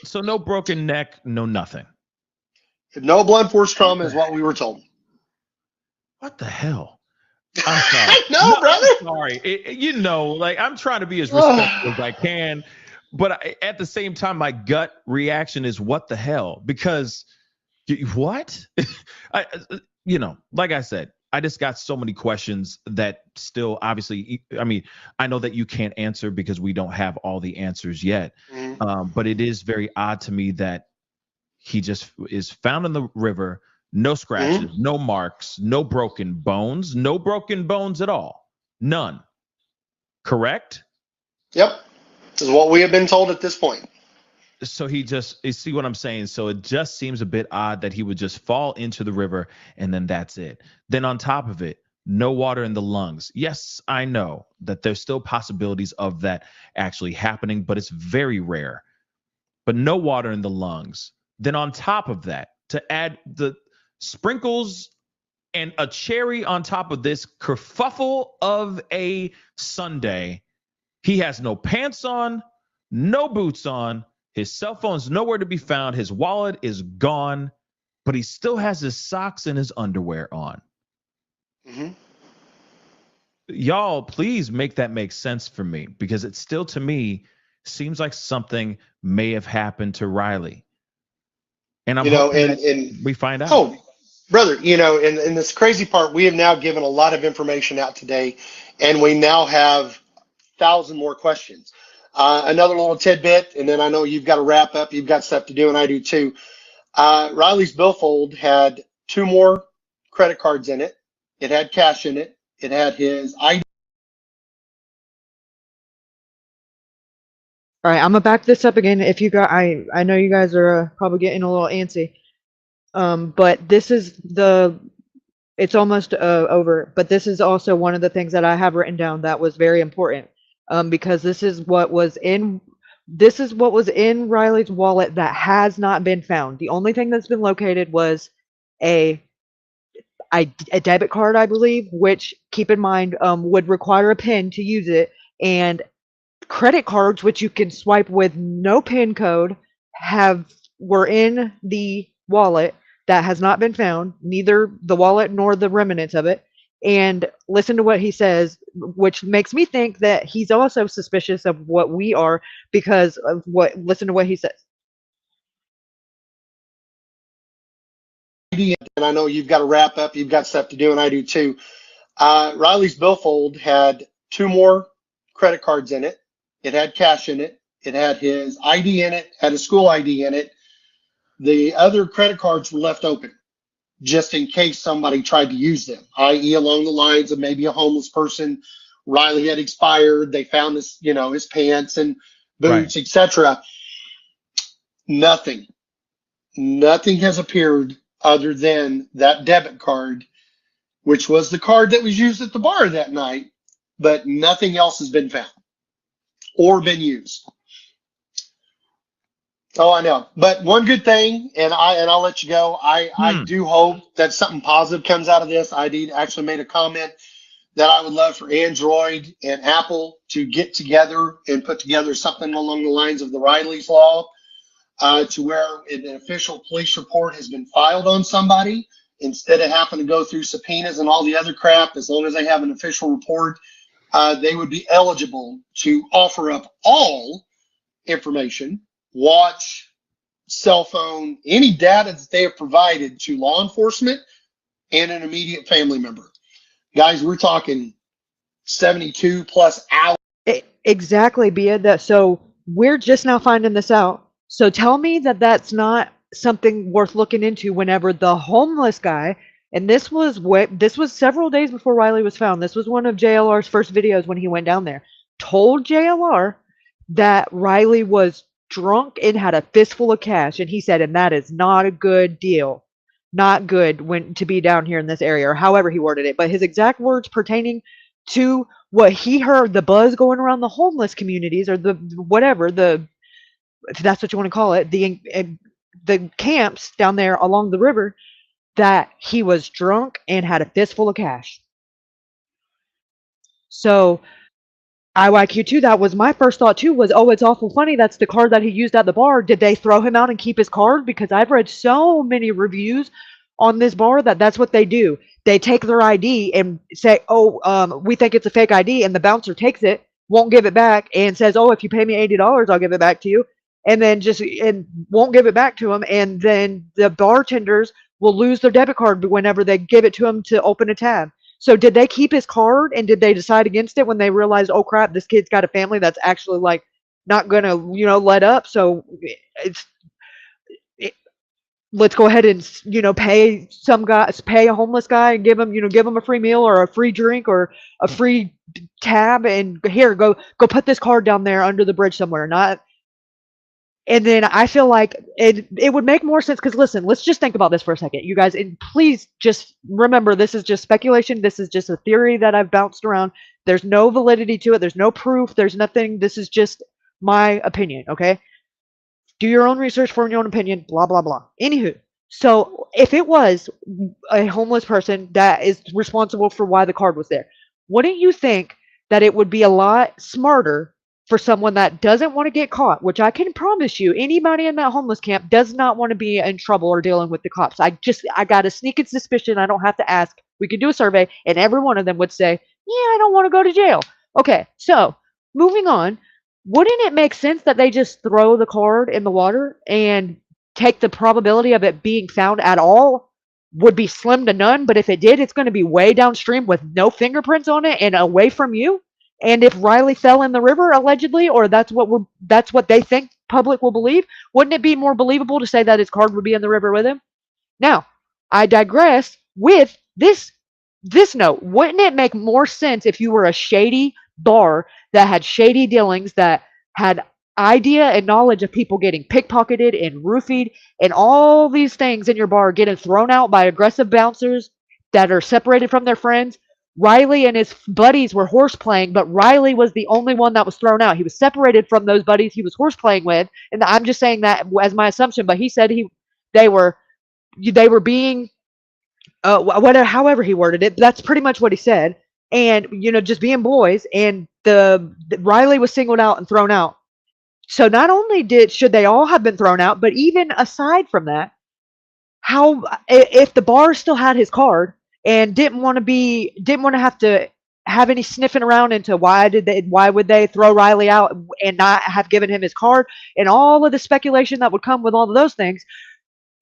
So no broken neck, no nothing. No blunt force trauma is what we were told. What the hell? I'm sorry. No, brother. I'm sorry. I'm trying to be as respectful as I can, but at the same time, my gut reaction is what the hell? Because what? Like I said, I just got so many questions that still, obviously, I know that you can't answer because we don't have all the answers yet. But it is very odd to me that he just is found in the river, no scratches, no marks, no broken bones at all. None. Correct? Yep. This is what we have been told at this point. So you see what I'm saying? So it just seems a bit odd that he would just fall into the river and then that's it. Then on top of it, no water in the lungs. Yes, I know that there's still possibilities of that actually happening, but it's very rare. But no water in the lungs. Then on top of that, to add the sprinkles And a cherry on top of this kerfuffle of a Sunday, he has no pants on, no boots on. His cell phone's nowhere to be found. His wallet is gone, but he still has his socks and his underwear on. Mm-hmm. Y'all, please make that make sense for me, because it still, to me, seems like something may have happened to Riley. And I'm hoping that we find out. Oh, brother, and this crazy part, we have now given a lot of information out today, and we now have 1,000 more questions. Another little tidbit, and then I know you've got to wrap up. You've got stuff to do, and I do too. Riley's billfold had 2 more credit cards in it. It had cash in it. It had his ID. All right, I'm gonna back this up again. If you got, I know you guys are probably getting a little antsy, but this is it's almost over. But this is also one of the things that I have written down that was very important, because this is what was in Riley's wallet that has not been found. The only thing that's been located was a debit card, I believe, which, keep in mind, would require a PIN to use it, and credit cards, which you can swipe with no PIN code, were in the wallet that has not been found, neither the wallet nor the remnants of it. And listen to what he says, which makes me think that he's also suspicious of what we are, because of listen to what he says. And I know you've got to wrap up. You've got stuff to do, and I do too. Riley's billfold had 2 more credit cards in it. It had cash in it. It had his ID in it, had a school ID in it. The other credit cards were left open just in case somebody tried to use them, i.e. along the lines of maybe a homeless person. Riley had expired. They found his pants and boots, etc. Nothing has appeared other than that debit card, which was the card that was used at the bar that night, but nothing else has been found or been used. Oh, I know. But one good thing, and I'll let you go. I do hope that something positive comes out of this. I actually made a comment that I would love for Android and Apple to get together and put together something along the lines of the Riley's Law, to where an official police report has been filed on somebody, instead of having to go through subpoenas and all the other crap. As long as they have an official report, they would be eligible to offer up all information, watch, cell phone, any data that they have provided to law enforcement and an immediate family member. Guys, we're talking 72 plus hours. Exactly, Bia. So we're just now finding this out. So tell me that that's not something worth looking into whenever the homeless guy, and this was several days before Riley was found. This was one of JLR's first videos when he went down there, told JLR that Riley was drunk and had a fistful of cash. And he said, and that is not a good deal. Not good to be down here in this area, or however he worded it. But his exact words pertaining to what he heard, the buzz going around the homeless communities, or if that's what you want to call it, the camps down there along the river, that he was drunk and had a fistful of cash. So IYQ2, that was my first thought too, was, oh, it's awful funny. That's the card that he used at the bar. Did they throw him out and keep his card? Because I've read so many reviews on this bar that's what they do. They take their ID and say, oh, we think it's a fake ID. And the bouncer takes it, won't give it back, and says, oh, if you pay me $80, I'll give it back to you. And then won't give it back to him. And then the bartenders will lose their debit card whenever they give it to him to open a tab. So did they keep his card, and did they decide against it when they realized, oh crap, this kid's got a family that's actually not gonna, let up? So let's go ahead and, pay a homeless guy and give him a free meal or a free drink or a free tab, and here, go put this card down there under the bridge somewhere. And then I feel like it would make more sense, because listen, let's just think about this for a second, you guys, and please just remember, this is just speculation. This is just a theory that I've bounced around. There's no validity to it. There's no proof. There's nothing. This is just my opinion, okay? Do your own research, form your own opinion, blah, blah, blah. Anywho, So if it was a homeless person that is responsible for why the card was there, wouldn't you think that it would be a lot smarter for someone that doesn't want to get caught, which I can promise you, anybody in that homeless camp does not want to be in trouble or dealing with the cops. I got a sneaking suspicion. I don't have to ask. We could do a survey, and every one of them would say, yeah, I don't want to go to jail. Okay, so moving on, wouldn't it make sense that they just throw the card in the water and take the probability of it being found at all would be slim to none, but if it did, it's going to be way downstream with no fingerprints on it and away from you. And if Riley fell in the river allegedly, or that's what they think public will believe, wouldn't it be more believable to say that his card would be in the river with him? Now, I digress with this note. Wouldn't it make more sense if you were a shady bar that had shady dealings, that had idea and knowledge of people getting pickpocketed and roofied and all these things in your bar getting thrown out by aggressive bouncers that are separated from their friends? Riley and his buddies were horse playing, but Riley was the only one that was thrown out. He was separated from those buddies he was horse playing with, and I'm just saying that as my assumption. But he said they were being whatever, however he worded it. That's pretty much what he said. And just being boys, and the Riley was singled out and thrown out. So not only should they all have been thrown out, but even aside from that, how if the bar still had his card and didn't want to have to have any sniffing around into why would they throw Riley out and not have given him his card, and all of the speculation that would come with all of those things,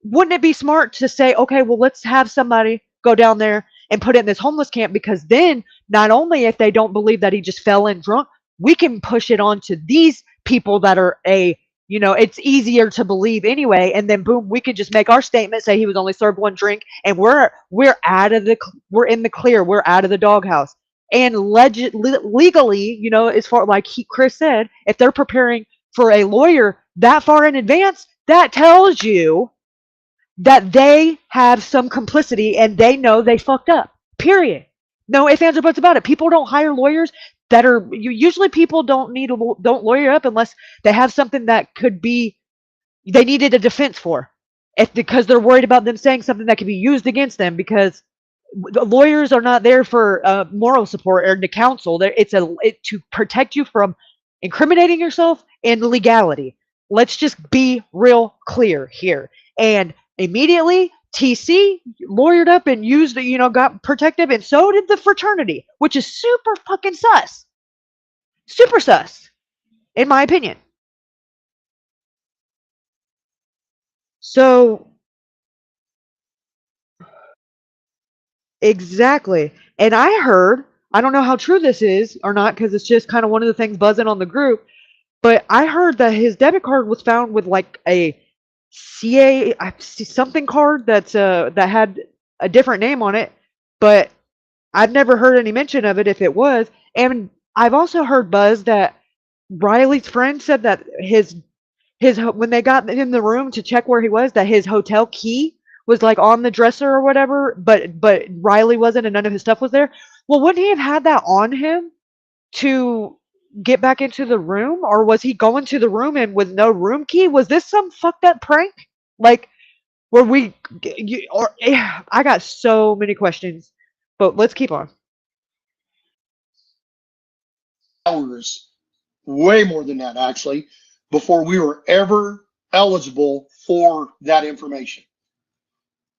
wouldn't it be smart to say, okay, well, let's have somebody go down there and put it in this homeless camp, because then not only if they don't believe that he just fell in drunk, we can push it on to these people that are it's easier to believe anyway, and then boom, we could just make our statement, say he was only served one drink, and we're in the clear, we're out of the doghouse. And legally, as far like Chris said, if they're preparing for a lawyer that far in advance, that tells you that they have some complicity and they know they fucked up. Period. No ifs, ands, or buts about it. People don't hire lawyers that are usually people don't lawyer up unless they have something that could be they needed a defense for, because they're worried about them saying something that could be used against them, because the lawyers are not there for moral support or to counsel. It's to protect you from incriminating yourself and legality. Let's just be real clear here. And immediately TC lawyered up and used, got protective, and so did the fraternity, which is super fucking sus. Super sus, in my opinion. So, exactly. And I heard, I don't know how true this is or not, because it's just kind of one of the things buzzing on the group, but I heard that his debit card was found with like a CA something card that had a different name on it, but I've never heard any mention of it if it was. And I've also heard buzz that Riley's friend said that his when they got in the room to check where he was, that his hotel key was like on the dresser or whatever, but Riley wasn't and none of his stuff was there. Well, wouldn't he have had that on him to get back into the room, or was he going to the room and with no room key? Was this some fucked up prank? Like, I got so many questions, but let's keep on. Hours, way more than that actually, before we were ever eligible for that information.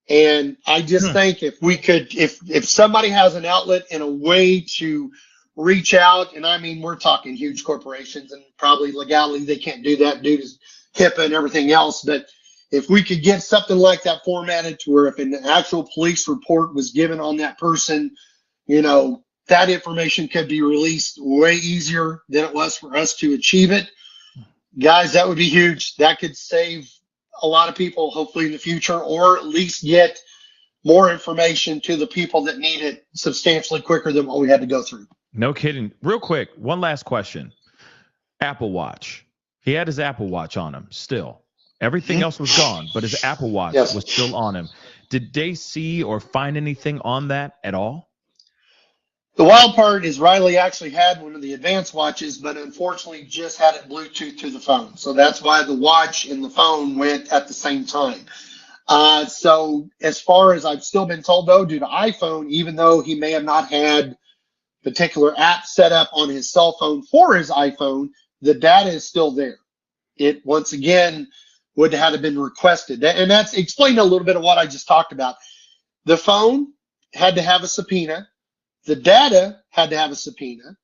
And I just think if we could, if somebody has an outlet and a way to reach out, and I mean, we're talking huge corporations and probably legally they can't do that due to HIPAA and everything else, but if we could get something like that formatted to where if an actual police report was given on that person, that information could be released way easier than it was for us to achieve it. Guys, that would be huge. That could save a lot of people, hopefully in the future, or at least get more information to the people that need it substantially quicker than what we had to go through. No kidding. Real quick, one last question. Apple Watch. He had his Apple Watch on him still. Everything else was gone, but his Apple Watch was still on him. Did they see or find anything on that at all? The wild part is Riley actually had one of the advanced watches, but unfortunately just had it Bluetooth to the phone. So that's why the watch and the phone went at the same time. So as far as I've still been told, though, due to iPhone, even though he may have not had particular app set up on his cell phone for his iPhone, the data is still there. It, once again, would have been requested. And that's explained a little bit of what I just talked about. The phone had to have a subpoena. The data had to have a subpoena.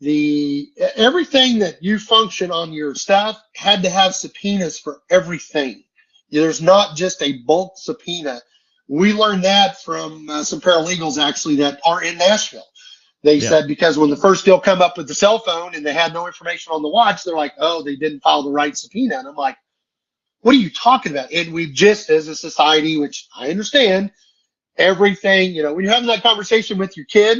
Everything that you function on your stuff had to have subpoenas for everything. There's not just a bulk subpoena. We learned that from some paralegals actually that are in Nashville. They said because when the first deal come up with the cell phone and they had no information on the watch, they're like, oh, they didn't file the right subpoena. And I'm like, what are you talking about? And we've just, as a society, which I understand, everything, when you're having that conversation with your kid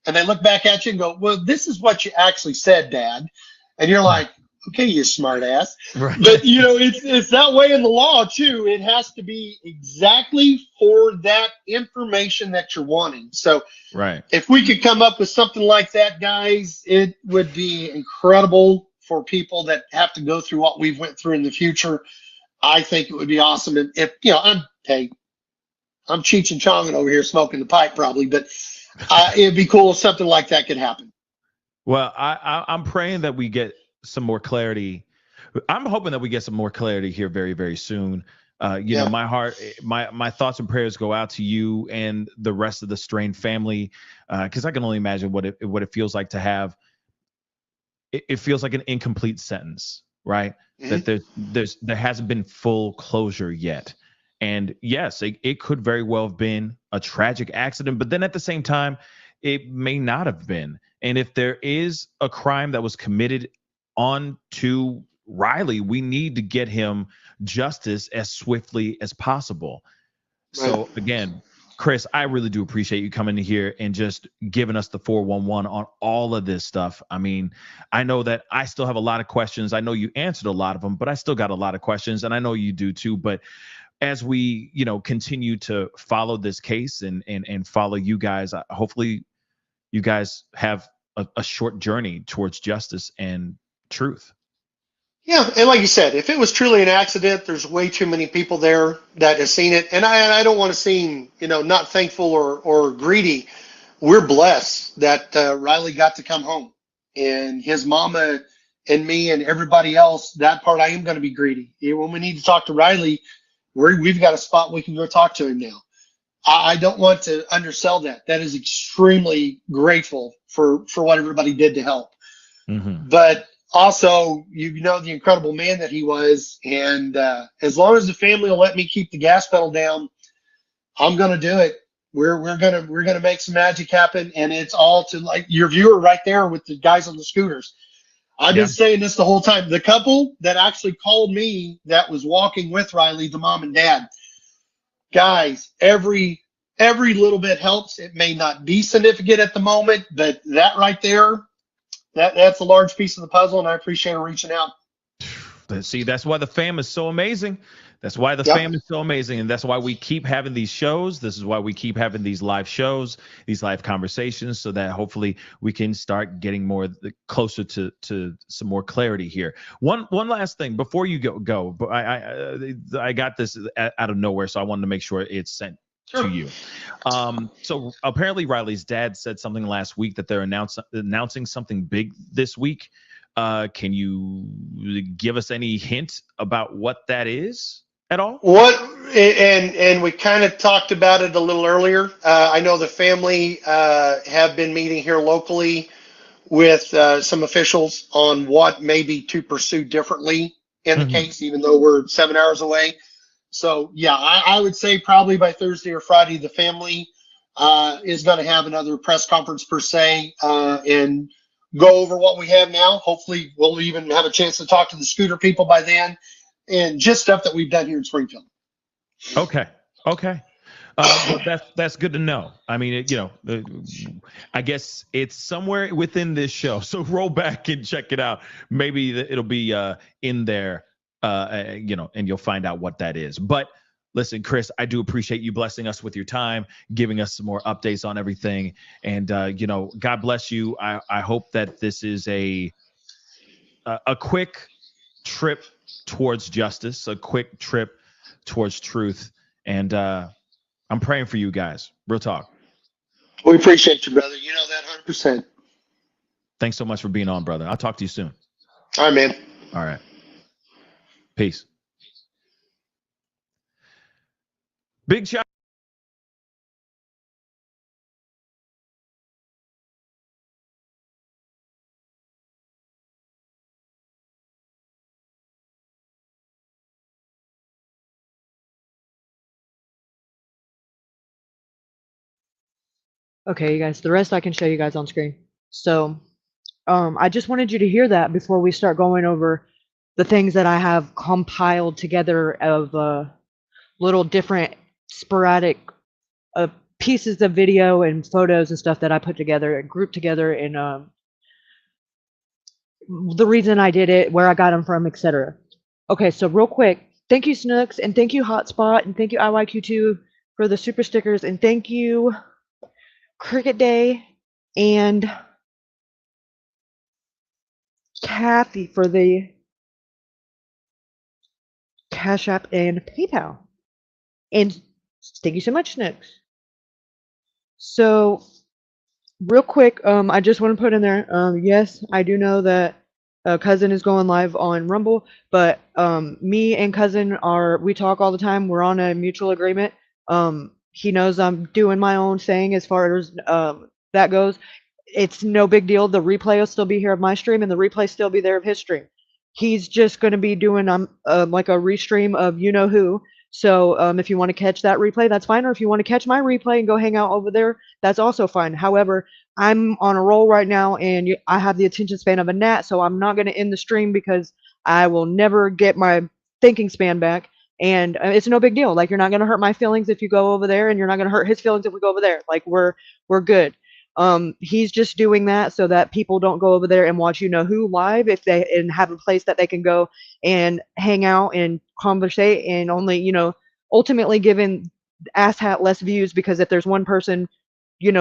and they look back at you and go, well, this is what you actually said, Dad. And you're like, okay, you smart ass. Right. But, it's that way in the law, too. It has to be exactly for that information that you're wanting. So if we could come up with something like that, guys, it would be incredible for people that have to go through what we've went through in the future. I think it would be awesome. And if, I'm Cheech and Chonging over here smoking the pipe probably, but it'd be cool if something like that could happen. Well, I'm praying that we get some more clarity. I'm hoping that we get some more clarity here very, very soon. My heart, my thoughts and prayers go out to you and the rest of the Strain family, because I can only imagine what it feels like to have. It feels like an incomplete sentence, right? Mm-hmm. That there hasn't been full closure yet. And yes, it could very well have been a tragic accident, but then at the same time, it may not have been. And if there is a crime that was committed on to Riley, we need to get him justice as swiftly as possible. Right. So again, Chris, I really do appreciate you coming in here and just giving us the 411 on all of this stuff. I mean, I know that I still have a lot of questions. I know you answered a lot of them, but I still got a lot of questions, and I know you do too. But as we, continue to follow this case and follow you guys, hopefully you guys have a short journey towards justice and truth. Yeah, and like you said, if it was truly an accident, there's way too many people there that have seen it. And I don't want to seem, not thankful or greedy. We're blessed that Riley got to come home. And his mama and me and everybody else, that part I am going to be greedy. When we need to talk to Riley, we've got a spot we can go talk to him now. I don't want to undersell that. That is extremely grateful for what everybody did to help. Mm-hmm. But also, the incredible man that he was. And as long as the family will let me keep the gas pedal down, I'm going to do it. We're going to make some magic happen. And it's all to, like your viewer right there with the guys on the scooters. I've been saying this the whole time. The couple that actually called me that was walking with Riley, the mom and dad, guys, every little bit helps. It may not be significant at the moment, but that right there, that's a large piece of the puzzle, and I appreciate her reaching out. See, that's why the fam is so amazing. That's why the fam is so amazing, and that's why we keep having these shows. This is why we keep having these live shows, these live conversations, so that hopefully we can start getting more closer to some more clarity here. One last thing before you go. But I got this out of nowhere, so I wanted to make sure it's sent to you. So apparently Riley's dad said something last week that they're announcing something big this week. Can you give us any hint about what that is at all? And we kind of talked about it a little earlier. I know the family have been meeting here locally with some officials on what maybe to pursue differently in the case, even though we're 7 hours away. So, yeah, I would say probably by Thursday or Friday, the family is going to have another press conference per se and go over what we have now. Hopefully, we'll even have a chance to talk to the scooter people by then and just stuff that we've done here in Springfield. Okay. Well, that's good to know. I mean, I guess it's somewhere within this show. So roll back and check it out. Maybe it'll be in there. And you'll find out what that is. But listen, Chris, I do appreciate you blessing us with your time, giving us some more updates on everything. And, God bless you. I hope that this is a quick trip towards justice, a quick trip towards truth. And I'm praying for you guys. Real talk. We appreciate you, brother. You know that 100%. Thanks so much for being on, brother. I'll talk to you soon. All right, man. All right. Peace. Big shout. Okay, you guys, the rest I can show you guys on screen. So, I just wanted you to hear that before we start going over the things that I have compiled together of little different sporadic uh, pieces of video and photos and stuff that I put together, grouped together, and the reason I did it, where I got them from, etc. Okay, so real quick, thank you Snooks, and thank you Hotspot, and thank you IYQ2 for the super stickers, and thank you Cricket Day and Kathy for the Cash App and PayPal. And thank you so much, Snooks. So real quick, I just want to put in there, yes, I do know that Cousin is going live on Rumble, but me and Cousin we talk all the time. We're on a mutual agreement. He knows I'm doing my own thing as far as that goes. It's no big deal. The replay will still be here of my stream, and the replay still be there of his stream. He's just going to be doing like a restream of you know who. So if you want to catch that replay, that's fine. Or if you want to catch my replay and go hang out over there, that's also fine. However, I'm on a roll right now, and I have the attention span of a gnat, so I'm not going to end the stream because I will never get my thinking span back. And it's no big deal. Like, you're not going to hurt my feelings if you go over there, and you're not going to hurt his feelings if we go over there. Like, we're good. He's just doing that so that people don't go over there and watch you know who live and have a place that they can go and hang out and conversate, and only, ultimately giving asshat less views, because if there's one person,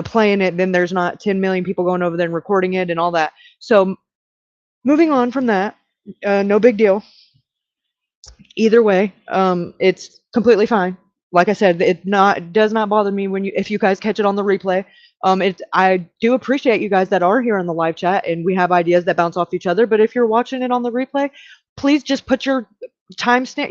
playing it, then there's not 10 million people going over there and recording it and all that. So moving on from that, no big deal. Either way, it's completely fine. Like I said, it does not bother me if you guys catch it on the replay. I do appreciate you guys that are here in the live chat, and we have ideas that bounce off each other. But if you're watching it on the replay, please just put your timestamp.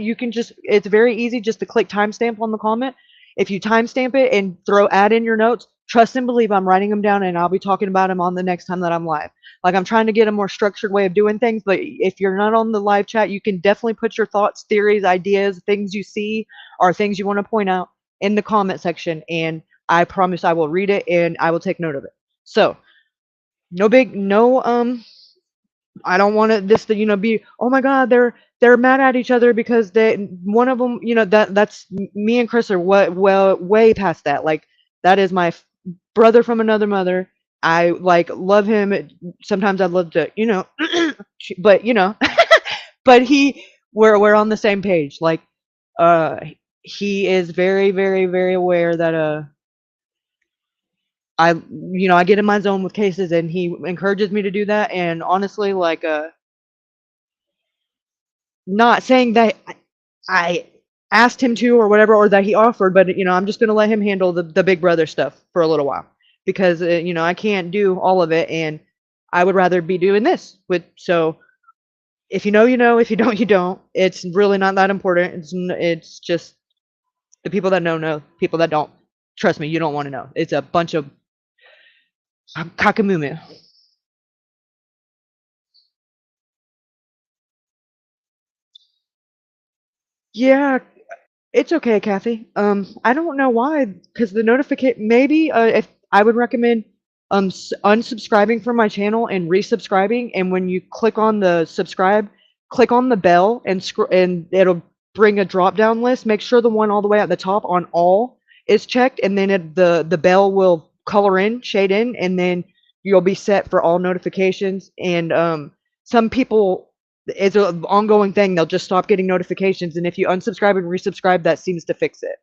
It's very easy just to click timestamp on the comment. If you timestamp it and add in your notes, trust and believe I'm writing them down, and I'll be talking about them on the next time that I'm live. Like, I'm trying to get a more structured way of doing things, but if you're not on the live chat, you can definitely put your thoughts, theories, ideas, things you see, or things you want to point out in the comment section, and I promise I will read it and I will take note of it. So, I don't want this to, be, oh my God, they're mad at each other because one of them, that's me and Chris are way past that. Like, that is my brother from another mother. I love him. Sometimes I'd love to, but but we're on the same page. Like, he is very, very, very aware that I get in my zone with cases, and he encourages me to do that. And honestly, not saying that I asked him to or whatever, or that he offered, but I'm just going to let him handle the big brother stuff for a little while, because I can't do all of it, and I would rather be doing this so if you know, if you don't, you don't. It's really not that important. It's just the people that know, people that don't, trust me, you don't want to know. It's a bunch of cockamamie. Yeah, it's okay, Kathy. I don't know why, because the notification, maybe if I would recommend unsubscribing from my channel and resubscribing, and when you click on the subscribe, click on the bell, and it'll bring a drop down list. Make sure the one all the way at the top on all is checked, and then the bell will shade in, and then you'll be set for all notifications. And some people, it's an ongoing thing. They'll just stop getting notifications, and if you unsubscribe and resubscribe, that seems to fix it.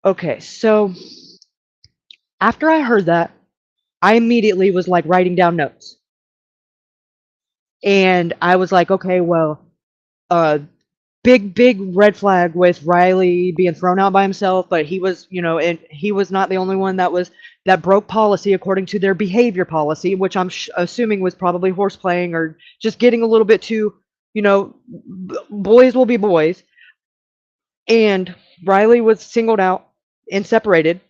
Okay, so after I heard that, I immediately was like writing down notes. And I was like, okay, well, big red flag with Riley being thrown out by himself, but he was, and he was not the only one that broke policy according to their behavior policy, which I'm assuming was probably horseplaying or just getting a little bit too, boys will be boys. And Riley was singled out and separated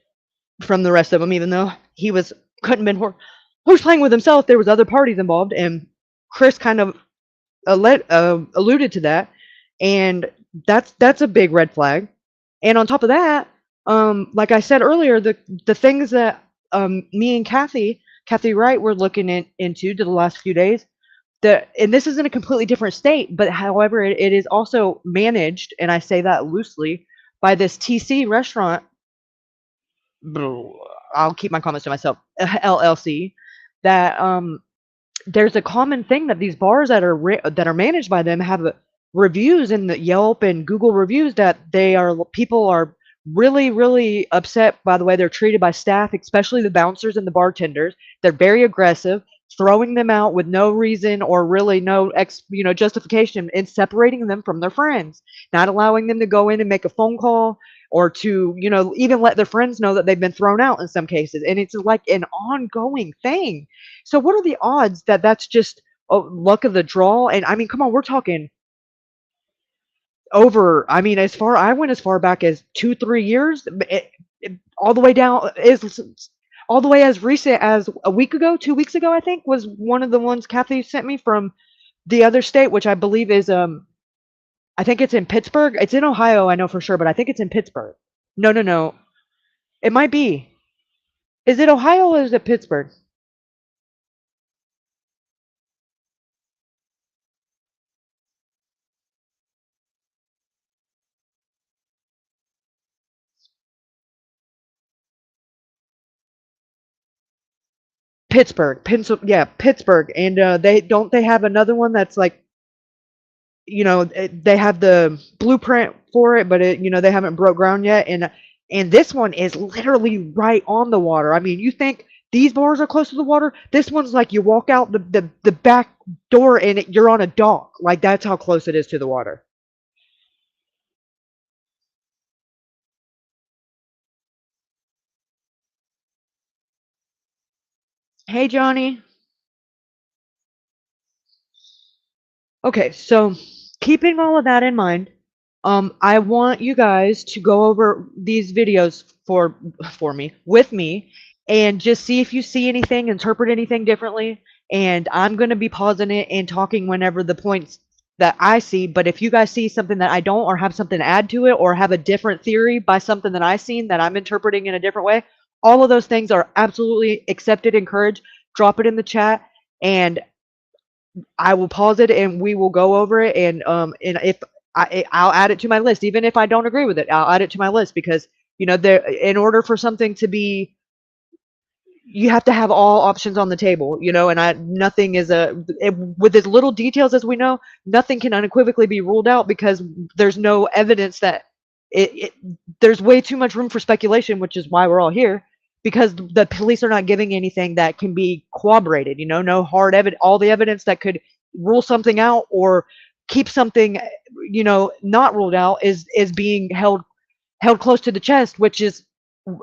from the rest of them, even though he couldn't have been horseplaying with himself. There was other parties involved, and Chris kind of alluded to that, and that's a big red flag. And on top of that, like I said earlier, the things that me and Kathy Wright were looking into the last few days, and this is in a completely different state, but however, it is also managed, and I say that loosely, by this TC restaurant. I'll keep my comments to myself. LLC. That there's a common thing that these bars that are managed by them have reviews in the Yelp and Google reviews that people are really, really upset by the way they're treated by staff, especially the bouncers and the bartenders. They're very aggressive, throwing them out with no reason or really no justification, and separating them from their friends, not allowing them to go in and make a phone call or to even let their friends know that they've been thrown out in some cases. And it's like an ongoing thing. So what are the odds that that's just luck of the draw? And I mean, come on, we're talking over, I mean, I went as far back as 2-3 years, all the way down, all the way as recent as a week ago, 2 weeks ago, I think, was one of the ones Kathy sent me from the other state, which I believe is I think it's in Pittsburgh. It's in Ohio, I know for sure, but I think it's in Pittsburgh. No. It might be. Is it Ohio or is it Pittsburgh? Pittsburgh, Pittsburgh. And they have another one that's like, they have the blueprint for it, but they haven't broke ground yet. And this one is literally right on the water. I mean, you think these bars are close to the water? This one's like you walk out the back door and you're on a dock. Like that's how close it is to the water. Hey, Johnny. Okay, so keeping all of that in mind, I want you guys to go over these videos with me, and just see if you see anything, interpret anything differently. And I'm going to be pausing it and talking whenever the points that I see. But if you guys see something that I don't, or have something to add to it, or have a different theory by something that I've seen that I'm interpreting in a different way, all of those things are absolutely accepted, encouraged. Drop it in the chat, and I will pause it and we will go over it. And if I'll add it to my list, even if I don't agree with it, I'll add it to my list, because in order for something to be, you have to have all options on the table, and nothing is with as little details as we know, nothing can unequivocally be ruled out, because there's no evidence that there's way too much room for speculation, which is why we're all here. Because the police are not giving anything that can be corroborated, no hard evidence. All the evidence that could rule something out or keep something, not ruled out is being held close to the chest, which is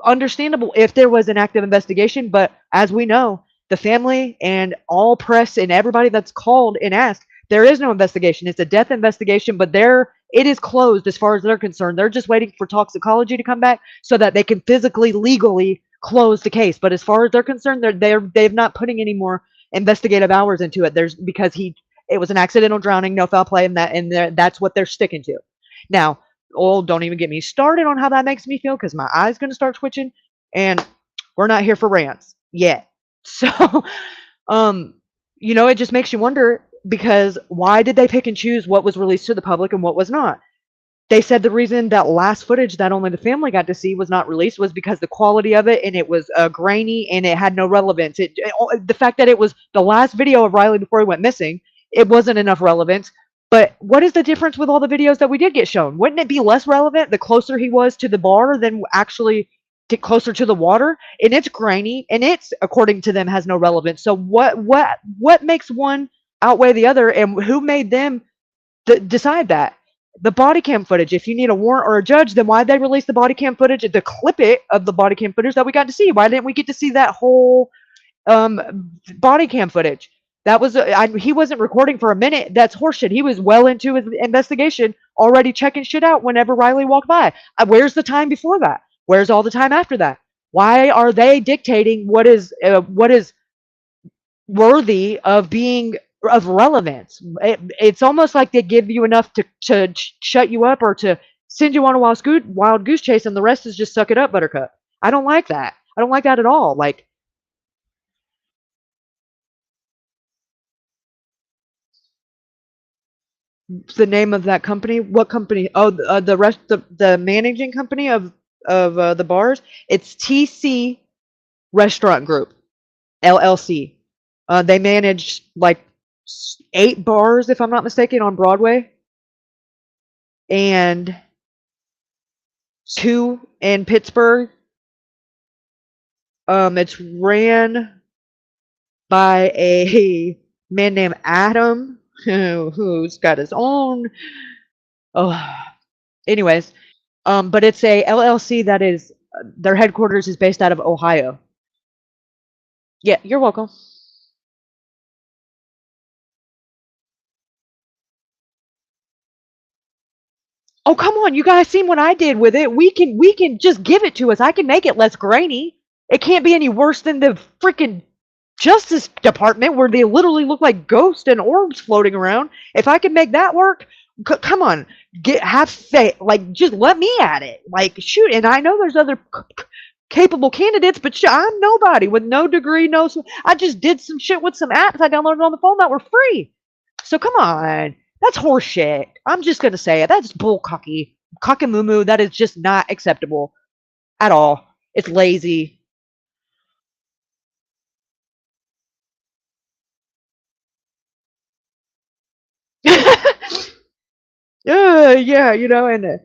understandable if there was an active investigation. But as we know, the family and all press and everybody that's called and asked, there is no investigation. It's a death investigation, but it is closed as far as they're concerned. They're just waiting for toxicology to come back so that they can physically, legally close the case. But as far as they're concerned, they're not putting any more investigative hours into it. Because it was an accidental drowning, no foul play, and that's what they're sticking to. Now, don't even get me started on how that makes me feel, because my eye's going to start twitching, and we're not here for rants yet. So, it just makes you wonder, because why did they pick and choose what was released to the public and what was not? They said the reason that last footage that only the family got to see was not released was because the quality of it, and it was grainy, and it had no relevance. The fact that it was the last video of Riley before he went missing, it wasn't enough relevance. But what is the difference with all the videos that we did get shown? Wouldn't it be less relevant the closer he was to the bar than actually stick closer to the water, and it's grainy, and it's, according to them, has no relevance. So what makes one outweigh the other, and who made them decide that? The body cam footage. If you need a warrant or a judge, then why'd they release the body cam footage, the clip it of the body cam footage that we got to see? Why didn't we get to see that whole body cam footage? That was he wasn't recording for a minute. That's horseshit. He was well into his investigation, already checking shit out whenever Riley walked by. Where's the time before that? Where's all the time after that? Why are they dictating what is worthy of being of relevance? It's almost like they give you enough to shut you up or to send you on a wild goose chase, and the rest is just suck it up, Buttercup. I don't like that. I don't like that at all. Like, the name of that company? What company? Oh, the managing company of the bars. It's TC Restaurant Group, LLC. They manage like 8 bars, if I'm not mistaken, on Broadway, and 2 in Pittsburgh. It's ran by a man named Adam, who's got his own. Oh, anyways, but it's a LLC that is their headquarters is based out of Ohio. Yeah, you're welcome. Oh, come on, you guys seen what I did with it. We can just give it to us. I can make it less grainy. It can't be any worse than the freaking Justice Department where they literally look like ghosts and orbs floating around. If I can make that work, come on, have faith. Like, just let me at it. Like, shoot. And I know there's other capable candidates, but I'm nobody with no degree, no. I just did some shit with some apps I downloaded on the phone that were free. So come on. That's horseshit. I'm just gonna say it. That's bull cockamoo. That is just not acceptable at all. It's lazy. Yeah, you know, and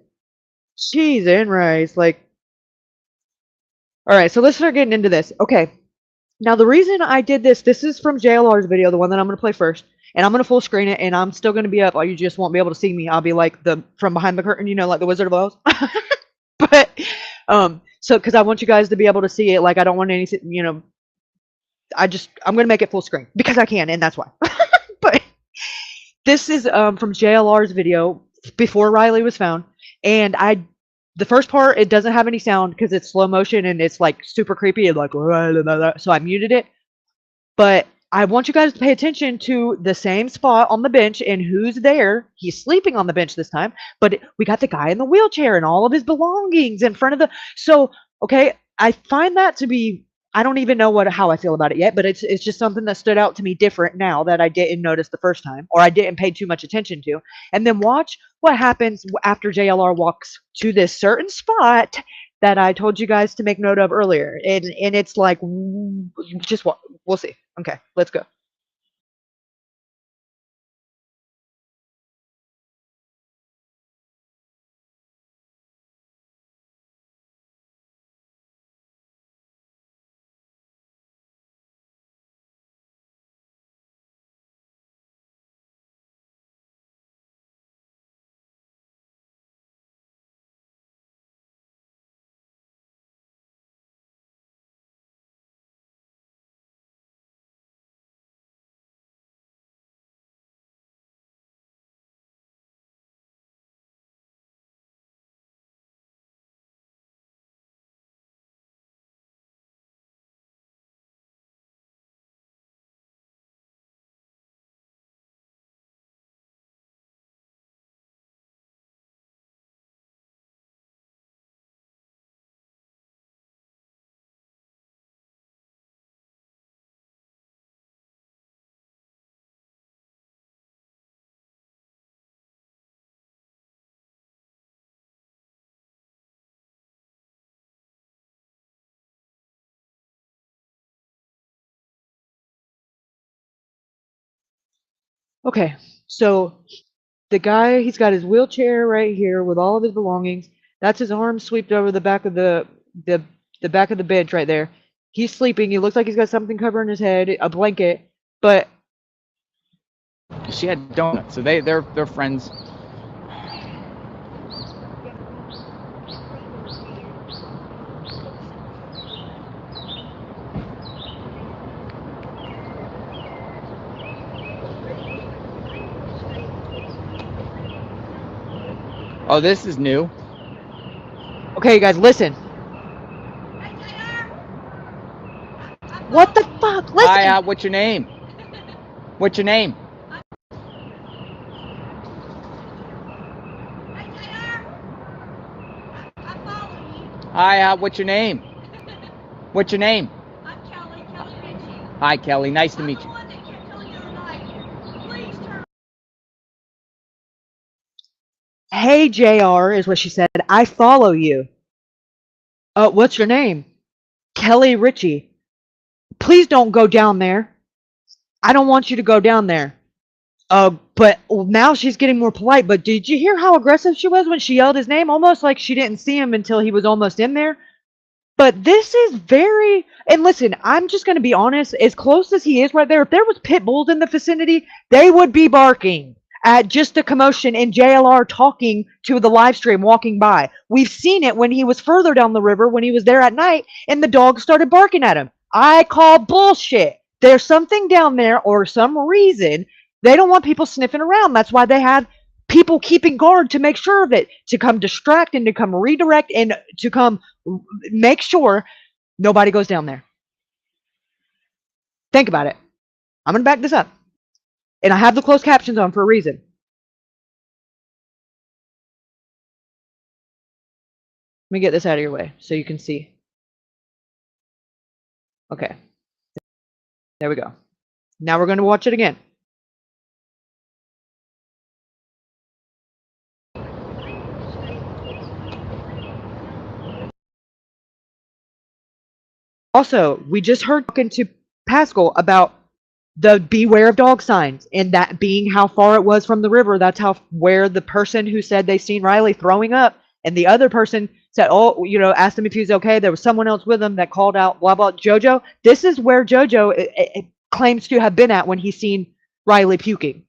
cheese and rice. Like, all right, so let's start getting into this. Okay, now the reason I did this is from JLR's video, the one that I'm gonna play first. And I'm gonna full screen it, and I'm still gonna be up. You just won't be able to see me. I'll be like the from behind the curtain, you know, like the Wizard of Oz. But so because I want you guys to be able to see it. Like, I don't want anything, you know. I'm gonna make it full screen because I can, and that's why. But this is from JLR's video before Riley was found, and the first part, it doesn't have any sound because it's slow motion and it's like super creepy and like, so I muted it. But I want you guys to pay attention to the same spot on the bench and who's there. He's sleeping on the bench this time, but we got the guy in the wheelchair and all of his belongings in front of the. So, okay, I find that to be, I don't even know how I feel about it yet, but it's just something that stood out to me different now that I didn't notice the first time, or I didn't pay too much attention to. And then watch what happens after JLR walks to this certain spot that I told you guys to make note of earlier. And it's like, just what we'll see. Okay, let's go. Okay, so the guy, he's got his wheelchair right here with all of his belongings. That's his arm swept over the back of the the back of the bench right there. He's sleeping. He looks like he's got something covering his head, a blanket. But she had donuts, so they're friends. Oh, this is new. Okay, guys, listen. What the fuck? Listen. Hi, what's your name? What's your name? Hi, what's your name? What's your name? I'm Kelly Ritchie. Hi, Kelly. Nice to meet you. Hey, JR, is what she said. I follow you. What's your name? Kelly Ritchie. Please don't go down there. I don't want you to go down there. But now she's getting more polite. But did you hear how aggressive she was when she yelled his name? Almost like she didn't see him until he was almost in there. But this is very, and listen, I'm just going to be honest, as close as he is right there, if there was pit bulls in the vicinity, they would be barking at just a commotion and JLR talking to the live stream walking by. We've seen it when he was further down the river, when he was there at night, and the dog started barking at him. I call bullshit. There's something down there, or some reason, they don't want people sniffing around. That's why they have people keeping guard to make sure of it, to come distract and to come redirect and to come make sure nobody goes down there. Think about it. I'm going to back this up. And I have the closed captions on for a reason. Let me get this out of your way so you can see. Okay. There we go. Now we're going to watch it again. Also, we just heard talking to Pascal about the beware of dog signs, and that being how far it was from the river. That's how where the person who said they seen Riley throwing up, and the other person said, oh, you know, asked him if he was okay. There was someone else with him that called out, blah, blah, JoJo. This is where JoJo claims to have been at when he seen Riley puking.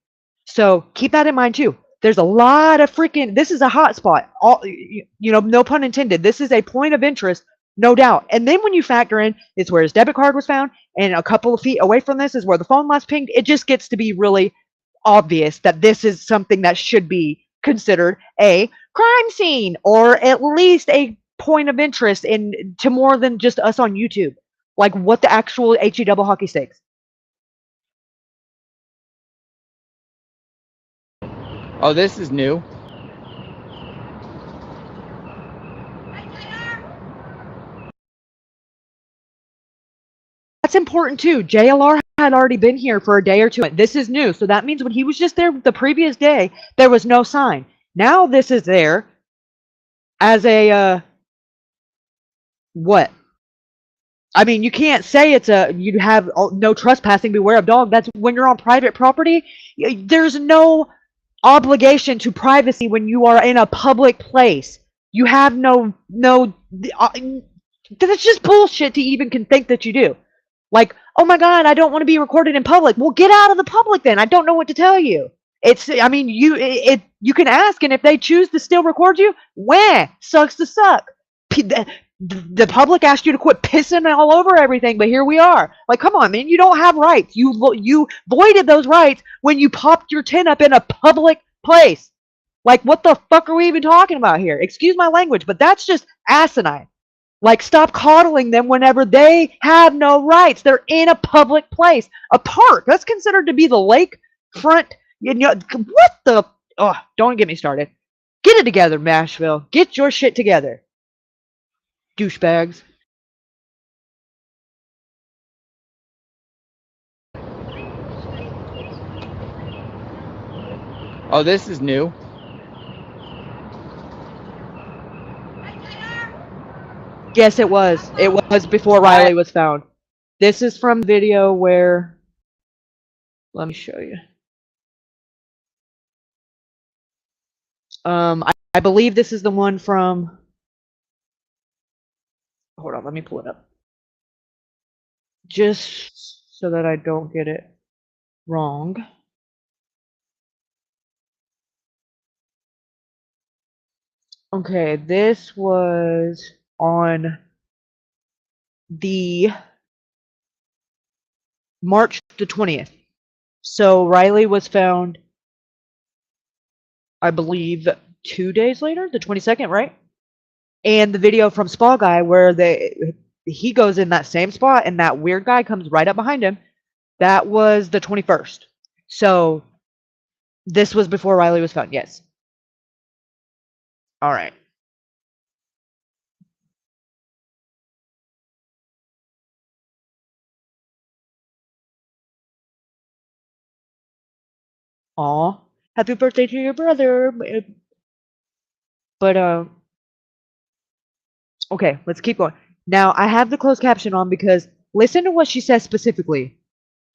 So keep that in mind too. There's a lot of freaking, this is a hot spot. All, you know, no pun intended. This is a point of interest, no doubt. And then when you factor in, it's where his debit card was found, and a couple of feet away from this is where the phone last pinged. It just gets to be really obvious that this is something that should be considered a crime scene, or at least a point of interest in to more than just us on YouTube. Like what the actual HE double hockey sticks. Oh, this is new. That's important too. JLR had already been here for a day or two. This is new. So that means when he was just there the previous day, there was no sign. Now this is there as a, what? I mean, you can't say it's a, you have no trespassing, beware of dog. That's when you're on private property. There's no obligation to privacy when you are in a public place. You have no, that's just bullshit to even think that you do. Like, oh my God, I don't want to be recorded in public. Well, get out of the public then. I don't know what to tell you. It's, I mean, you can ask, and if they choose to still record you, sucks to suck. The public asked you to quit pissing all over everything, but here we are. Like, come on, man, you don't have rights. You voided those rights when you popped your tin up in a public place. Like, what the fuck are we even talking about here? Excuse my language, but that's just asinine. Like, stop coddling them whenever they have no rights. They're in a public place. A park. That's considered to be the lake front. You know, what the? Oh, don't get me started. Get it together, Nashville. Get your shit together. Douchebags. Oh, this is new. Yes, it was. It was before Riley was found. This is from video where, let me show you. I believe this is the one from, hold on, let me pull it up. Just so that I don't get it wrong. Okay, this was on the March the 20th. So Riley was found, I believe, 2 days later, the 22nd, right? And the video from Spa Guy where he goes in that same spot and that weird guy comes right up behind him, that was the 21st. So this was before Riley was found, yes. All right. Aw, happy birthday to your brother. But okay, let's keep going. Now I have the closed caption on because listen to what she says specifically.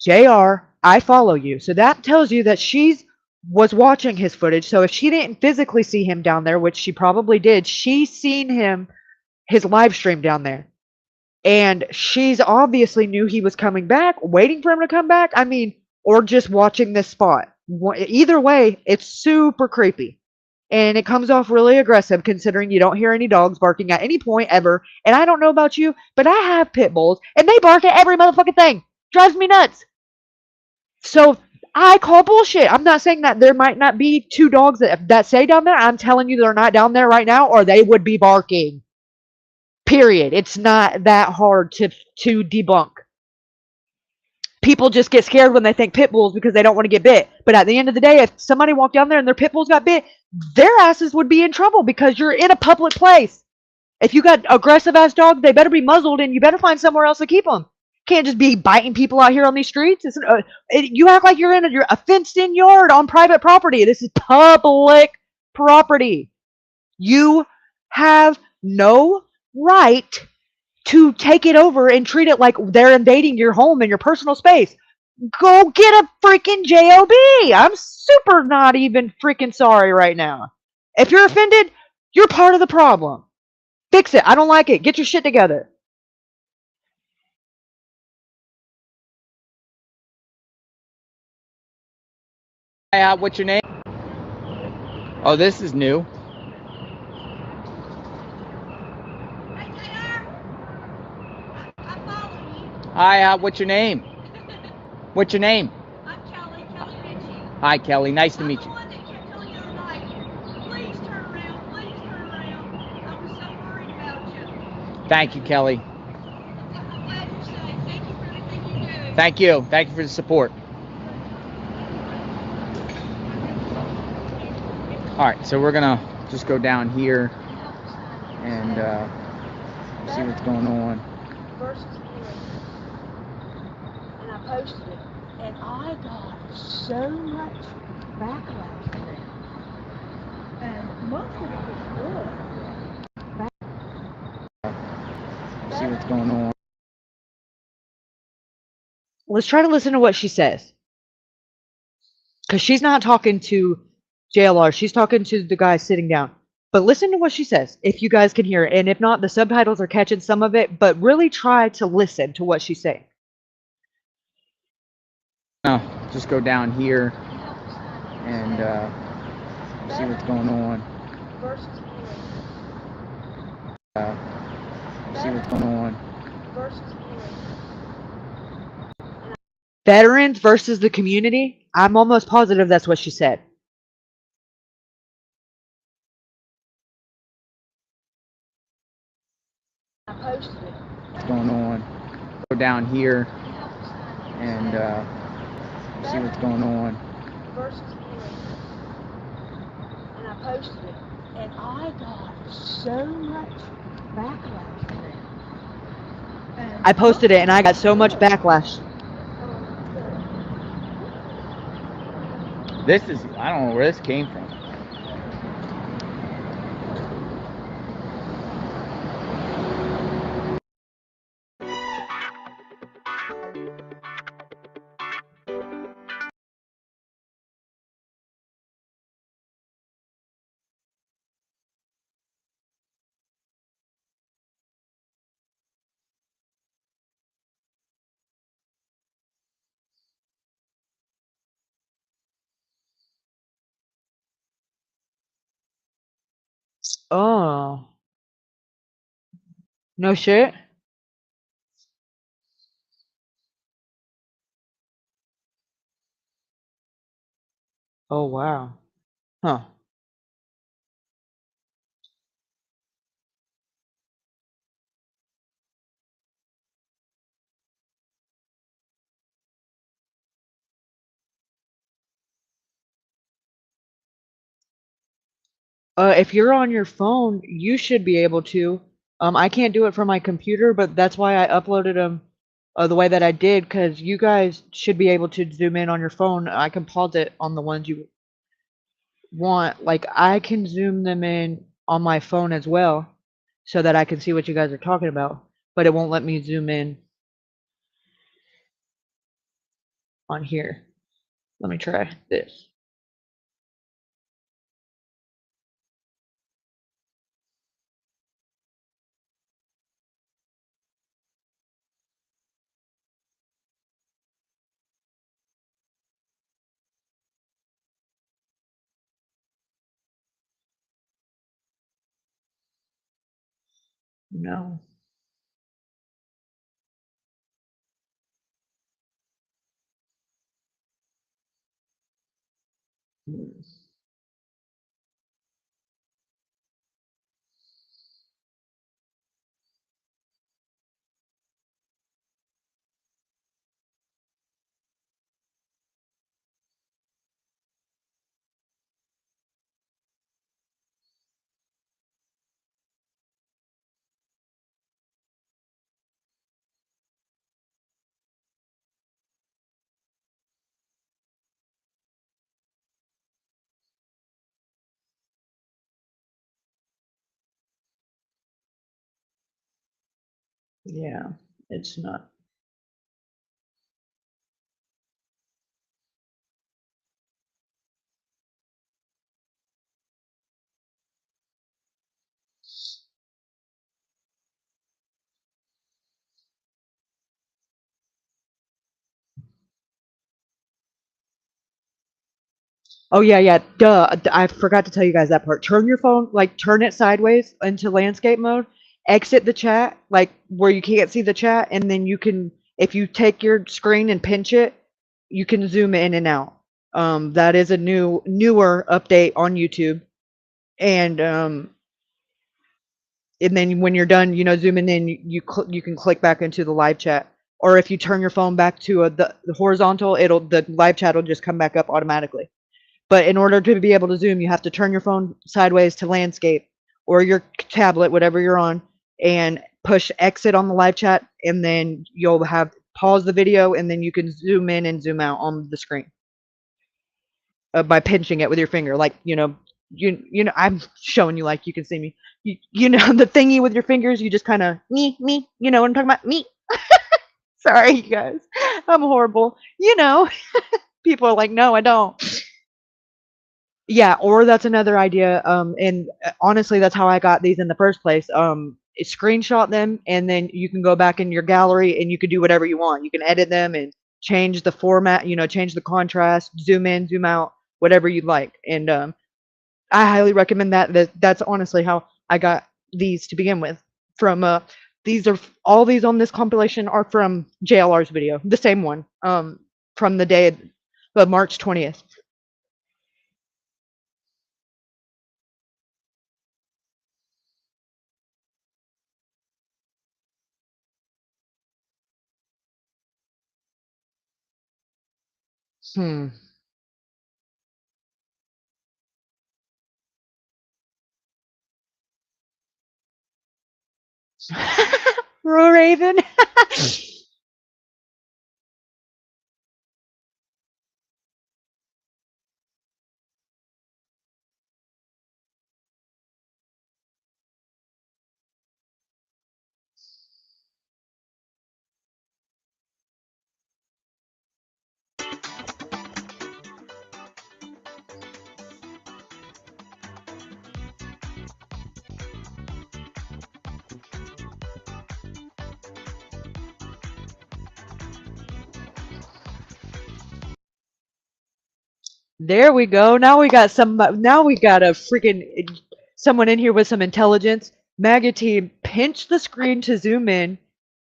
JR, I follow you. So that tells you that she's was watching his footage. So if she didn't physically see him down there, which she probably did, she's seen him his live stream down there. And she's obviously knew he was coming back, waiting for him to come back. I mean, or just watching this spot. Either way, it's super creepy. And it comes off really aggressive considering you don't hear any dogs barking at any point ever. And I don't know about you, but I have pit bulls and they bark at every motherfucking thing. Drives me nuts. So I call bullshit. I'm not saying that there might not be 2 dogs that stay down there. I'm telling you they're not down there right now or they would be barking. Period. It's not that hard to debunk. People just get scared when they think pit bulls because they don't want to get bit. But at the end of the day, if somebody walked down there and their pit bulls got bit, their asses would be in trouble because you're in a public place. If you got aggressive ass dogs, they better be muzzled and you better find somewhere else to keep them. Can't just be biting people out here on these streets. You act like you're in a fenced-in yard on private property. This is public property. You have no right to take it over and treat it like they're invading your home and your personal space. Go get a freaking JOB. I'm super not even freaking sorry right now. If you're offended, you're part of the problem. Fix it. I don't like it. Get your shit together. Hi, what's your name? Oh, this is new. Hi, what's your name? What's your name? I'm Kelly Ritchie. Hi, Kelly. Nice to meet you. I'm the one that kept telling you the other night, please turn around, please turn around. I was so worried about you. Thank you, Kelly. I'm glad you're safe. Thank you for everything you do. Thank you. Thank you for the support. All right, so we're gonna just go down here and see what's going on. Versus and I posted it, and I got so much backlash for that. And most of it was good. See what's going on. Let's try to listen to what she says. Because she's not talking to JLR. She's talking to the guy sitting down. But listen to what she says, if you guys can hear it. And if not, the subtitles are catching some of it. But really try to listen to what she's saying. Just go down here and see what's going on. See what's going on. Veterans versus the community. I'm almost positive that's what she said. What's going on? Go down here and see what's going on. And I posted it, and I got so much backlash for that. I posted it and I got so much backlash. I don't know where this came from. Oh, no shit. Oh wow. Huh. If you're on your phone, you should be able to. I can't do it from my computer, but that's why I uploaded them the way that I did, because you guys should be able to zoom in on your phone. I can pause it on the ones you want. Like, I can zoom them in on my phone as well, so that I can see what you guys are talking about, but it won't let me zoom in on here. Let me try this. No. Yeah, it's not. Oh yeah, yeah. Duh. I forgot to tell you guys that part. Turn your phone, like turn it sideways into landscape mode. Exit the chat, like where you can't see the chat, and then you can, if you take your screen and pinch it, you can zoom in and out. That is a newer update on YouTube, and then when you're done, zooming in, you can click back into the live chat. Or if you turn your phone back to the horizontal, the live chat will just come back up automatically. But in order to be able to zoom, you have to turn your phone sideways to landscape or your tablet, whatever you're on, and push exit on the live chat, and then you'll have pause the video, and then you can zoom in and zoom out on the screen by pinching it with your finger. Like, I'm showing you like you can see me. You know the thingy with your fingers, you just kind of me, you know what I'm talking about? Me. Sorry, you guys. I'm horrible. People are like, no, I don't. Yeah, or that's another idea. And honestly, that's how I got these in the first place. Screenshot them, and then you can go back in your gallery and you can do whatever you want. You can edit them and change the format, change the contrast, zoom in, zoom out, whatever you'd like. And I highly recommend that. That's honestly how I got these to begin with. From all these on this compilation are from JLR's video, the same one, from the day of March 20th. Hmm. Raven. There we go. Now we got a freaking someone in here with some intelligence. MAGA team, pinch the screen to zoom in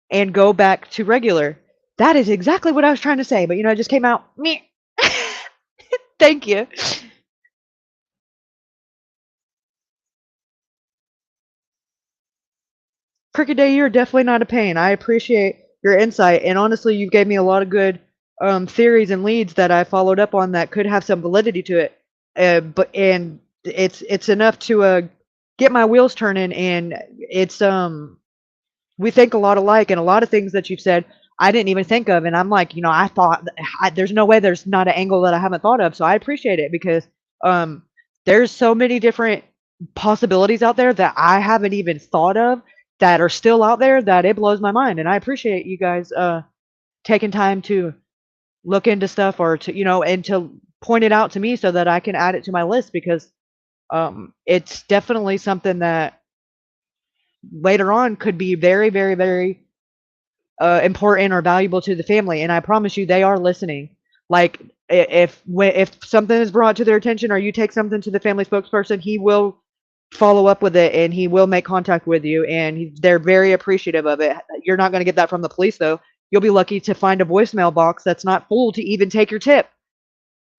and go back to regular. That is exactly what I was trying to say, but it just came out. Meh. Thank you. Cricket Day, you're definitely not a pain. I appreciate your insight, and honestly, you gave me a lot of good theories and leads that I followed up on that could have some validity to it. But it's enough to get my wheels turning, and it's we think a lot alike, and a lot of things that you've said I didn't even think of, and I'm like, I thought there's no way there's not an angle that I haven't thought of, so I appreciate it because there's so many different possibilities out there that I haven't even thought of that are still out there that it blows my mind, and I appreciate you guys taking time to look into stuff or to and to point it out to me so that I can add it to my list because it's definitely something that later on could be very, very, very important or valuable to the family, and I promise you they are listening. Like if something is brought to their attention or you take something to the family spokesperson, he will follow up with it and he will make contact with you, and they're very appreciative of it. You're not going to get that from the police though. You'll be lucky to find a voicemail box that's not full to even take your tip.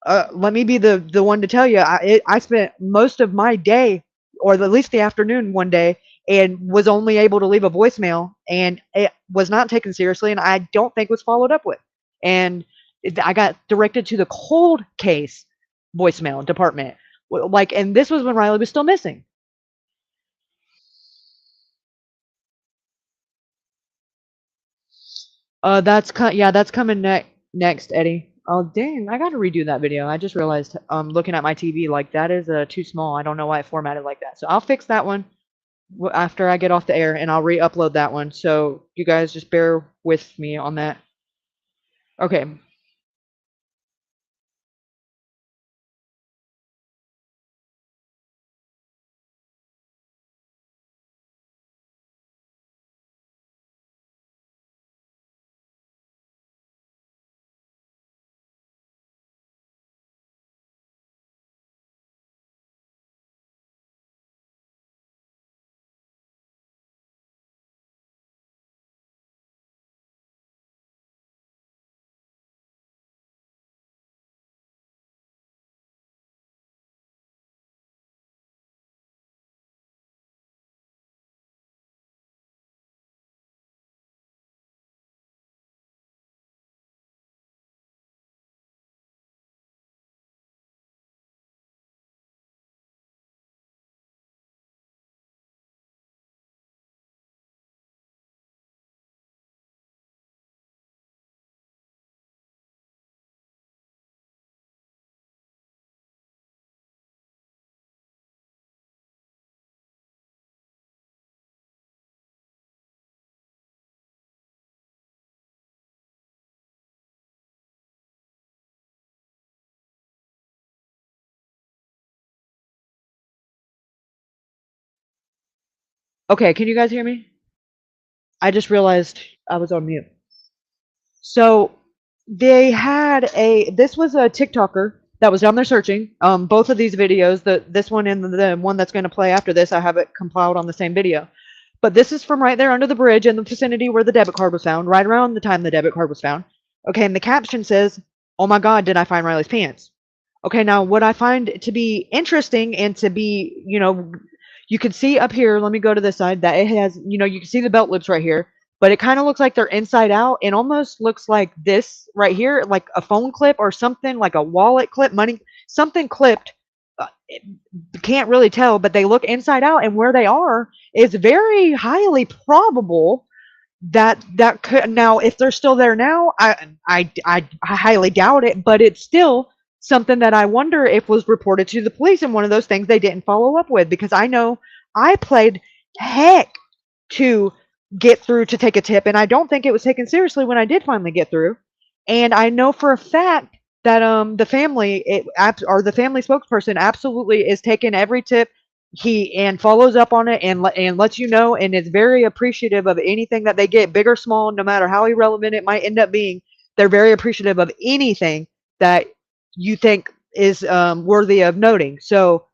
Let me be the one to tell you, I spent most of my day, or at least the afternoon one day, and was only able to leave a voicemail, and it was not taken seriously, and I don't think was followed up with. And I got directed to the cold case voicemail department. And this was when Riley was still missing. That's coming next, Eddie. Oh dang, I gotta redo that video. I just realized looking at my TV, like that is too small. I don't know why it formatted like that. So I'll fix that one after I get off the air, and I'll re-upload that one. So you guys just bear with me on that. Okay. Okay, can you guys hear me? I just realized I was on mute. So they had this was a TikToker that was down there searching. Both of these videos, this one and the one that's going to play after this, I have it compiled on the same video. But this is from right there under the bridge in the vicinity where the debit card was found, right around the time the debit card was found. Okay, and the caption says, "Oh my God, did I find Riley's pants?" Okay, now what I find to be interesting and to be, you can see up here, let me go to this side, that it has, you can see the belt loops right here, but it kind of looks like they're inside out and almost looks like this right here, like a phone clip or something, like a wallet clip, money, something clipped. Can't really tell, but they look inside out, and where they are is very highly probable that could, now if they're still there now, I highly doubt it, but it's still something that I wonder if was reported to the police, and one of those things they didn't follow up with, because I know I played heck to get through to take a tip, and I don't think it was taken seriously when I did finally get through. And I know for a fact that the family or the family spokesperson absolutely is taking every tip and follows up on it and lets you know, and is very appreciative of anything that they get, big or small, no matter how irrelevant it might end up being. They're very appreciative of anything that you think is worthy of noting. So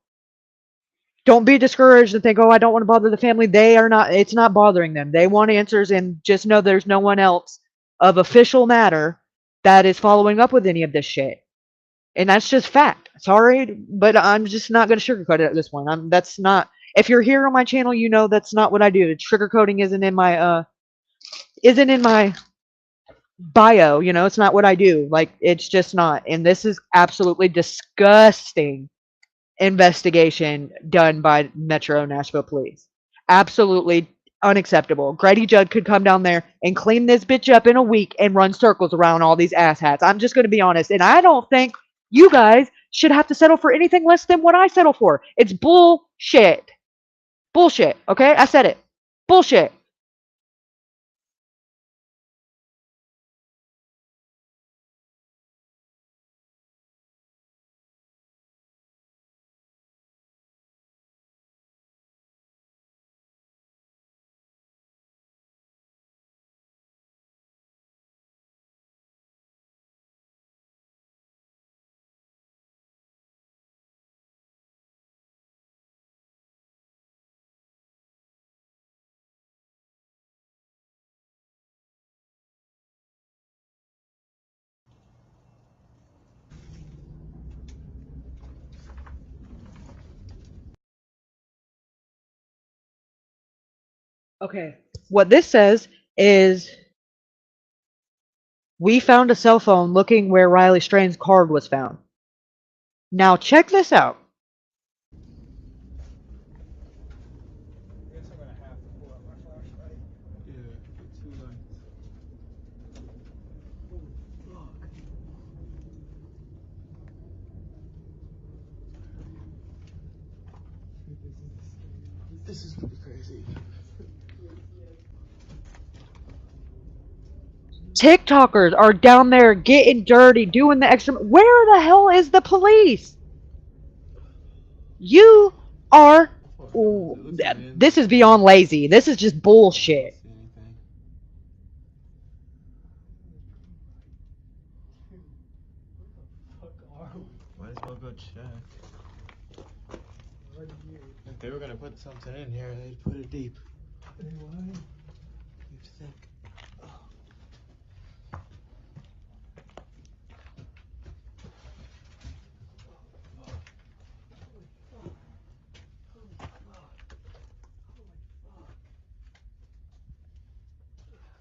Don't be discouraged and think, oh, I don't want to bother the family. They are not, it's not bothering them. They want answers, and just know there's no one else of official matter that is following up with any of this shit. And that's just fact. Sorry, but I'm just not going to sugarcoat it at this point. That's not, if you're here on my channel, you know that's not what I do. Sugarcoating isn't in my bio, you know, it's not what I do. Like, it's just not. And this is absolutely disgusting investigation done by Metro Nashville Police. Absolutely unacceptable. Grady Judd could come down there and clean this bitch up in a week and run circles around all these asshats. I'm just going to be honest. And I don't think you guys should have to settle for anything less than what I settle for. It's bullshit. Bullshit. Okay? I said it. Bullshit. Okay. What this says is we found a cell phone looking where Riley Strain's card was found. Now check this out. This is pretty crazy. TikTokers are down there getting dirty, doing the extra. Where the hell is the police? You are. Ooh, this is beyond lazy. This is just bullshit. Might as well go check. If they were gonna put something in here, they'd put it deep. You'd think.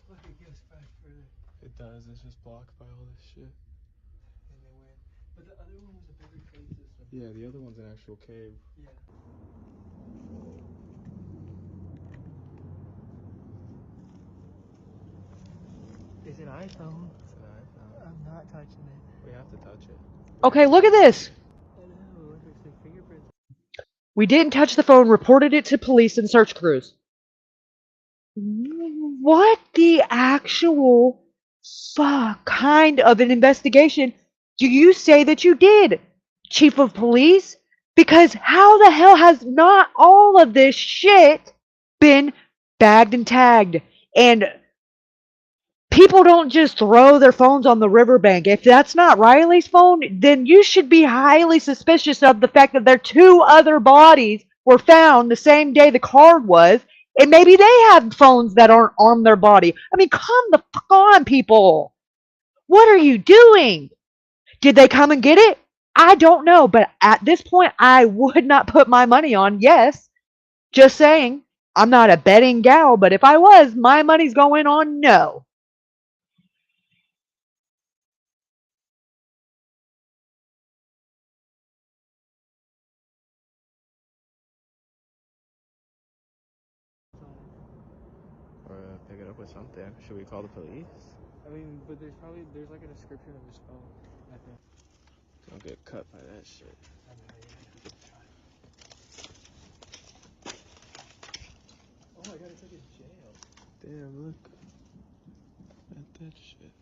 Look, it gets back further. It does. It's just blocked by all this shit. And they went. But the other one was a bigger cave system. Yeah, the other one's an actual cave. Yeah. It's an iPhone. It's an iPhone. I'm not touching it. We have to touch it. Okay, look at this. I know. Look, it's the fingerprints. We didn't touch the phone, reported it to police and search crews. What the actual fuck kind of an investigation do you say that you did, Chief of Police? Because how the hell has not all of this shit been bagged and tagged? And people don't just throw their phones on the riverbank. If that's not Riley's phone, then you should be highly suspicious of the fact that their two other bodies were found the same day the card was, and maybe they have phones that aren't on their body. I mean, come the fuck on, people. What are you doing? Did they come and get it? I don't know, but at this point, I would not put my money on yes. Just saying. I'm not a betting gal, but if I was, my money's going on no. Or pick it up with something. Should we call the police? I mean, but there's like a description of his phone, I think. Don't get cut by that shit. Oh, I gotta take it to jail. Damn, look at that shit.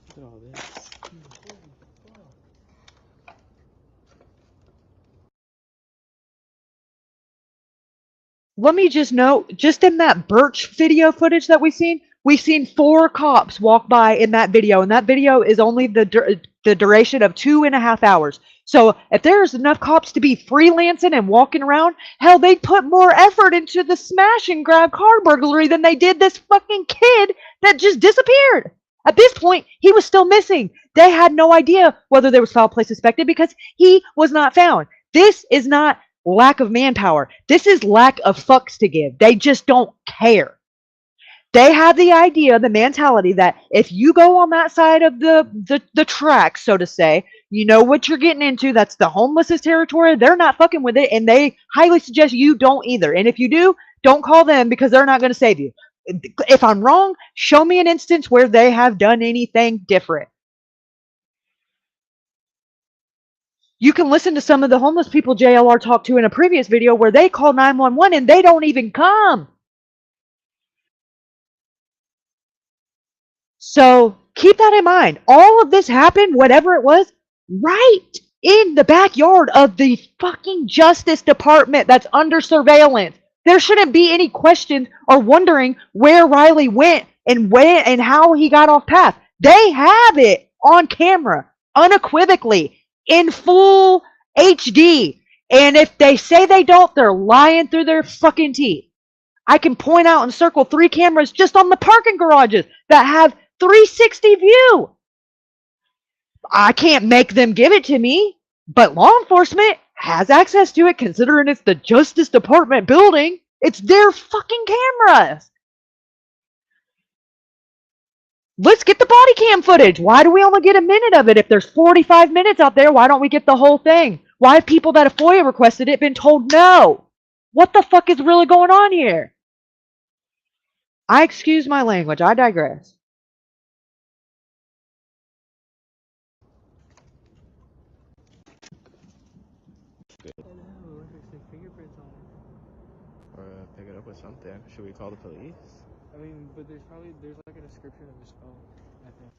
Look at all this. let me just note, just in that Birch video footage that we've seen 4 cops walk by in that video, and that video is only the duration of 2.5 hours. So if there's enough cops to be freelancing and walking around, hell, they'd put more effort into the smash and grab car burglary than they did this fucking kid that just disappeared. At this point, he was still missing. They had no idea whether there was foul play suspected because he was not found. This is not lack of manpower. This is lack of fucks to give. They just don't care. They have the idea, the mentality that if you go on that side of the track, so to say, you know what you're getting into. That's the homeless territory. They're not fucking with it, and they highly suggest you don't either. And if you do, don't call them because they're not going to save you. If I'm wrong, show me an instance where they have done anything different. You can listen to some of the homeless people JLR talked to in a previous video where they call 911 and they don't even come. So keep that in mind. All of this happened, whatever it was, right in the backyard of the fucking Justice Department that's under surveillance. There shouldn't be any questions or wondering where Riley went and when and how he got off path. They have it on camera, unequivocally, in full HD. And if they say they don't, they're lying through their fucking teeth. I can point out and circle 3 cameras just on the parking garages that have 360 view. I can't make them give it to me, but law enforcement has access to it considering it's the Justice Department building. It's their fucking cameras. Let's get the body cam footage. Why do we only get a minute of it? If there's 45 minutes out there, why don't we get the whole thing? Why have people that have FOIA requested it been told no? What the fuck is really going on here? I excuse my language. I digress. Or pick it up with something. Should we call the police? I mean, but there's like a description of his phone, I think.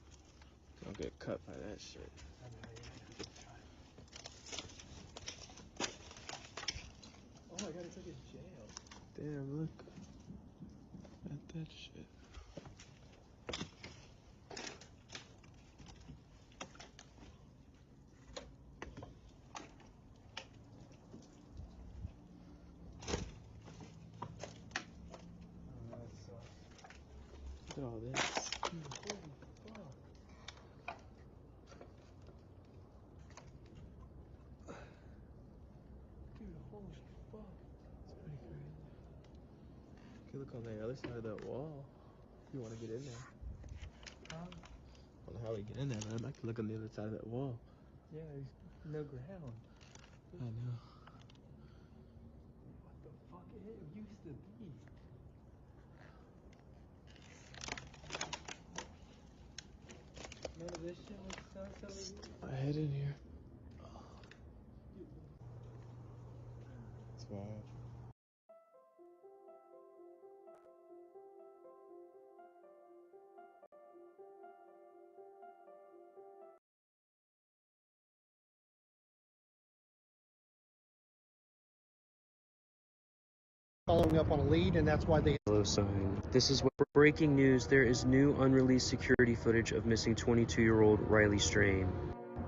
Don't get cut by that shit. Oh my god, it's like a jail. Damn, look at that shit. Look at all this. Dude, holy fuck. Dude, holy fuck. It's pretty crazy. You can look on the other side of that wall. If you want to get in there. Huh? I don't know how we get in there, man. I can look on the other side of that wall. Yeah, there's no ground. I know. What the fuck it used to be? None of this shit makes sense over here. I hid in here. It's wild. Following up on a lead, and that's why they... Yellow sign. This is what breaking news. There is new unreleased security footage of missing 22-year-old Riley Strain.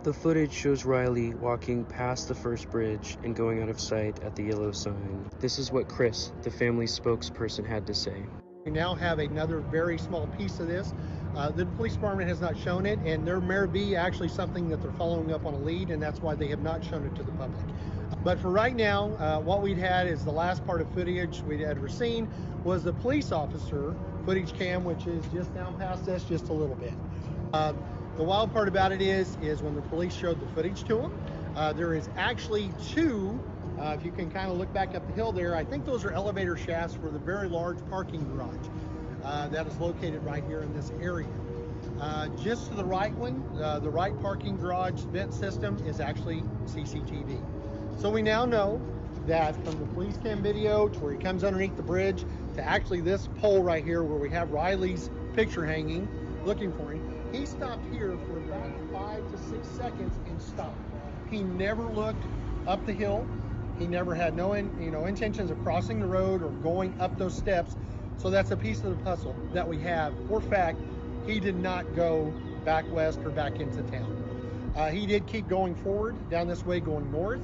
The footage shows Riley walking past the first bridge and going out of sight at the yellow sign. This is what Chris, the family spokesperson, had to say. We now have another very small piece of this. The police department has not shown it, and there may be actually something that they're following up on a lead, and that's why they have not shown it to the public. But for right now, what we'd had is the last part of footage we had seen was the police officer footage cam, which is just down past us just a little bit. The wild part about it is when the police showed the footage to them, there is actually 2, if you can kind of look back up the hill there, I think those are elevator shafts for the very large parking garage that is located right here in this area. Just to the right one, the right parking garage vent system is actually CCTV. So we now know that from the police cam video to where he comes underneath the bridge to actually this pole right here where we have Riley's picture hanging, looking for him, he stopped here for about 5 to 6 seconds and stopped. He never looked up the hill. He never had no intentions of crossing the road or going up those steps. So that's a piece of the puzzle that we have. For fact, he did not go back west or back into town. He did keep going forward down this way, going north.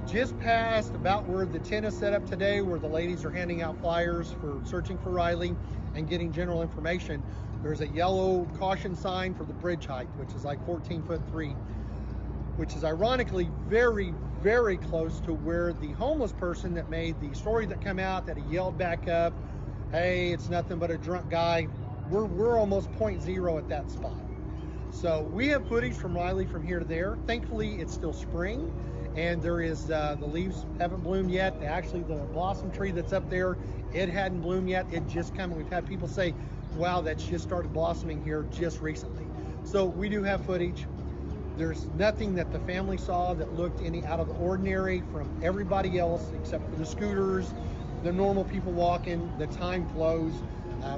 Just past about where the tent is set up today, where the ladies are handing out flyers for searching for Riley and getting general information, there's a yellow caution sign for the bridge height, which is like 14'3", which is ironically very, very close to where the homeless person that made the story that came out, that he yelled back up, hey, it's nothing but a drunk guy. We're almost 0.0 at that spot. So we have footage from Riley from here to there. Thankfully, it's still spring, and there is the leaves haven't bloomed yet. Actually, the blossom tree that's up there, it hadn't bloomed yet. It just come. We've had people say, wow, that's just started blossoming here just recently. So we do have footage. There's nothing that the family saw that looked any out of the ordinary from everybody else, except for the scooters, the normal people walking. The time flows.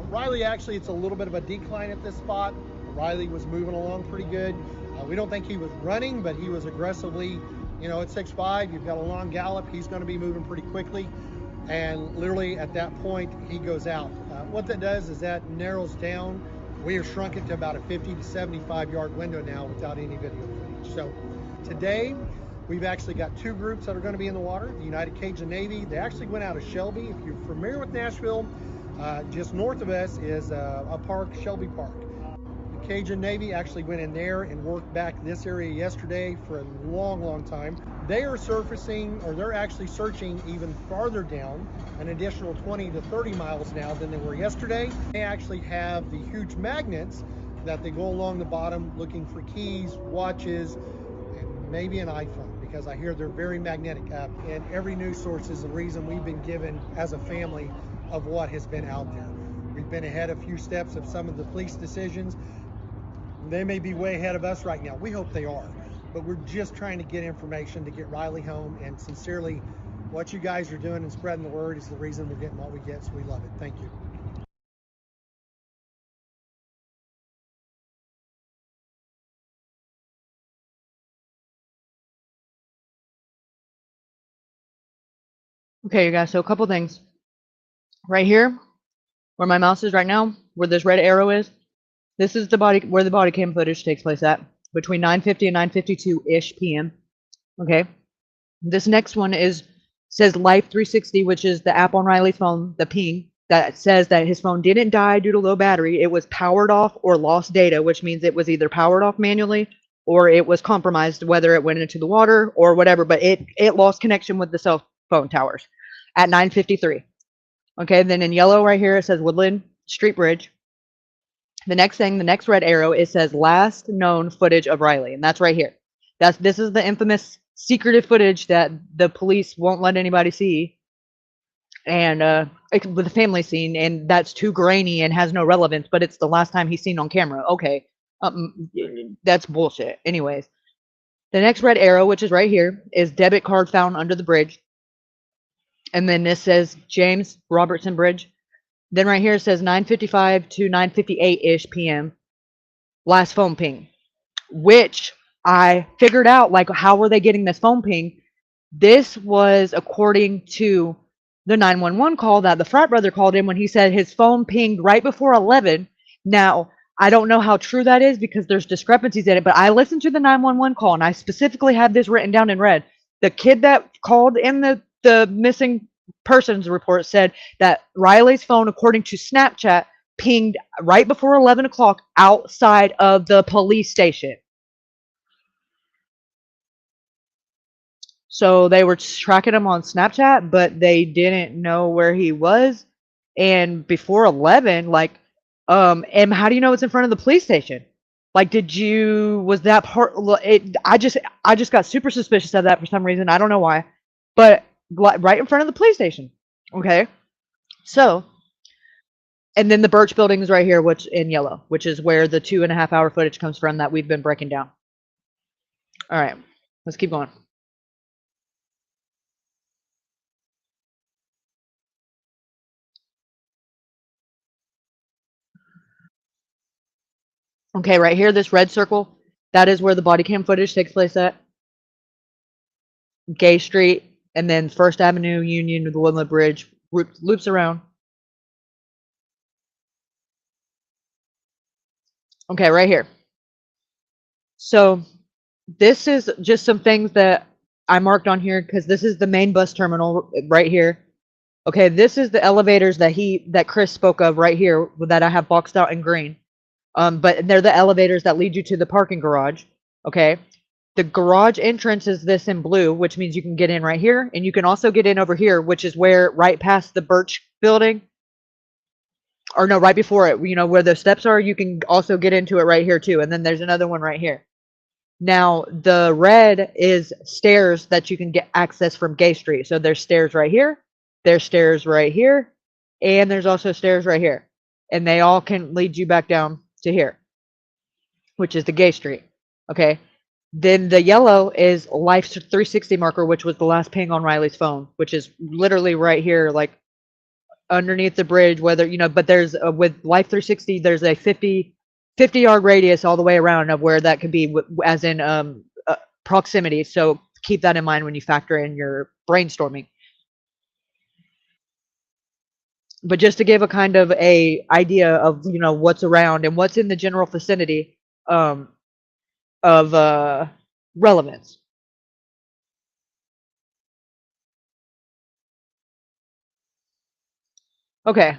Riley, actually, it's a little bit of a decline at this spot. Riley was moving along pretty good. We don't think he was running, but he was aggressively, at 6'5", you've got a long gallop, he's going to be moving pretty quickly. And literally at that point, he goes out. What that does is that narrows down. We have shrunk it to about a 50 to 75 yard window now without any video footage. So today, we've actually got two groups that are going to be in the water. The United Cajun Navy, they actually went out of Shelby. If you're familiar with Nashville, just north of us is a park, Shelby Park. The Cajun Navy actually went in there and worked back this area yesterday for a long, long time. They are surfacing, or they're actually searching even farther down, an additional 20 to 30 miles now than they were yesterday. They actually have the huge magnets that they go along the bottom looking for keys, watches, and maybe an iPhone, because I hear they're very magnetic. And every news source is the reason we've been given as a family of what has been out there. We've been ahead a few steps of some of the police decisions. They may be way ahead of us right now. We hope they are. But we're just trying to get information to get Riley home. And sincerely, what you guys are doing and spreading the word is the reason we're getting what we get. So we love it. Thank you. Okay, you guys, so a couple things. Right here, where my mouse is right now, where this red arrow is, this is where the body cam footage takes place at, between 9:50 and 9:52-ish p.m. Okay. This next one says Life 360, which is the app on Riley's phone, the ping, that says that his phone didn't die due to low battery. It was powered off or lost data, which means it was either powered off manually or it was compromised, whether it went into the water or whatever, but it lost connection with the cell phone towers at 9:53. Okay, then in yellow right here, it says Woodland Street Bridge. The next thing, the next red arrow, it says last known footage of Riley, and that's right here. This is the infamous secretive footage that the police won't let anybody see, and with the family scene, and that's too grainy and has no relevance, but it's the last time he's seen on camera. Okay, that's bullshit. Anyways, the next red arrow, which is right here, is debit card found under the bridge. And then this says James Robertson Bridge. Then right here it says 9:55 to 9:58-ish p.m. last phone ping, which I figured out, like, how were they getting this phone ping? This was according to the 911 call that the frat brother called in when he said his phone pinged right before 11. Now, I don't know how true that is because there's discrepancies in it, but I listened to the 911 call and I specifically had this written down in red. The kid that called in the missing persons report said that Riley's phone, according to Snapchat, pinged right before 11 o'clock outside of the police station. So they were tracking him on Snapchat, but they didn't know where he was. And before 11, like, and how do you know it's in front of the police station? Like, was that part? I just got super suspicious of that for some reason. I don't know why, but right in front of the police station. Okay. So, and then the Birch building is right here, which in yellow, which is where the 2.5 hour footage comes from that we've been breaking down. All right, let's keep going. Okay, right here, this red circle, that is where the body cam footage takes place at. Gay Street, and then First Avenue, Union, the Woodland Bridge, loops around. Okay, right here. So this is just some things that I marked on here because this is the main bus terminal right here. Okay, this is the elevators that Chris spoke of right here that I have boxed out in green. But they're the elevators that lead you to the parking garage. Okay. The garage entrance is this in blue, which means you can get in right here, and you can also get in over here, which is where right past the Birch building, or no, right before it, you know, where the steps are, you can also get into it right here too. And then there's another one right here. Now, the red is stairs that you can get access from Gay Street. So there's stairs right here, there's stairs right here, and there's also stairs right here. And they all can lead you back down to here, which is the Gay Street. Okay. Then the yellow is Life 360 marker, which was the last ping on Riley's phone, which is literally right here, like underneath the bridge, whether, you know, but there's with Life 360, there's a 50-yard radius all the way around of where that could be, as in proximity. So keep that in mind when you factor in your brainstorming. But just to give a kind of a idea of, you know, what's around and what's in the general vicinity of relevance. Okay,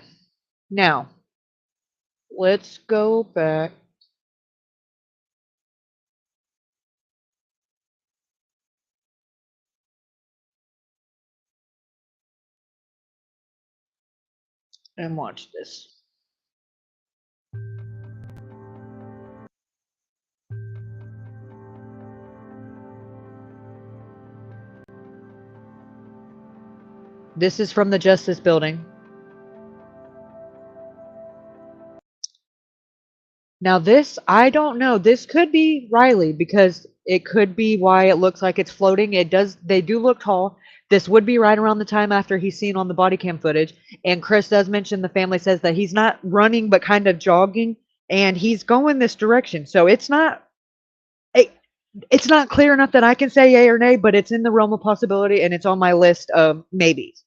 now let's go back. And watch this. This is from the Justice Building. Now this, I don't know. This could be Riley because it could be why it looks like it's floating. They do look tall. This would be right around the time after he's seen on the body cam footage. And Chris does mention, the family says that he's not running, but kind of jogging, and he's going this direction. So it's not clear enough that I can say yay or nay, but it's in the realm of possibility, and it's on my list of maybes.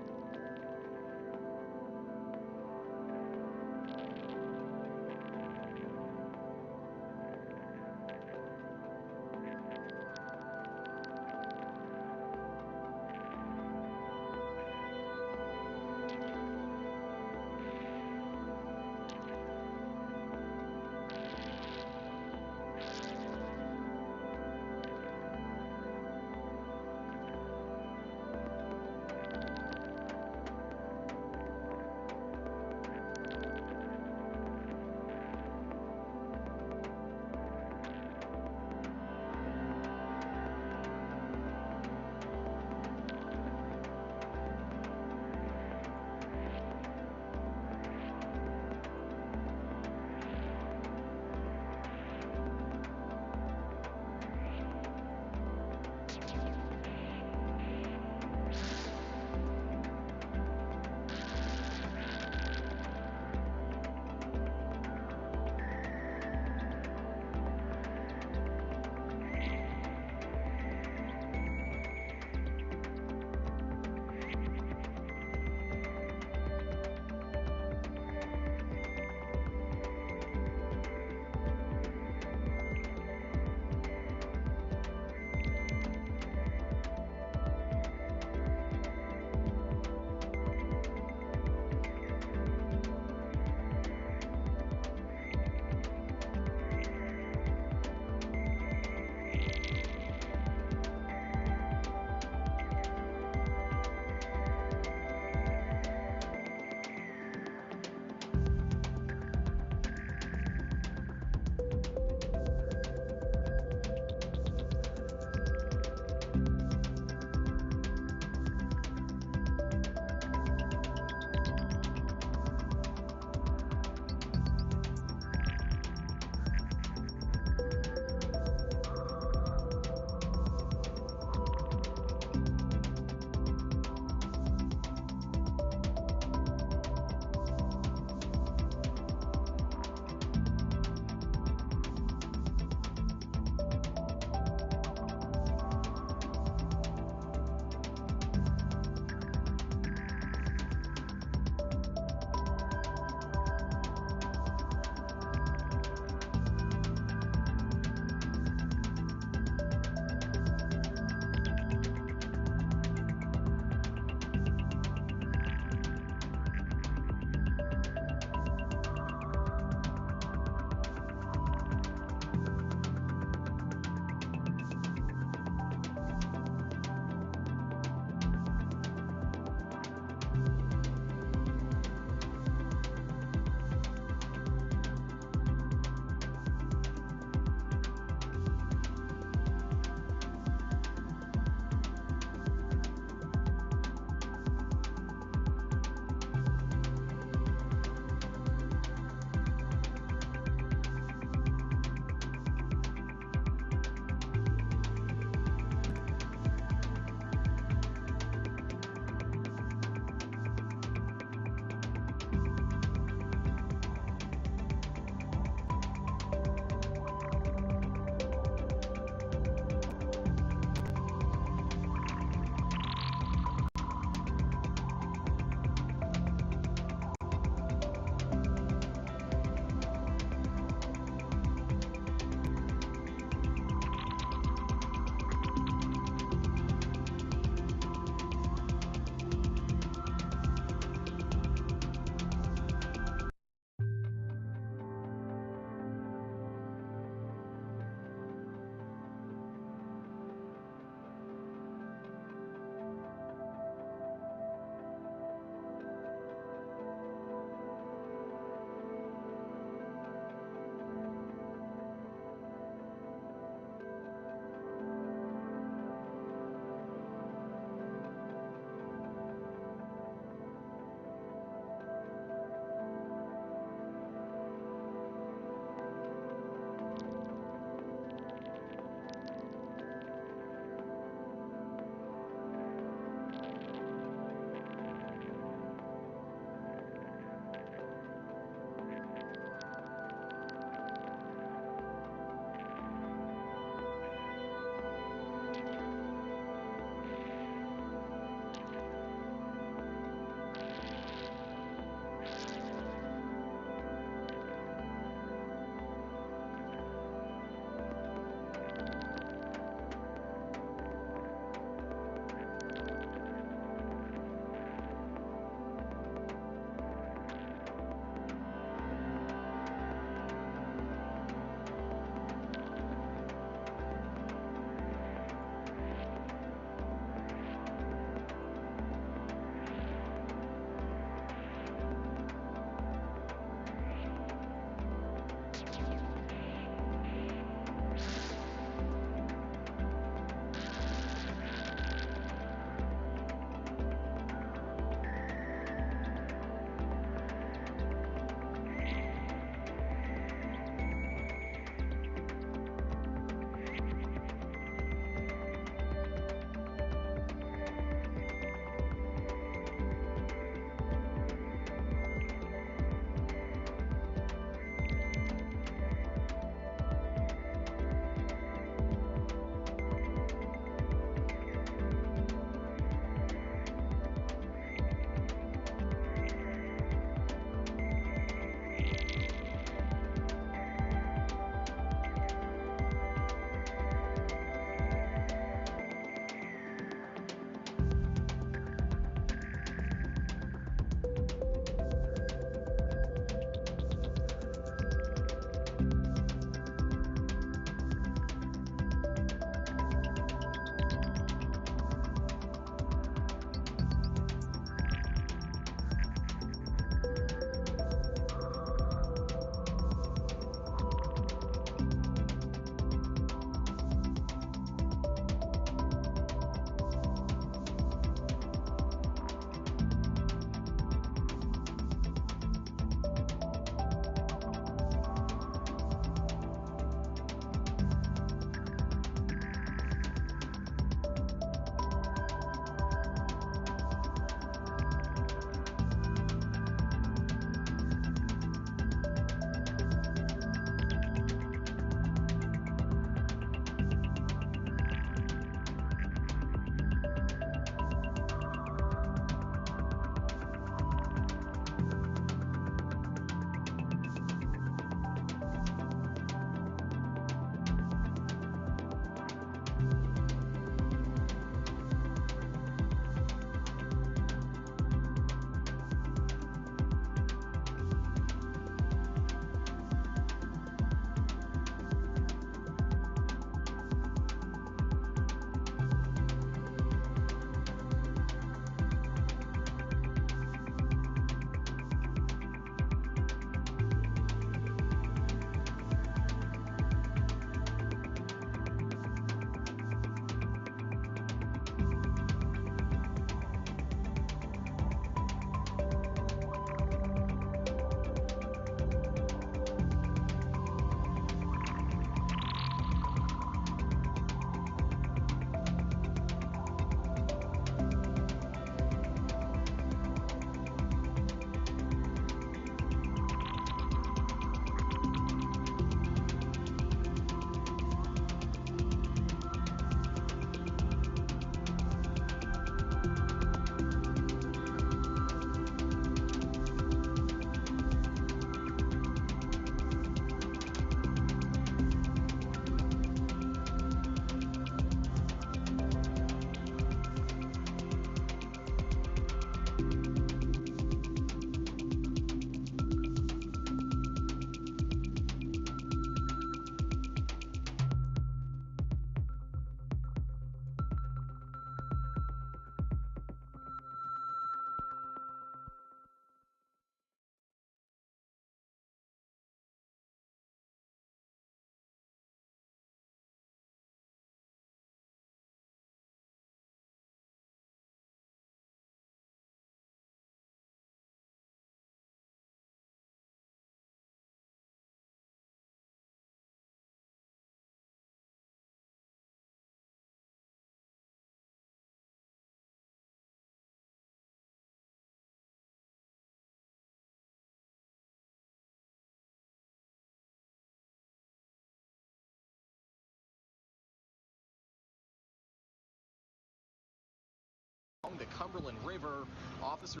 the Cumberland River. Officers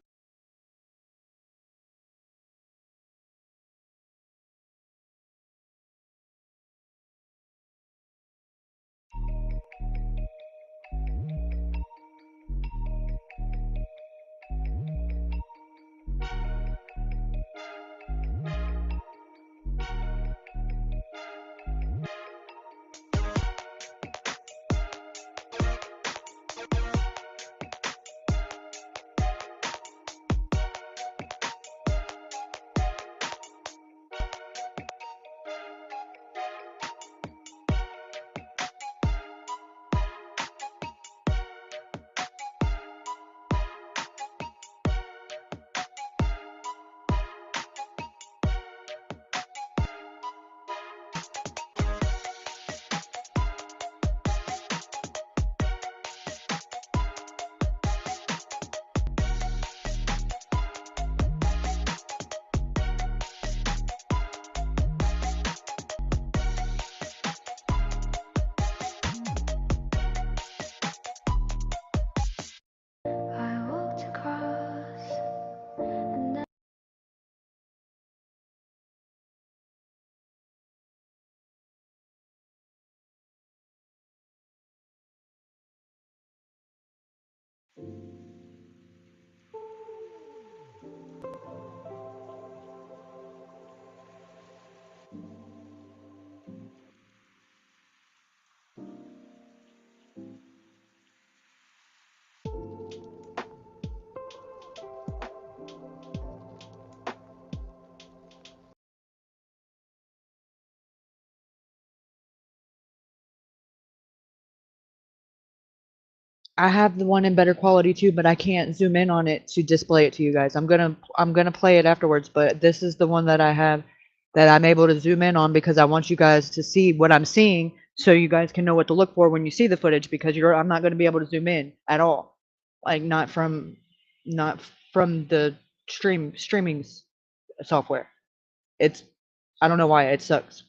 I have the one in better quality too, but I can't zoom in on it to display it to you guys. I'm gonna play it afterwards, but this is the one that I have that I'm able to zoom in on because I want you guys to see what I'm seeing so you guys can know what to look for when you see the footage because I'm not gonna be able to zoom in at all. Like not from the streaming software. It's I don't know why it sucks.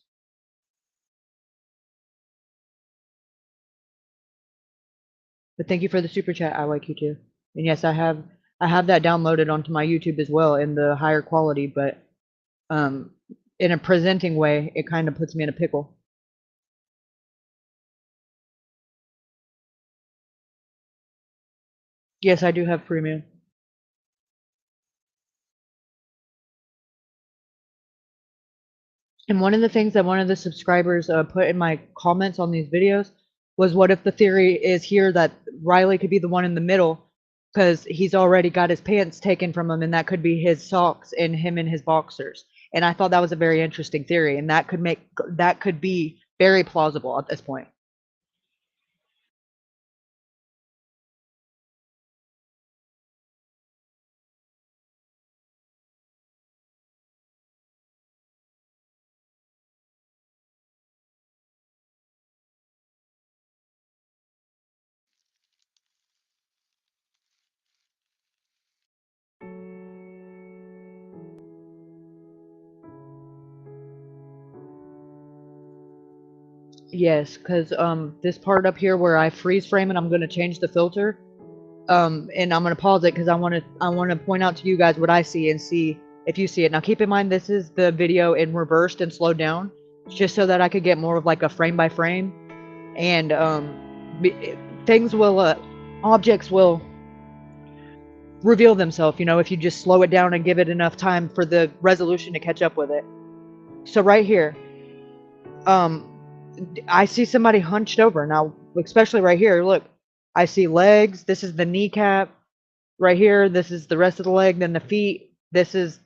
But thank you for the super chat. I like you too. And yes, I have that downloaded onto my YouTube as well in the higher quality, but um in a presenting way, it kind of puts me in a pickle. Yes, I do have premium. And one of the things that one of the subscribers put in my comments on these videos was, what if the theory is here that Riley could be the one in the middle because he's already got his pants taken from him and that could be his socks and him in his boxers. And I thought that was a very interesting theory and that could be very plausible at this point. Yes, because this part up here where I freeze frame it, I'm gonna change the filter. And I'm gonna pause it because I wanna point out to you guys what I see and see if you see it. Now keep in mind this is the video in reversed and slowed down, just so that I could get more of like a frame by frame. And things will objects will reveal themselves, if you just slow it down and give it enough time for the resolution to catch up with it. So right here, I see somebody hunched over. Now, especially right here, look, I see legs. This is the kneecap. Right here, this is the rest of the leg, then the feet. This is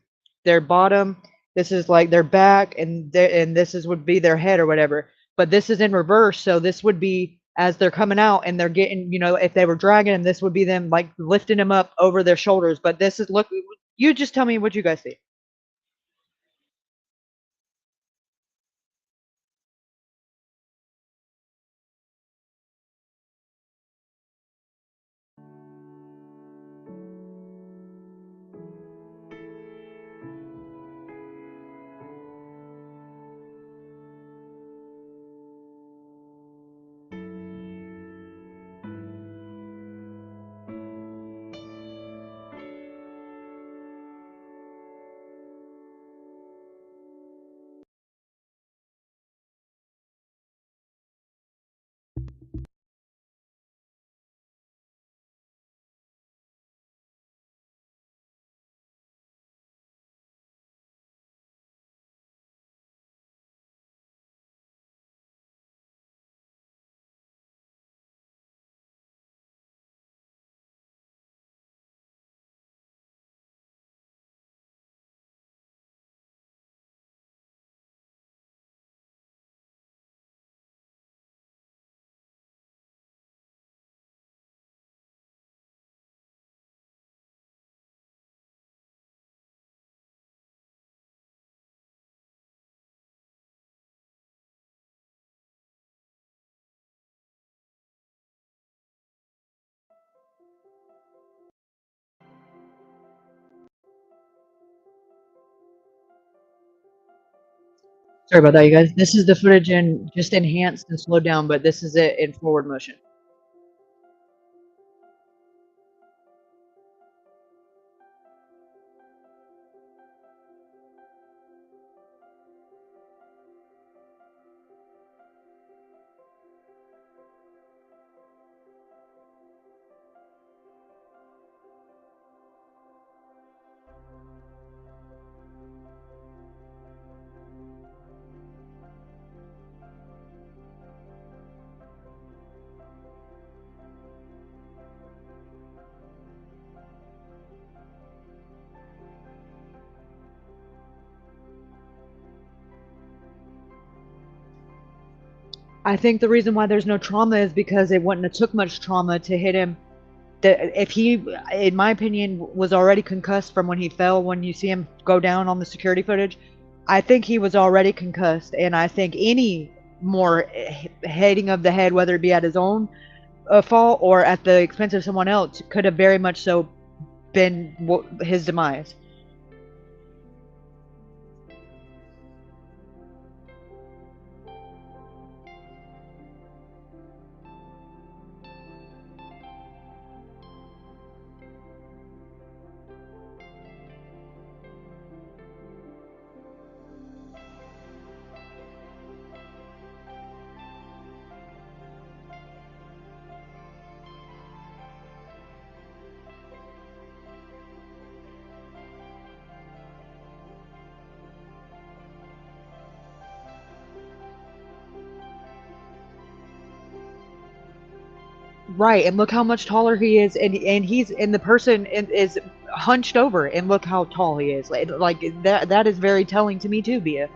their bottom. This is like their back, and this would be their head or whatever. But this is in reverse, so this would be as they're coming out and they're getting, if they were dragging them, this would be them like lifting them up over their shoulders. But this is, look, you just tell me what you guys see. Sorry about that, you guys. This is the footage in just enhanced and slowed down, but this is it in forward motion. I think the reason why there's no trauma is because it wouldn't have took much trauma to hit him. If he, in my opinion, was already concussed from when he fell, when you see him go down on the security footage, I think he was already concussed, and I think any more hitting of the head, whether it be at his own fault or at the expense of someone else, could have very much so been his demise. Right, and look how much taller he is, and the person is hunched over, and look how tall he is. Like that is very telling to me too, Bia.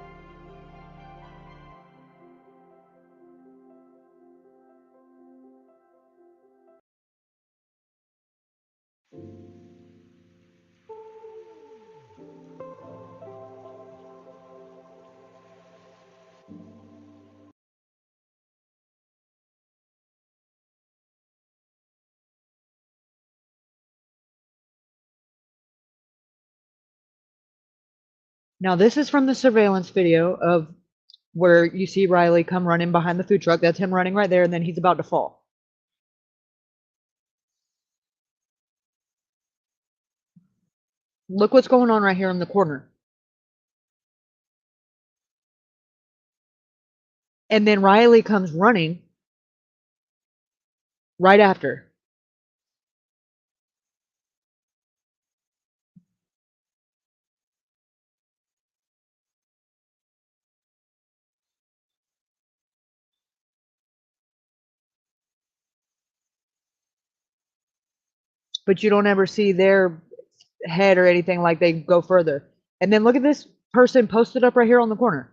Now this is from the surveillance video of where you see Riley come running behind the food truck. That's him running right there, and then he's about to fall. Look what's going on right here in the corner. And then Riley comes running right after. But you don't ever see their head or anything like they go further. And then look at this person posted up right here on the corner.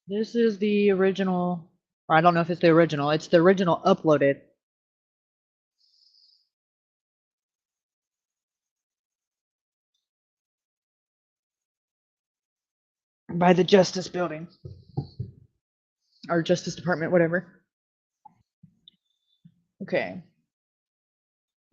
This is the original, or I don't know if it's the original. It's the original uploaded. By the Justice Building. Or Justice Department, whatever. Okay.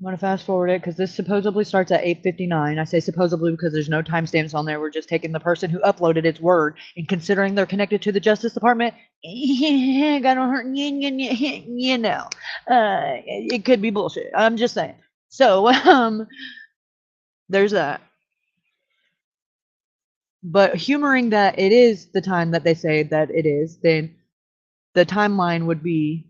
I'm going to fast forward it because this supposedly starts at 8:59. I say supposedly because there's no timestamps on there. We're just taking the person who uploaded its word and considering they're connected to the Justice Department. I don't hurt you know. It could be bullshit. I'm just saying. So, there's that. But humoring that it is the time that they say that it is, then the timeline would be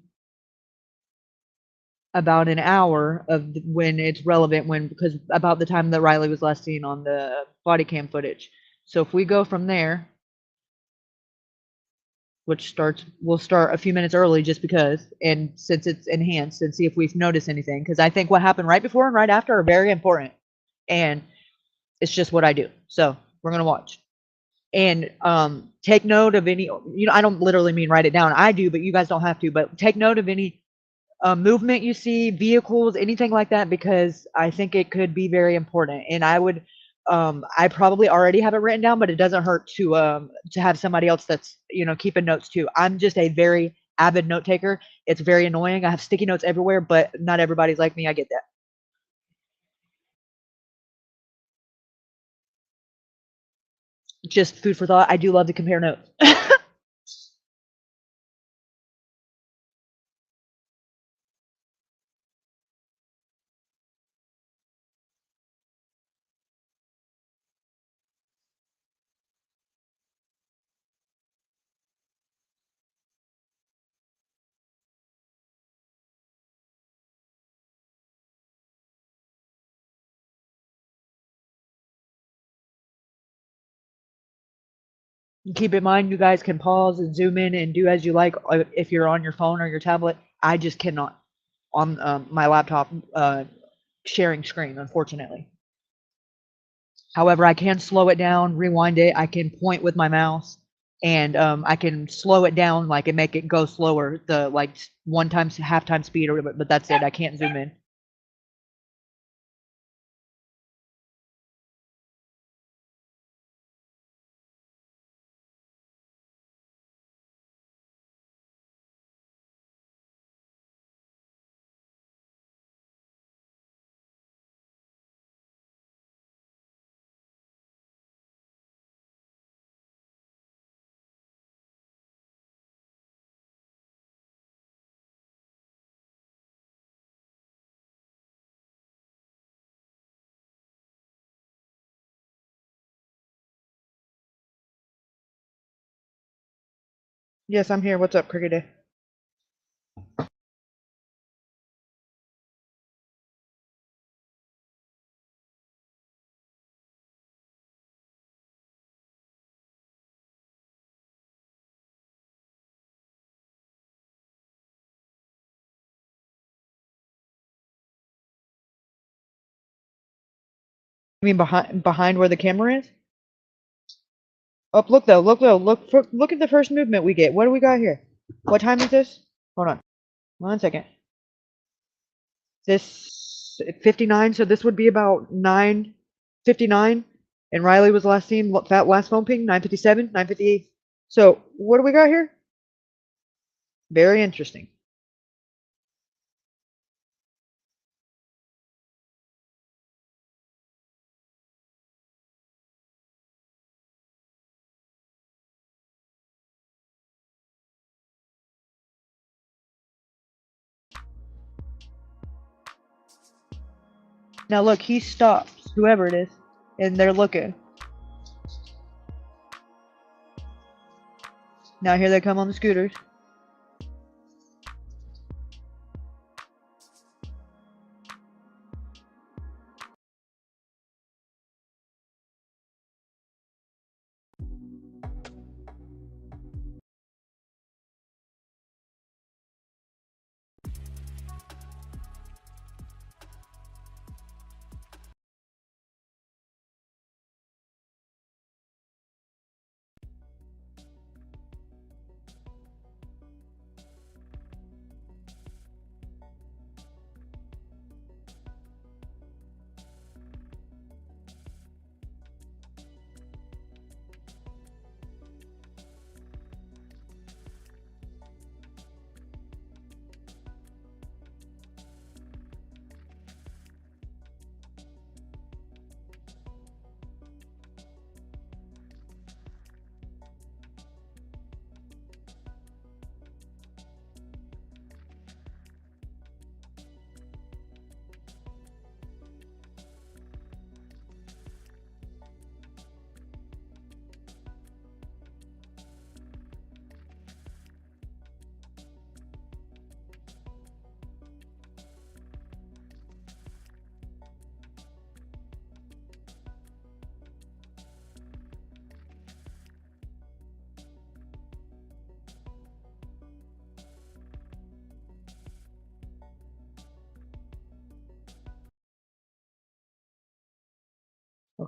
about an hour of when it's relevant, because about the time that Riley was last seen on the body cam footage. So if we go from there, we'll start a few minutes early just because, and since it's enhanced, and see if we've noticed anything. Because I think what happened right before and right after are very important. And it's just what I do. So we're going to watch. And take note of any, I don't literally mean write it down. I do, but you guys don't have to. But take note of any movement you see, vehicles, anything like that, because I think it could be very important. And I probably already have it written down, but it doesn't hurt to have somebody else that's, keeping notes too. I'm just a very avid note taker. It's very annoying. I have sticky notes everywhere, but not everybody's like me. I get that. Just food for thought. I do love to compare notes. Keep in mind, you guys can pause and zoom in and do as you like if you're on your phone or your tablet. I just cannot on my laptop sharing screen, unfortunately. However, I can slow it down, rewind it. I can point with my mouse, and I can slow it down, like, and make it go slower, the like 1 times half time speed, or but that's it. I can't zoom in. Yes, I'm here. What's up, Cricket Day? You mean behind where the camera is? Oh, look though, look though, look at the first movement we get. What do we got here? What time is this? Hold on, 1 second. This 59, so this would be about 9:59, and Riley was last seen. That last phone ping 9:57, 9:58. So what do we got here? Very interesting. Now look, he stops, whoever it is, and they're looking. Now here they come on the scooters.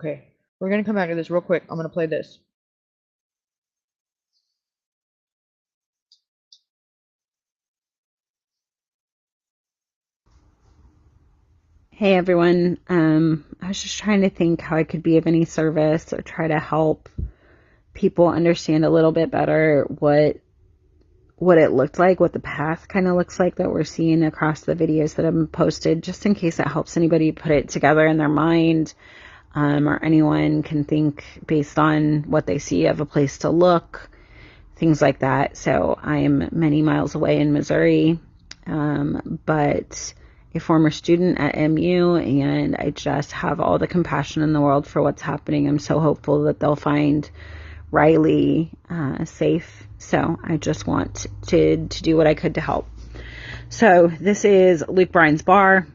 Okay, we're gonna come back to this real quick. I'm gonna play this. Hey everyone, I was just trying to think how I could be of any service or try to help people understand a little bit better what it looked like, what the path kind of looks like that we're seeing across the videos that have posted, just in case it helps anybody put it together in their mind, or anyone can think based on what they see of a place to look, things like that. So I am many miles away in Missouri, but a former student at MU, and I just have all the compassion in the world for what's happening. I'm so hopeful that they'll find Riley safe. So I just want to do what I could to help. So this is Luke Bryan's bar.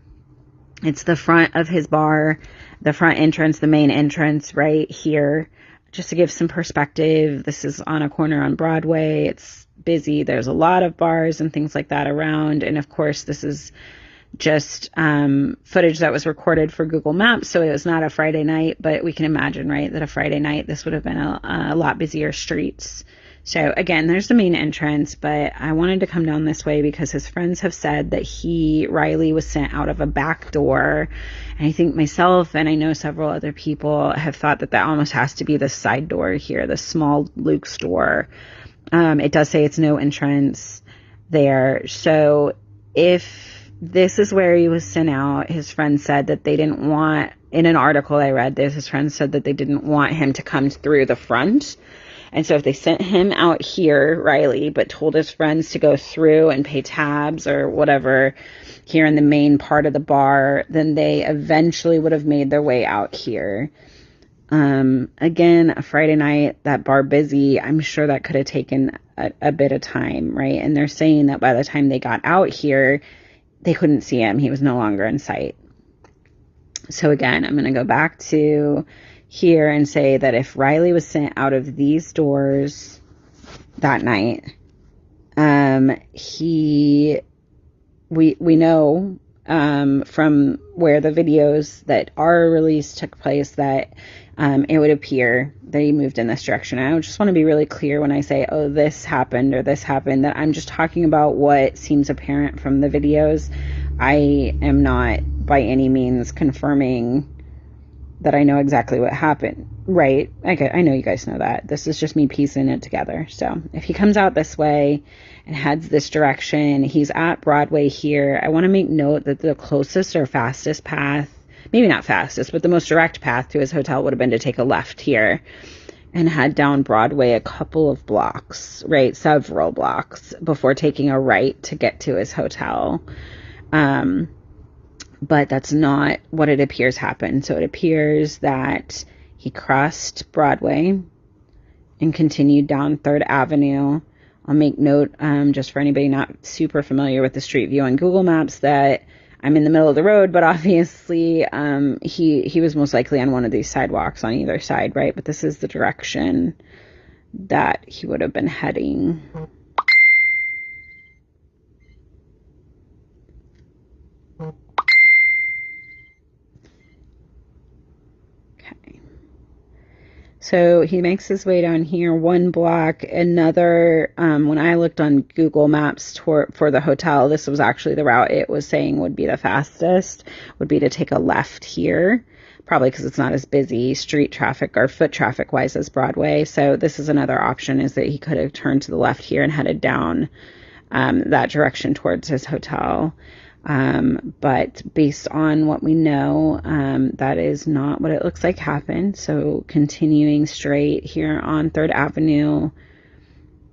It's the front of his bar, the front entrance, the main entrance right here. Just to give some perspective, this is on a corner on Broadway. It's busy. There's a lot of bars and things like that around. And of course, this is just footage that was recorded for Google Maps, so it was not a Friday night, but we can imagine, right, that a Friday night this would have been a lot busier streets. So again, there's the main entrance, but I wanted to come down this way because his friends have said that Riley was sent out of a back door, and I think myself and I know several other people have thought that almost has to be the side door here, the small Luke's door. It does say it's no entrance there, so if this is where he was sent out, his friends said that they didn't want, in an article I read, his friends said that they didn't want him to come through the front. And so if they sent him out here, Riley, but told his friends to go through and pay tabs or whatever here in the main part of the bar, then they eventually would have made their way out here. Again, a Friday night, that bar busy, I'm sure that could have taken a bit of time, right? And they're saying that by the time they got out here, they couldn't see him. He was no longer in sight. So again, I'm going to go back to here and say that if Riley was sent out of these doors that night, we know from where the videos that are released took place that it would appear that he moved in this direction. I just want to be really clear when I say, oh, this happened or this happened, that I'm just talking about what seems apparent from the videos. I am not by any means confirming that I know exactly what happened, right? I know you guys know that. This is just me piecing it together. So if he comes out this way and heads this direction, he's at Broadway here. I want to make note that the closest or fastest path, maybe not fastest, but the most direct path to his hotel would have been to take a left here and head down Broadway a couple of blocks, right? Several blocks before taking a right to get to his hotel. But that's not what it appears happened. So it appears that he crossed Broadway and continued down 3rd Avenue. I'll make note, just for anybody not super familiar with the street view on Google Maps, that I'm in the middle of the road, but obviously he was most likely on one of these sidewalks on either side, right? But this is the direction that he would have been heading. So he makes his way down here, 1 block, another, when I looked on Google Maps for the hotel, this was actually the route it was saying would be the fastest, would be to take a left here, probably because it's not as busy street traffic or foot traffic wise as Broadway. So this is another option, is that he could have turned to the left here and headed down that direction towards his hotel. But based on what we know, that is not what it looks like happened. So continuing straight here on 3rd Avenue,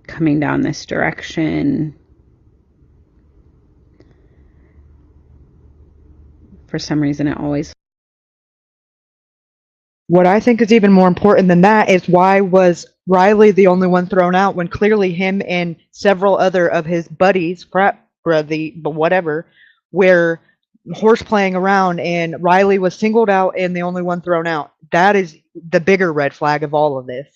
coming down this direction. For some reason, it always... What I think is even more important than that is, why was Riley the only one thrown out when clearly him and several other of his buddies, frat brother, but whatever, were horse playing around, and Riley was singled out and the only one thrown out? That is the bigger red flag of all of this.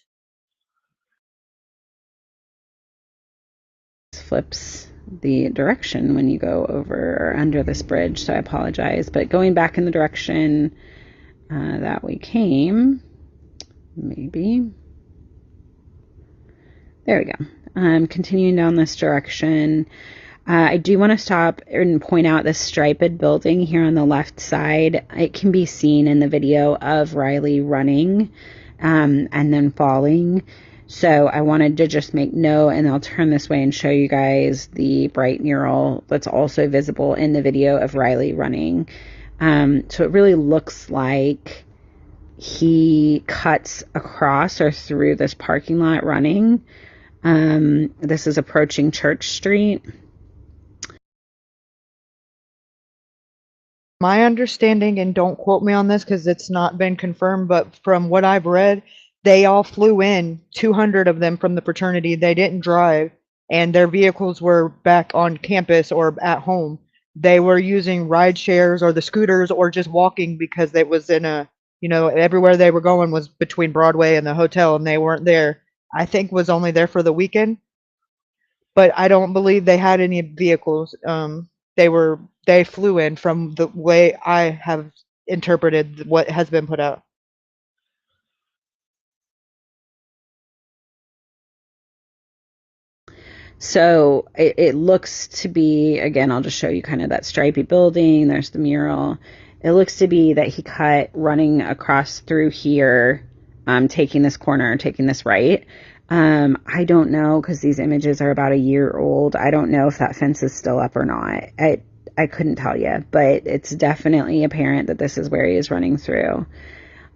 Flips the direction when you go over or under this bridge, so I apologize. But going back in the direction that we came. Maybe. There we go. Continuing down this direction. I do want to stop and point out this striped building here on the left side. It can be seen in the video of Riley running and then falling. So I wanted to just make note, and I'll turn this way and show you guys the bright mural that's also visible in the video of Riley running. So it really looks like he cuts across or through this parking lot running. This is approaching Church Street. My understanding, and don't quote me on this because it's not been confirmed, but from what I've read, they all flew in, 200 of them from the fraternity. They didn't drive, and their vehicles were back on campus or at home. They were using ride shares or the scooters or just walking because it was in a, everywhere they were going was between Broadway and the hotel, and they weren't there. I think was only there for the weekend, but I don't believe they had any vehicles. They flew in from the way I have interpreted what has been put out. So it looks to be, again, I'll just show you kind of that stripy building. There's the mural. It looks to be that he cut running across through here, taking this corner, taking this right. I don't know, because these images are about a year old. I don't know if that fence is still up or not. I couldn't tell you, but it's definitely apparent that this is where he is running through.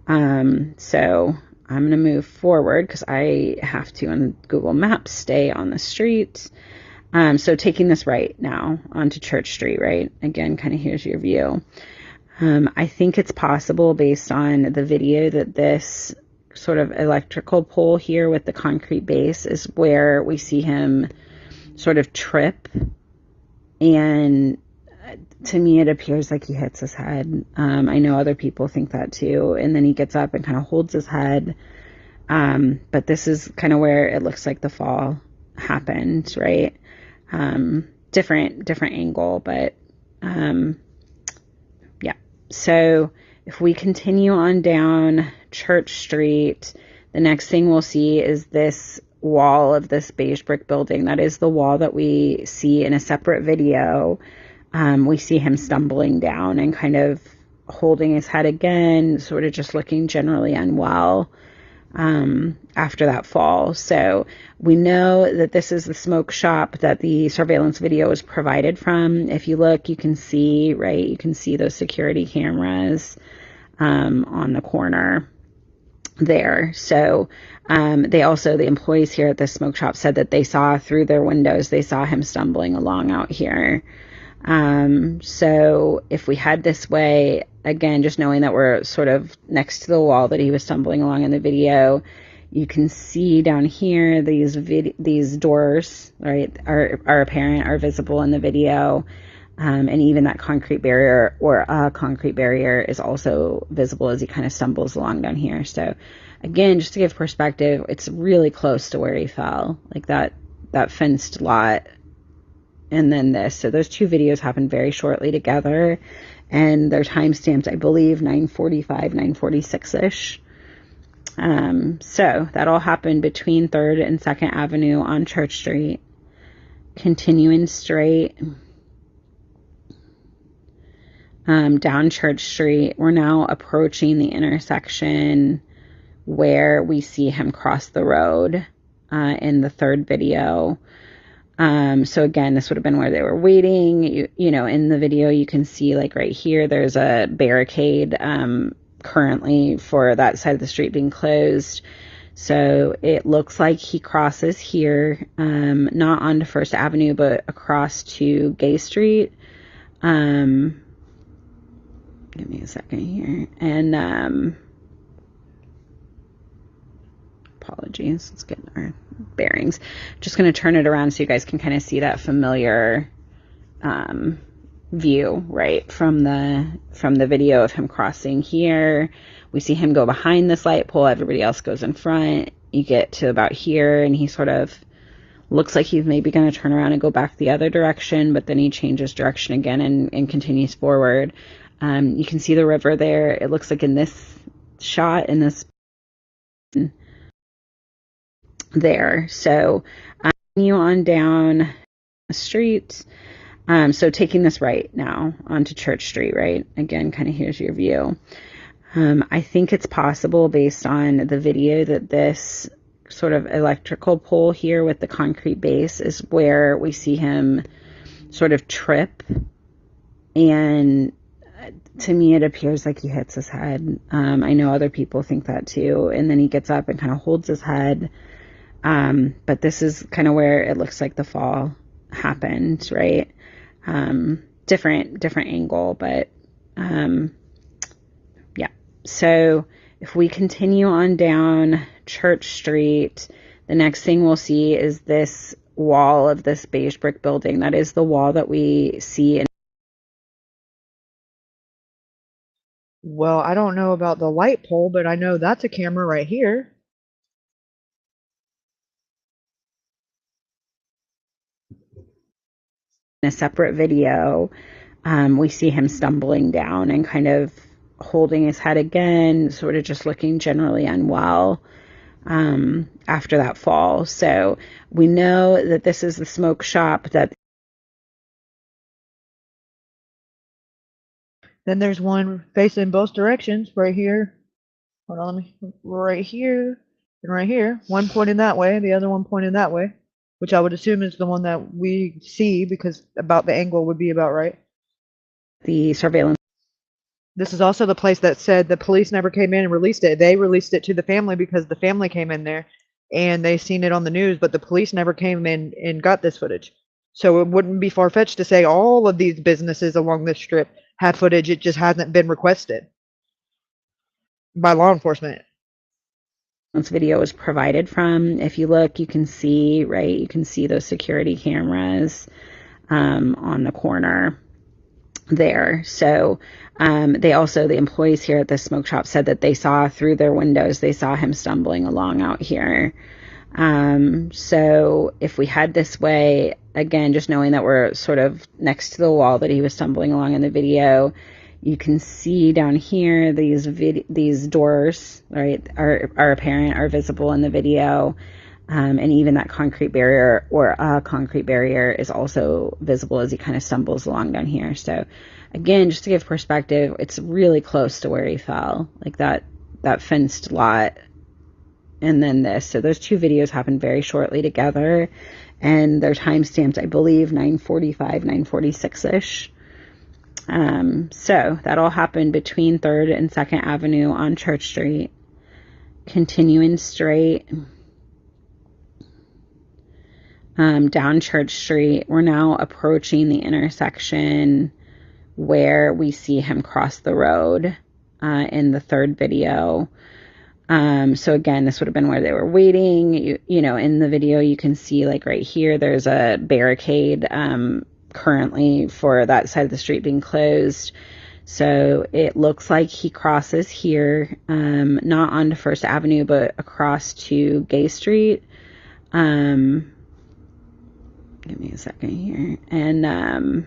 So I'm going to move forward because I have to, on Google Maps, stay on the street. So taking this right now onto Church Street, right? Again, kind of here's your view. I think it's possible based on the video that this sort of electrical pole here with the concrete base is where we see him sort of trip, and to me it appears like he hits his head. I know other people think that too, and then he gets up and kind of holds his head, but this is kind of where it looks like the fall happened, right? Different angle, but yeah. So if we continue on down Church Street, the next thing we'll see is this wall of this beige brick building. That is the wall that we see in a separate video. We see him stumbling down and kind of holding his head again, sort of just looking generally unwell after that fall. So we know that this is the smoke shop that the surveillance video is provided from. If you look, you can see, right, you can see those security cameras on the corner there. So the employees here at the smoke shop said that they saw through their windows, they saw him stumbling along out here. So if we head this way, again, just knowing that we're sort of next to the wall that he was stumbling along in the video, you can see down here these doors, right, are apparent, are visible in the video. And even that concrete barrier, or a concrete barrier, is also visible as he kind of stumbles along down here. So again, just to give perspective, it's really close to where he fell, like that fenced lot. And then this. So those two videos happened very shortly together, and they're timestamped, I believe, 9:45, 9:46-ish. So that all happened between 3rd and 2nd Avenue on Church Street. Continuing straight down Church Street, we're now approaching the intersection where we see him cross the road in the 3rd video. So again, this would have been where they were waiting. You know, in the video, you can see, like, right here, there's a barricade currently for that side of the street being closed. So it looks like he crosses here, not onto 1st Avenue, but across to Gay Street. Give me a second here. And apologies, let's get our bearings. Just going to turn it around so you guys can kind of see that familiar view, right, from the video of him crossing here. We see him go behind this light pole, everybody else goes in front. You get to about here, and he sort of looks like he's maybe going to turn around and go back the other direction, but then he changes direction again and continues forward. You can see the river there. It looks like in this shot, in this there. So continue on down the street. So taking this right now onto Church Street, right? Again, kind of here's your view. I think it's possible based on the video that this sort of electrical pole here with the concrete base is where we see him sort of trip. And to me, it appears like he hits his head. I know other people think that too. And then he gets up and kind of holds his head. But this is kind of where it looks like the fall happened, right? Different angle, but yeah. So if we continue on down Church Street, the next thing we'll see is this wall of this beige brick building. That is the wall that we see in. Well, I don't know about the light pole, but I know that's a camera right here. In a separate video, we see him stumbling down and kind of holding his head again, sort of just looking generally unwell after that fall. So we know that this is the smoke shop. That then there's one facing both directions right here. Hold on, let me, right here and right here. One pointing that way, the other one pointing that way, which I would assume is the one that we see because about the angle would be about right. The surveillance. This is also the place that said the police never came in and released it. They released it to the family because the family came in there and they seen it on the news, but the police never came in and got this footage. So it wouldn't be far-fetched to say all of these businesses along this strip had footage. It just hasn't been requested by law enforcement. This video was provided from. If you look, you can see, right, you can see those security cameras on the corner there. So they also, the employees here at the smoke shop said that they saw through their windows, they saw him stumbling along out here. So if we head this way, again, just knowing that we're sort of next to the wall that he was stumbling along in the video, you can see down here these doors, right, are apparent, are visible in the video. And even that concrete barrier or a concrete barrier is also visible as he kind of stumbles along down here. So again, just to give perspective, it's really close to where he fell, like that fenced lot. And then this. So those two videos happened very shortly together. And they're timestamped, I believe, 9:45, 9:46-ish. So that all happened between 3rd and 2nd Avenue on Church Street. Continuing straight down Church Street, we're now approaching the intersection where we see him cross the road in the 3rd video. So again, this would have been where they were waiting. You know, in the video, you can see like right here, there's a barricade currently for that side of the street being closed. So it looks like he crosses here, not onto 1st Avenue, but across to Gay Street. Give me a second here. And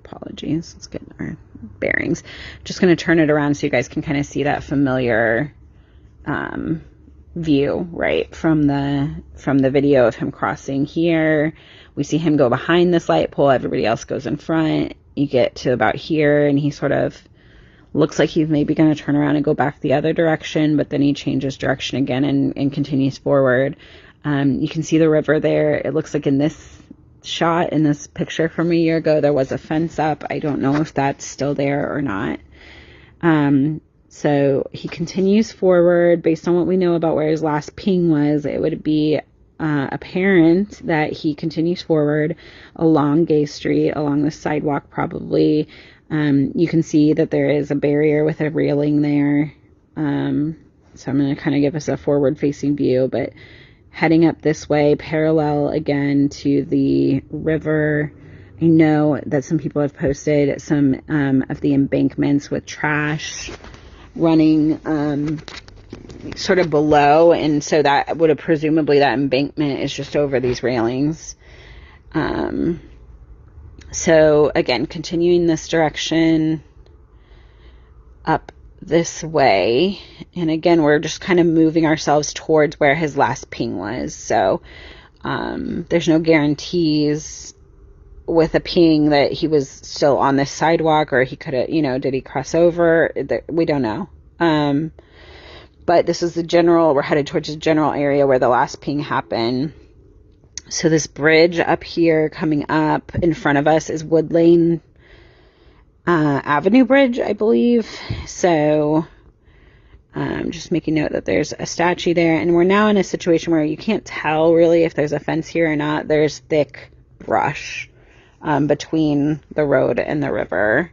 apologies, let's get our bearings. Just going to turn it around so you guys can kind of see that familiar view, right, from the video of him crossing here. We see him go behind this light pole, everybody else goes in front. You get to about here and he sort of looks like he's maybe going to turn around and go back the other direction, but then he changes direction again and continues forward. You can see the river there. It looks like in this shot, in this picture from a year ago, there was a fence up. I don't know if that's still there or not. So he continues forward. Based on what we know about where his last ping was, it would be apparent that he continues forward along Gay Street, along the sidewalk probably. You can see that there is a barrier with a railing there. So I'm going to kind of give us a forward-facing view, but heading up this way, parallel again to the river. I know that some people have posted some of the embankments with trash running sort of below, and so that would have presumably that embankment is just over these railings. So again, continuing this direction up this way. And again, we're just kind of moving ourselves towards where his last ping was. So there's no guarantees with a ping that he was still on this sidewalk, or he could have, did he cross over? We don't know. But this is we're headed towards the general area where the last ping happened. So this bridge up here coming up in front of us is Wood Lane Avenue Bridge, I believe. So just making note that there's a statue there. And we're now in a situation where you can't tell really if there's a fence here or not. There's thick brush between the road and the river.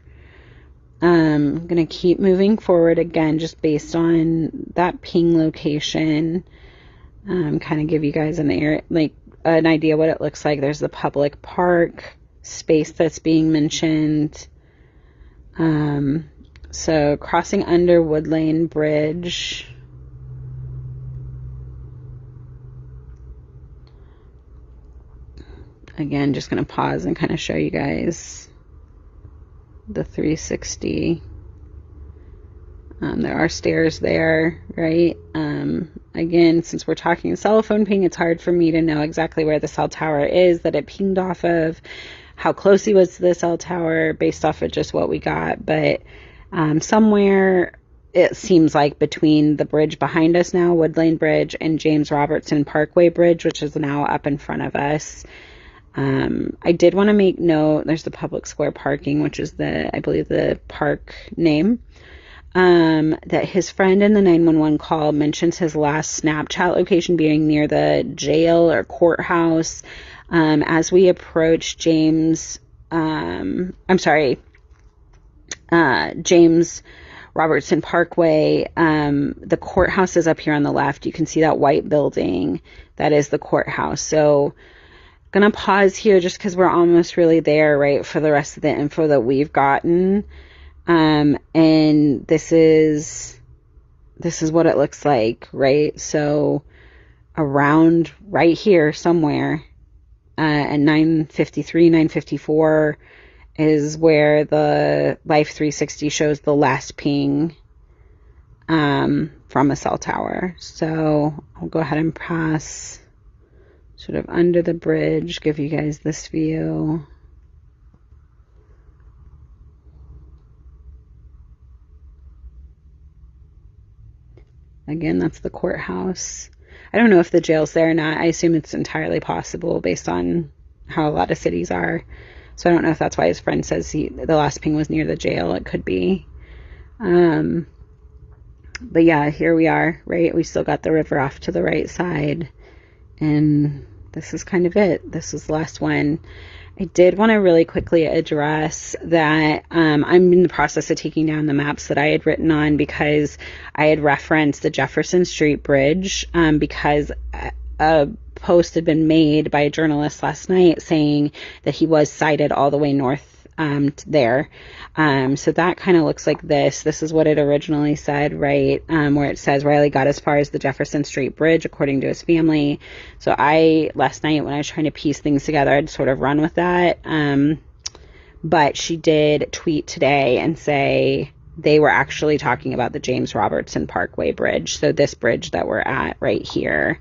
I'm going to keep moving forward again, just based on that ping location. Kind of give you guys an idea what it looks like. There's the public park space that's being mentioned. So crossing under Wood Lane Bridge. Again, just going to pause and kind of show you guys the 360. There are stairs there, right? Again, since we're talking cell phone ping, it's hard for me to know exactly where the cell tower is that it pinged off of, how close he was to the cell tower based off of just what we got. But somewhere it seems like between the bridge behind us now, Wood Lane Bridge, and James Robertson Parkway Bridge, which is now up in front of us. I did want to make note, there's the public square parking, which is I believe the park name, that his friend in the 911 call mentions his last Snapchat location being near the jail or courthouse. As we approach James Robertson Parkway, the courthouse is up here on the left. You can see that white building. That is the courthouse. So gonna pause here just because we're almost really there, right, for the rest of the info that we've gotten. And this is what it looks like, right? So around right here somewhere, at 9:53, 9:54 is where the Life 360 shows the last ping from a cell tower. So I'll go ahead and pass sort of under the bridge, give you guys this view. Again, that's the courthouse. I don't know if the jail's there or not. I assume it's entirely possible based on how a lot of cities are. So I don't know if that's why his friend says the last ping was near the jail. It could be. But yeah, here we are, right? We still got the river off to the right side. And this is kind of it. This is the last one. I did want to really quickly address that I'm in the process of taking down the maps that I had written on because I had referenced the Jefferson Street Bridge because a post had been made by a journalist last night saying that he was sighted all the way north there. So that kind of looks like this. This is what it originally said, right? Where it says Riley got as far as the Jefferson Street Bridge, according to his family. So last night when I was trying to piece things together, I'd sort of run with that. But she did tweet today and say they were actually talking about the James Robertson Parkway Bridge. So this bridge that we're at right here,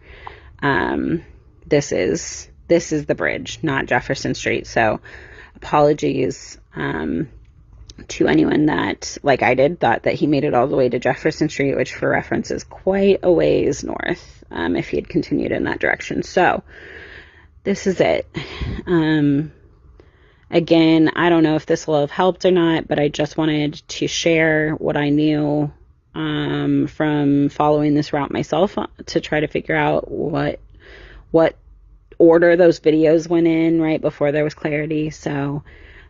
this is the bridge, not Jefferson Street. So apologies to anyone that, like I did, thought that he made it all the way to Jefferson Street, which for reference is quite a ways north if he had continued in that direction. So this is it. Again, I don't know if this will have helped or not, but I just wanted to share what I knew from following this route myself to try to figure out what order those videos went in right before there was clarity. So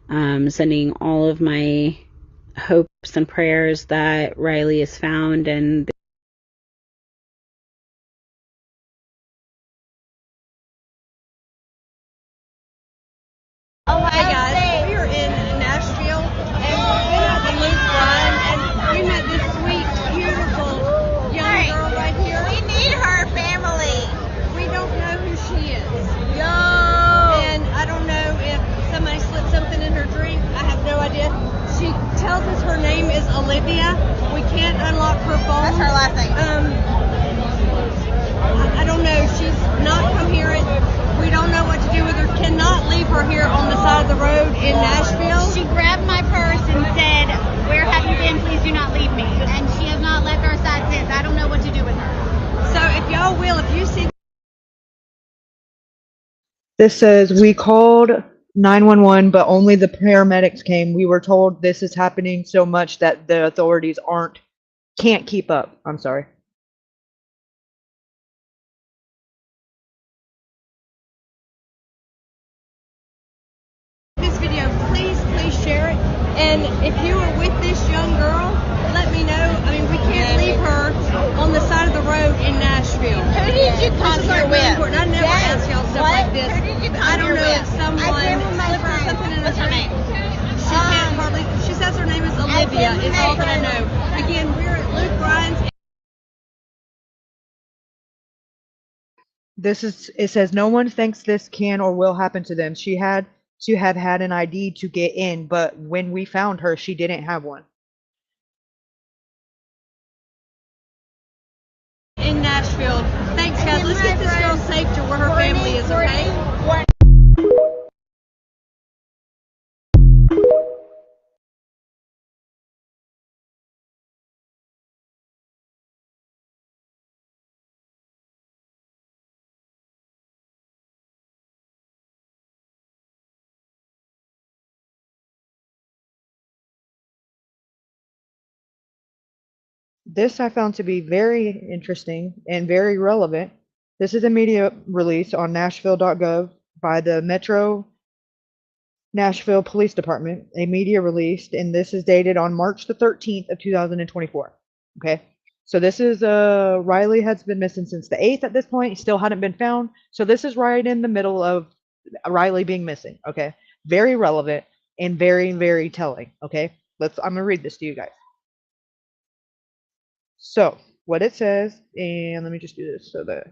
sending all of my hopes and prayers that Riley is found and Oh, hi guys. We are in Nashville and we met the Luke Run and we met this sweet, beautiful young girl right here. We need her family. We don't know who she is. Yo! And I don't know if somebody slipped something in her here on the side of the road in Nashville? She grabbed my purse and said, "Where have you been? Please do not leave me." And she has not left our side since. I don't know what to do with her. So if y'all will, if you see. This says we called 911, but only the paramedics came. We were told this is happening so much that the authorities can't keep up. I'm sorry. This video, please share it. And if you were with this young girl, let me know. I mean, we can't leave her on the side of the road in Nashville. Who did you come here with? I never ask y'all stuff like this. Who did you come I don't here know with? if someone I came with my slipped her friend. something in her What's her drink. name? She can't hardly. She says her name is Olivia. came with Is my all that I friend. know. Again, we're at Luke Bryan's. It says no one thinks this can or will happen to them. She had to have had an ID to get in, but when we found her, she didn't have one. In Nashville. Thanks, guys. Let's get this girl safe to where her family is, okay? This I found to be very interesting and very relevant. This is a media release on Nashville.gov by the Metro Nashville Police Department, a media release, and this is dated on March the 13th of 2024. Okay, so this is Riley has been missing since the 8th at this point. He still hadn't been found. So this is right in the middle of Riley being missing. Okay, very relevant and very, very telling. Okay, I'm gonna read this to you guys. So what it says, and let me just do this so that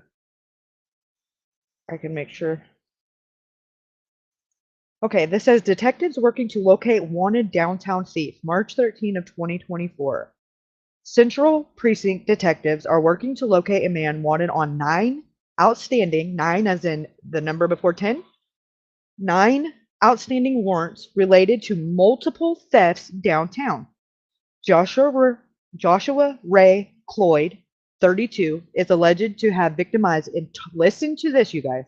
I can make sure. Okay, this says detectives working to locate wanted downtown thief, March 13 of 2024. Central Precinct detectives are working to locate a man wanted on 9 outstanding, 9 as in the number before 10, 9 outstanding warrants related to multiple thefts downtown. Joshua Ray Cloyd, 32, is alleged to have victimized, listen to this, you guys,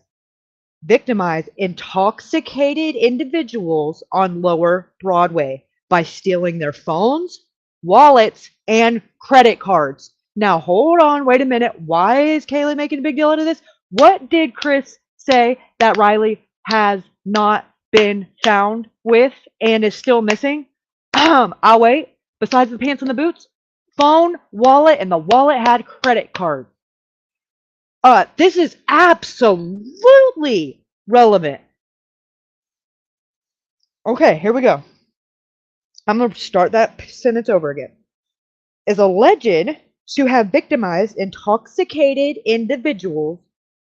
victimized intoxicated individuals on Lower Broadway by stealing their phones, wallets, and credit cards. Now, hold on, wait a minute. Why is Kaylee making a big deal out of this? What did Chris say that Riley has not been found with and is still missing? I'll wait. Besides the pants and the boots, phone, wallet, and the wallet had credit card. This is absolutely relevant. Okay, here we go. I'm going to start that sentence over again. Is alleged to have victimized intoxicated individuals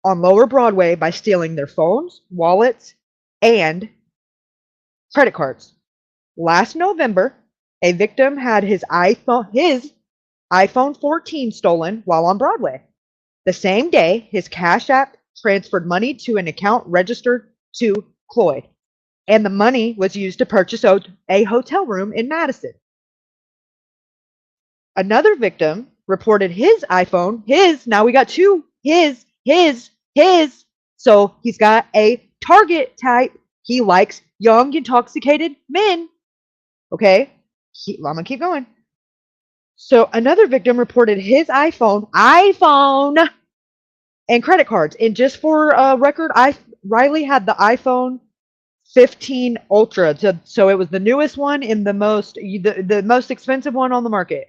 on Lower Broadway by stealing their phones, wallets, and credit cards. Last November, a victim had his iPhone 14 stolen while on Broadway. The same day, his Cash App transferred money to an account registered to Cloyd, and the money was used to purchase a hotel room in Madison. Another victim reported his iPhone, now we got two, his. So he's got a target type. He likes young, intoxicated men. Okay, I'm gonna keep going. So another victim reported his iPhone, and credit cards. And just for record, Riley had the iPhone 15 Ultra, so it was the newest one and the most expensive one on the market.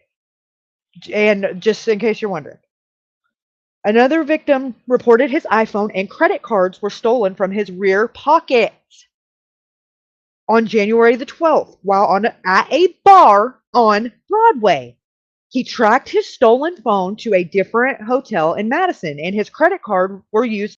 And just in case you're wondering, another victim reported his iPhone and credit cards were stolen from his rear pocket on January the 12th while at a bar on Broadway. He tracked his stolen phone to a different hotel in Madison, and his credit card were used